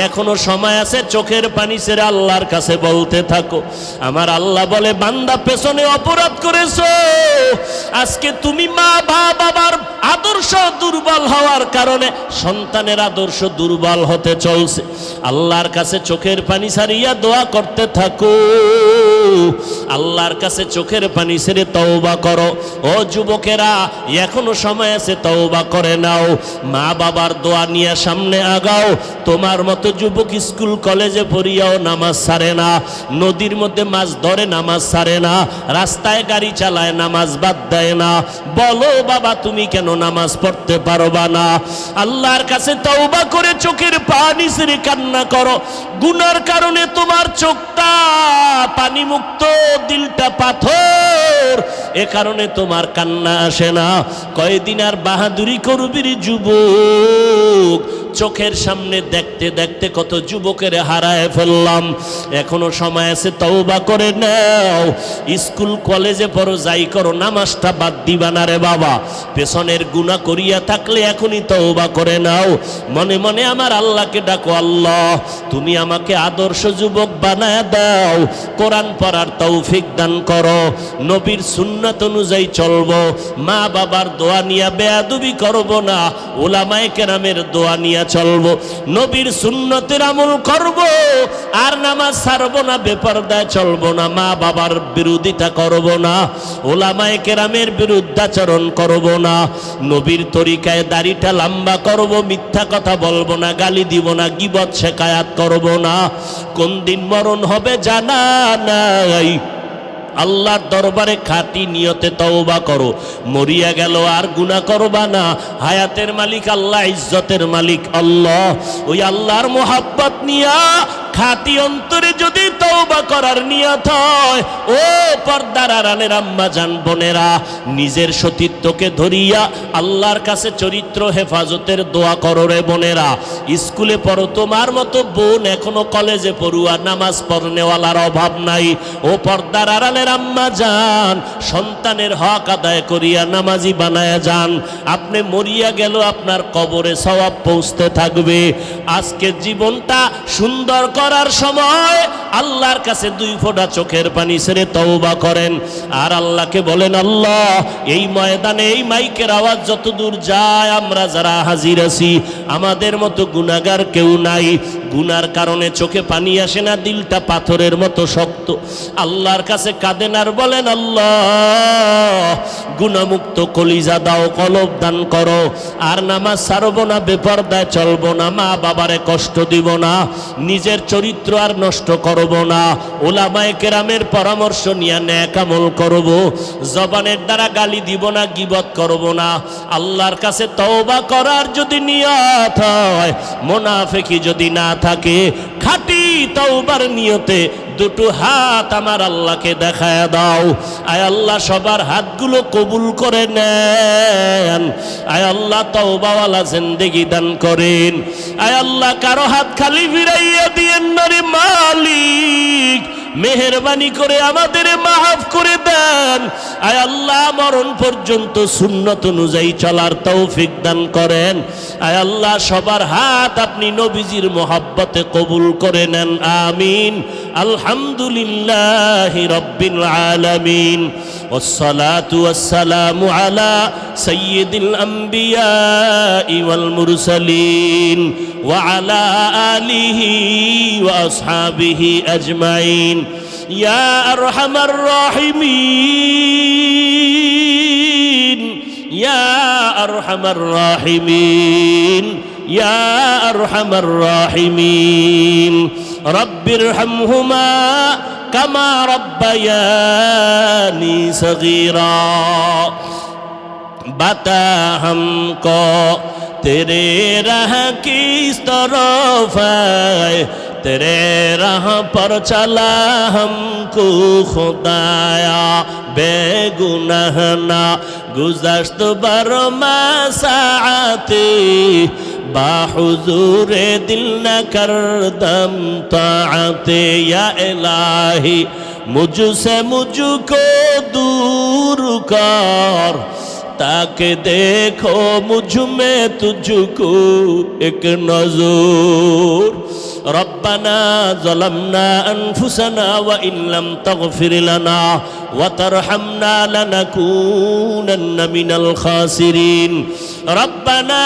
এখনো সময় আছে, চোখের পানি ছেড়ে আল্লাহর কাছে বলতে থাকো। আমার আল্লাহ বলে, বান্দা পেছনে অপরাধ করেছো, আজকে তুমি মা বাবার আদর্শ দুর্বল হওয়ার কারণে সন্তানের আদর্শ দুর্বল হতে চলছে। আল্লাহর কাছে চোখের পানি ছাড়িয়া দোয়া করতে থাকো, আল্লাহর কাছে চোখের পানি ছেড়ে তওবা করো। ও যুবকেরা, এখনো সময় আছে, তওবা করে নাও, মা বাবার দোয়া নিয়ে সামনে আগাও। তোমার মতো যুবক স্কুল কলেজে পড়িয়াও নামাজ ছাড়ে না, নদীর মধ্যে মাছ ধরে নামাজ ছাড়ে না, রাস্তায় গাড়ি চালায় নামাজ বাদ দেয় না। বলো বাবা, তুমি কেন নামাজ পড়তে পারবা না? আল্লাহর কাছে তওবা করে চোখের পানি ছেড়ে কান্না করো। গুনার কারণে তোমার চোখটা পানি মুক্ত, দিলটা পাথর, এ কারণে তোমার কান্না আসে না। কয়দিন আর বাহাদুরি করবি রে যুবক? চোখের সামনে দেখতে দেখতে কত যুবকের হারায় ফেললাম। এখনো সময় আছে, তওবা করে নাও। স্কুল কলেজে পড়ো, যাই করো, নামাজটা বাদ দিবা না রে বাবা। পেছনের গুনাহ করিয়া থাকলে এখনই তওবা করে নাও। মনে মনে আমার আল্লাহকে ডাকো, আল্লাহ তুমি আমাকে আদর্শ যুবক বানায় দাও, কোরআন পড়ার তৌফিক দান করো, নবীর সুন্নাত অনুযায়ী চলবো, মা বাবার দোয়া নিয়ে বেয়াদবি করব না, উলামায়ে কেরামের দোয়া নিয়ে চলবো, নবীর সুন্নতের আমল করব, আর নামাজ ছাড়বো না, বেপরদায় চলবো না, মা বাবার বিরোধিতা করব না, উলামায়ে কেরামের বিরুদ্ধাচরণ করব না, নবীর তরিকায় দাড়িটা লম্বা করব, মিথ্যা কথা বলবো না, গালি দিব না, গীবত শেখায়াত করব না। কোন দিন মরণ হবে জানা নাই, আল্লাহর দরবারে খাঁটি নিয়তে তওবা করো। মরিয়া গেল আর গুনাহ করবা না। হায়াতের মালিক আল্লাহ, ইজ্জতের মালিক আল্লাহ। ওই আল্লাহর মোহাব্বত নিয়া খাঁটি অন্তরে যদি তওবা করার নিয়ত হয়, ও পর্দার আড়ালের আম্মা জান বোনেরা, নিজের সতীত্বকে ধরিয়া আল্লাহর কাছে চরিত্র হেফাজতের দোয়া করো রে বোনেরা। স্কুলে পড়ো, তোমার মতো বোন এখনো কলেজে পড়ুয়া, নামাজ পড়নেওয়ালার অভাব নাই। ও পর্দার আড়ালের আম্মা জান, সন্তানের হক আদায় করিয়া নামাজি বানায়া যান। আপনি মরিয়া গেল, আপনার কবরে সওয়াব পৌঁছতে থাকবে। আজকে জীবনটা সুন্দর করার সময় আল্লাহর কাছে 2 ফোঁটা চোখের পানি ছেড়ে তওবা করেন, আর আল্লাহকে বলেন, আল্লাহ এই ময়দানে এই মাইকের আওয়াজ যত দূর যায়, আমরা যারা হাজির আছি, আমাদের মতো গুনাহগার কেউ নাই। গুনার কারণে চোখে পানি আসে না, দিলটা পাথরের মতো শক্ত। আল্লাহর কাছে কাঁদেন আর বলেন, আল্লাহ গুনাহমুক্ত কলিজা দাও, কলব দান করো, আর নামাজ ছাড়বো না, বেপরদায় চলবো না, মা বাবারে কষ্ট দিব না, নিজের চরিত্র আর নষ্ট করব না, উলামায়ে কেরামের পরামর্শ নিয়ে নেক আমল করব, জবানের দ্বারা গালি দিব না, গীবত করব না। আল্লাহর কাছে তওবা করার যদি নিয়ত হয়, মুনাফিকি যদি না থাকে, খাঁটি তওবার নিয়তে 2টো হাত আমার আল্লাহকে দেখায় দাও। আয় আল্লাহ, সবার হাতগুলো কবুল করে নেন। আয় আল্লাহ, তওবাওয়ালা জিন্দেগি দান করেন। আয় আল্লাহ, কারো হাত খালি ফিরাইয়া দিয়েন না রে মালিক, মেহেরবানি করে আমাদের মাফ করে দেন। আয় আল্লাহ, মরণ পর্যন্ত সুন্নত অনুযায়ী চলার তৌফিক দান করেন। আয় আল্লাহ, সবার হাত আপনি নবীজির মোহাব্বতে কবুল করে নেন, আমিন। আলহামদুলিল্লাহি রাব্বিল আলামিন, والصلاة والسلام على سيد الأنبياء والمرسلين وعلى آله وأصحابه أجمعين ইয়া আরহামার রাহিমিন, ইয়া আরহামার রাহিমিন, ইয়া আরহামার রাহিমিন। রব্বিরহামহুমা কামা রব্বায়ানি সগীরা। बता हमको तेरे राह किस तरफ है, तेरे राह पर चला हमको खुदाया, बेगुनाह ना गुज़श्त बरमा साआते, बाहुज़ूरे दिल न करदम ताअते। या इलाही मुझसे मुझको दूर कर, ताकि देखो मुझ में तुझको एक नजर। रब्बना ज़लमना अनफुसना व इन लम तग़फिर लना व तरहमना लनकूनन्न मिनल खासिरीन। रब्बना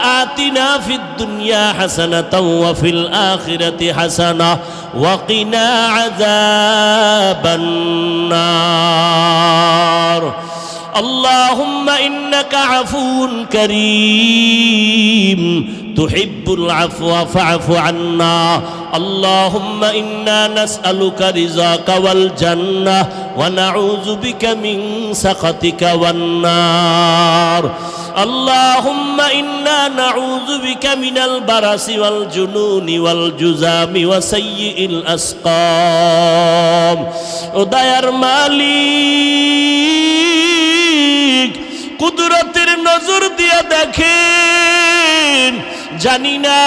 आतिना फिद दुनिया हसनतन व फिल आखिरति हसना व क़िना अज़ाबन नार। اللهم إنك عفو كريم تحب العفو فاعف عنا. اللهم إنا نسألك رضاك والجنة ونعوذ بك من سخطك والنار. اللهم إنا نعوذ بك من البرص والجنون والجذام وسيء الأسقام. ودير মালিক কুদরতের নজর দিয়ে দেখেন, জানি না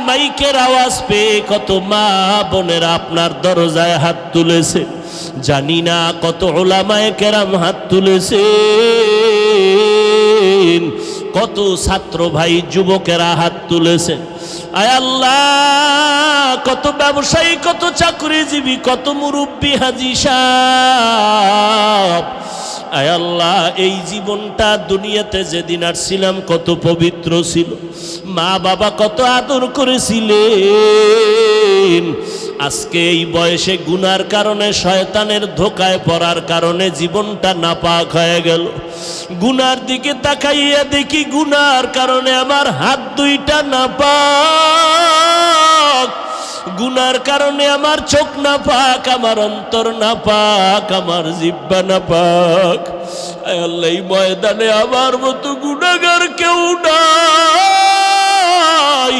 মাইকের আওয়াজ পেয়ে কত মা বোনেরা আপনার দরজায় হাত তুলেছে, জানি না কত উলামায়ে কেরাম হাত তুলেছেন, কত ছাত্র ভাই যুবকেরা হাত তুলেছেন। আয় আল্লাহ, কত ব্যবসায়ী, কত চাকরিজীবী, কত মুরব্বী হাজী সাহেব। আয় আল্লাহ, এই জীবনটা দুনিয়াতে যেদিন আসছিলাম কত পবিত্র ছিল, মা বাবা কত আদর করেছিলেন। আজকে এই বয়সে গুনার কারণে, শয়তানের ধোকায় পড়ার কারণে জীবনটা নাপাক হয়ে গেল। গুনার দিকে তাকাইয়া দেখি গুনার কারণে আমার হাত দুইটা নাপাক, গুনার কারণে আমার চোখ নাপাক, আমার অন্তর নাপাক, আমার জিহ্বা নাপাক। আয় আল্লাহ, এই ময়দানে আমার মতো গুনাহগার কেউ নাই।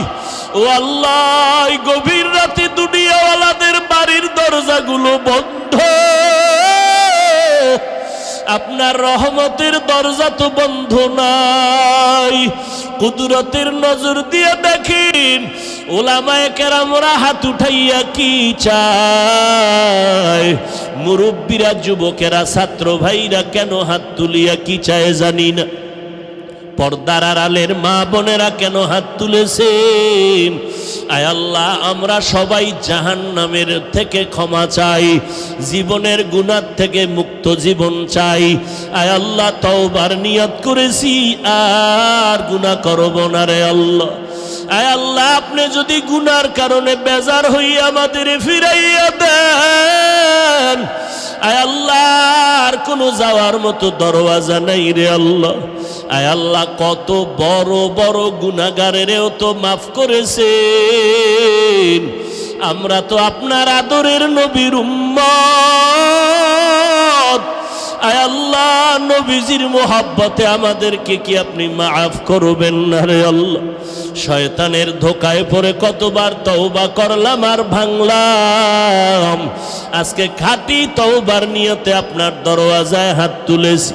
ও আল্লাহ, গভীর রাতে দুনিয়াওয়ালাদের বাড়ির দরজাগুলো বন্ধ, আপনার রহমতের দরজা তো বন্ধ নাই। কুদরতের নজর দিয়ে দেখেন, উলামায়ে কেরামরা হাত উঠাইয়া কি চায়, মুরব্বীরা, যুবকেরা, ছাত্র ভাইরা কেন হাত তুলিয়া কি চায় জানি না। পর্দার আড়ালের মা বোনেরা কেন হাত তুলেছেন। আয় আল্লাহ, আমরা সবাই জাহান্নামের থেকে ক্ষমা চাই, জীবনের গুনাহ থেকে মুক্ত জীবন চাই। আয় আল্লাহ, তওবার নিয়ত করেছি, আর গুনাহ করব না রে আল্লাহ। আয় আল্লাহ, আপনি যদি গুনার কারণে বেজার হইয়া আমাদের ফিরাইয়া দেন, আয় আল্লাহ, আর কোনো যাওয়ার মতো দরওয়াজা নাই রে আল্লাহ। আয় আল্লাহ, কত বড় বড় গুনাহগারেরও তো মাফ করেছেন। আমরা তো আপনার আদরের নবীর উম্মত। আয় আল্লাহ, নবীজির মোহাব্বতে আমাদেরকে কি আপনি মাফ করবেন না রে আল্লাহ। শয়তানের ধোকায় পড়ে কতবার তওবা করলাম আর ভাঙলাম। আজকে খাঁটি তওবার নিয়তে আপনার দরওয়াজায় হাত তুলেছি,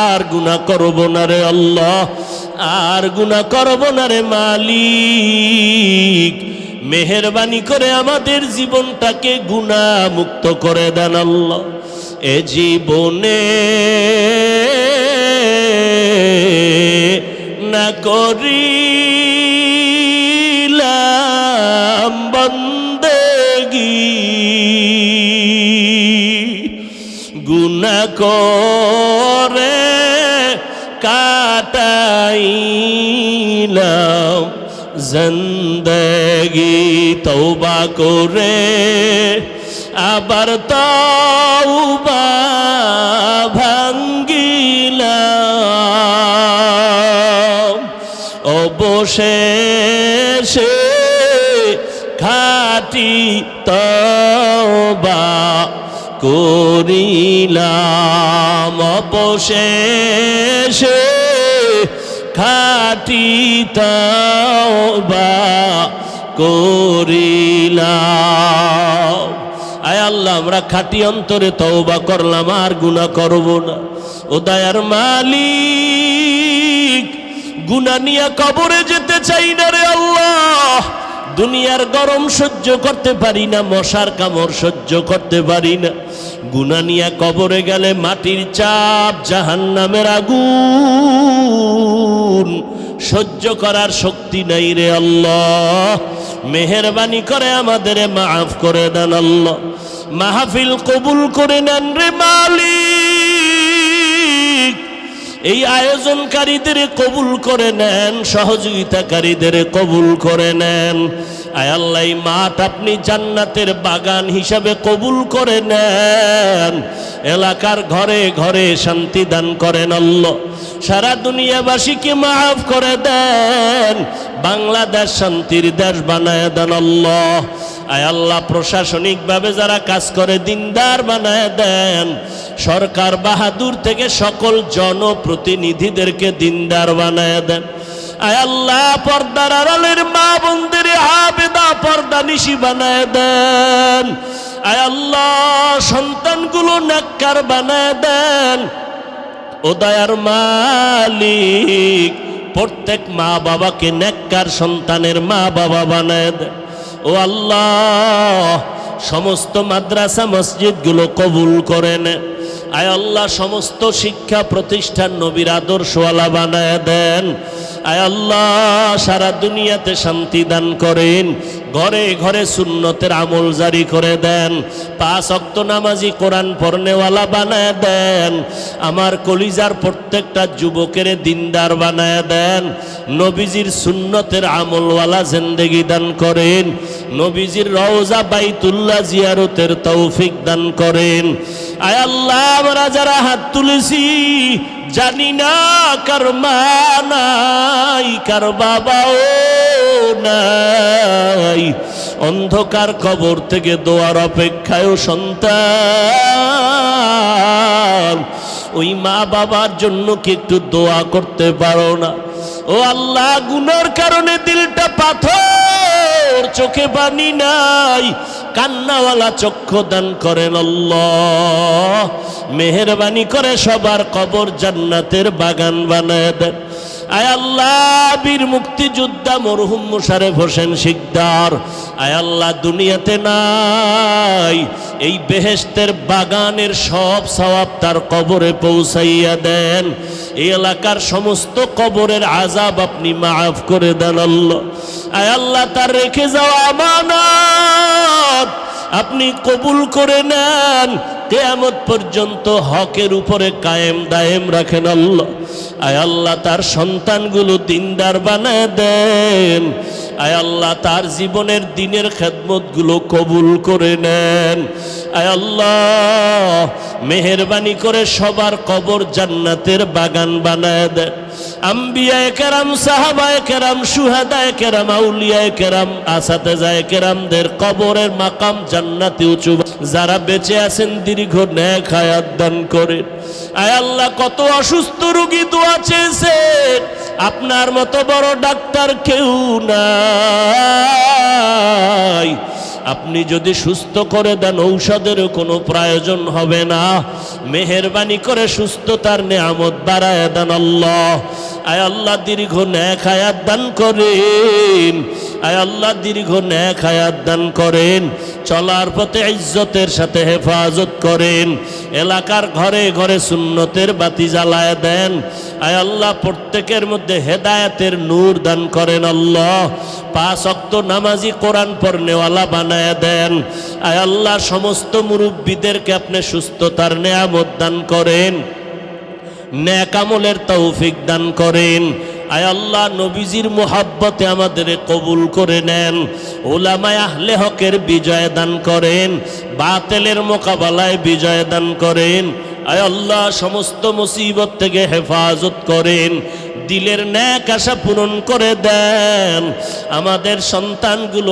আর গুনাহ করব না রে আল্লাহ, আর গুনাহ করব না রে মালিক। মেহেরবানি করে আমাদের জীবনটাকে গুনাহ মুক্ত করে দেন আল্লাহ। এ জীবনে না করিলাম বন্দেগি, গুনাহ করে কাটাইলাম জিন্দেগি। তওবা করে আবার তওবা ভাঙ্গিলাম অবশেষে খাঁটি তওবা করিলাম অবশেষে খাঁটি তওবা করিলাম। আয় আল্লাহ, আমরা খাঁটি অন্তরে তওবা করলাম, আর গুনাহ করব না। ও দয়ার মালিক, গুনাহ নিয়ে কবরে যেতে চাই না রে আল্লাহ। দুনিয়ার গরম সহ্য করতে পারি না, মশার কামড় সহ্য করতে পারি না। গুনাহ নিয়ে কবরে গেলে মাটির চাপ, জাহান্নামের আগুন সহ্য করার শক্তি নাই রে আল্লাহ। মেহেরবানি করে আমাদের মাফ করে দেন আল্লাহ। মাহফিল কবুল করে নেন রে মালিক। এই আয়োজনকারীদের কবুল করে নেন, সহযোগিতাকারীদের কবুল করে নেন। আয় আল্লাহ, এই মাঠ আপনি জান্নাতের বাগান হিসাবে কবুল করে নেন। এলাকার ঘরে ঘরে শান্তি দান করেন আল্লাহ। সারা দুনিয়াবাসীকে মাফ করে দেন। বাংলাদেশ শান্তির দেশ বানায় দেন আল্লাহ। আয় আল্লাহ, প্রশাসনিকভাবে যারা কাজ করে দিনদার বানায় দেন। সরকার বাহাদুর থেকে সকল জনপ্রতিনিধিদেরকে দিনদার বানায় দেন। আয় আল্লাহ, পর্দার আড়ালের মা বোনদের আবেদা পর্দা নিশি বানায় দেন। আয় আল্লাহ, সন্তানগুলো নেককার বানায় দেন। ও দয়ার মালিক, প্রত্যেক মা বাবাকে নেককার সন্তানের মা বাবা বানায় দেন। ও আল্লাহ, সমস্ত মাদ্রাসা মসজিদগুলো কবুল করে নেন। আয় আল্লাহ, সমস্ত শিক্ষা প্রতিষ্ঠান নবীর আদর্শওয়ালা বানায় দেন। আয় আল্লাহ, সারা দুনিয়াতে শান্তি দান করেন। ঘরে ঘরে সুন্নতের আমল জারি করে দেন। 5 ওয়াক্ত নামাজি কোরআন পড়নেওয়ালা বানায় দেন। আমার কলিজার প্রত্যেকটা যুবকের দিনদার বানায় দেন। নবীজির সুন্নতের আমলওয়ালা জিন্দেগি দান করেন। নবীজির রওজা বাইতুল্লাহ জিয়ারতের তৌফিক দান করেন। আয় আল্লাহ, আমরা যারা হাত তুলেছি জানি না কার মা নাই, কার বাবাও নাই। অন্ধকার কবর থেকে দোয়ার অপেক্ষায় সন্তান, ওই মা বাবার জন্য কি একটু দোয়া করতে পারো না? ও আল্লাহ, গুনার কারণে দিলটা পাথর, চোখে পানি নাই, কান্নাওয়ালা চক্ষু দান করেন আল্লাহ। মেহেরবানি করে সবার কবর জান্নাতের বাগান বানায় দেন। আয় আল্লাহ, বীর মুক্তিযোদ্ধা মরহুম মোশারেফ হোসেন শিকদার, আয় আল্লাহ, দুনিয়াতে নাই, এই বেহেশতের বাগানের সব সওয়াব তার কবরে পৌঁছাইয়া দেন। এই এলাকার সমস্ত কবরের আযাব আপনি মাফ করে দেন আল্লাহ। আয় আল্লাহ, তার রেখে যাওয়া আমানত আপনি কবুল করে নেন। কিয়ামত পর্যন্ত হকের উপরে কায়েম দায়েম রাখেন আল্লাহ। আয় আল্লাহ, তার সন্তানগুলো দিনদার বানায় দেন। আয় আল্লাহ, তার জীবনের দিনের খেদমতগুলো কবুল করে নেন। আয় আল্লাহ, মেহেরবানি করে সবার কবর জান্নাতের বাগান বানায় দেন। আম্বিয়ায়ে কেরাম, সাহাবায়ে কেরাম, শুহাদায়ে কেরাম, আউলিয়ায়ে কেরাম, আসাতেজায়ে কেরামদের কবরের মাকাম জান্নাতে উঁচু। যারা বেঁচে আছেন দীর্ঘ নেক হায়াত দান করেন। আয় আল্লাহ, কত অসুস্থ রোগী দোয়া চেয়েছেন, আপনার মতো বড় ডাক্তার কেউ নাই। আপনি যদি সুস্থ করে দেন, ঔষধেরও কোনো প্রয়োজন হবে না। মেহেরবানি করে সুস্থতার নেয়ামত বাড়ায় দেন আল্লাহ। আয় আল্লাহ, দীর্ঘ নেক হায়াত দান করেন। আয় আল্লাহ, দীর্ঘ নেক হায়াত দান করেন। চলার পথে ইজ্জতের সাথে হেফাজত করেন। এলাকার ঘরে ঘরে সুন্নতের বাতি জ্বালায় দেন। আয় আল্লাহ, প্রত্যেকের মধ্যে হেদায়েতের নূর দান করেন আল্লাহ। 5 ওয়াক্ত নামাজি কোরআন পড়নেওয়ালা বানায় দেন। আয় আল্লাহ, সমস্ত মুরব্বীদেরকে আপনি সুস্থতার নেয়ামত দান করেন, নেক আমলের তৌফিক দান করেন। আয় আল্লাহ নবীজির মুহাব্বতে আমাদের কবুল করে নেন, উলামায়ে আহলে হকের বিজয় দান করেন, বাতিলের মোকাবেলায় বিজয় দান করেন। আয় আল্লাহ সমস্ত মুসিবত থেকে হেফাজত করেন, দিলের ন্যাক আশা পূরণ করে দেন। আমাদের সন্তানগুলো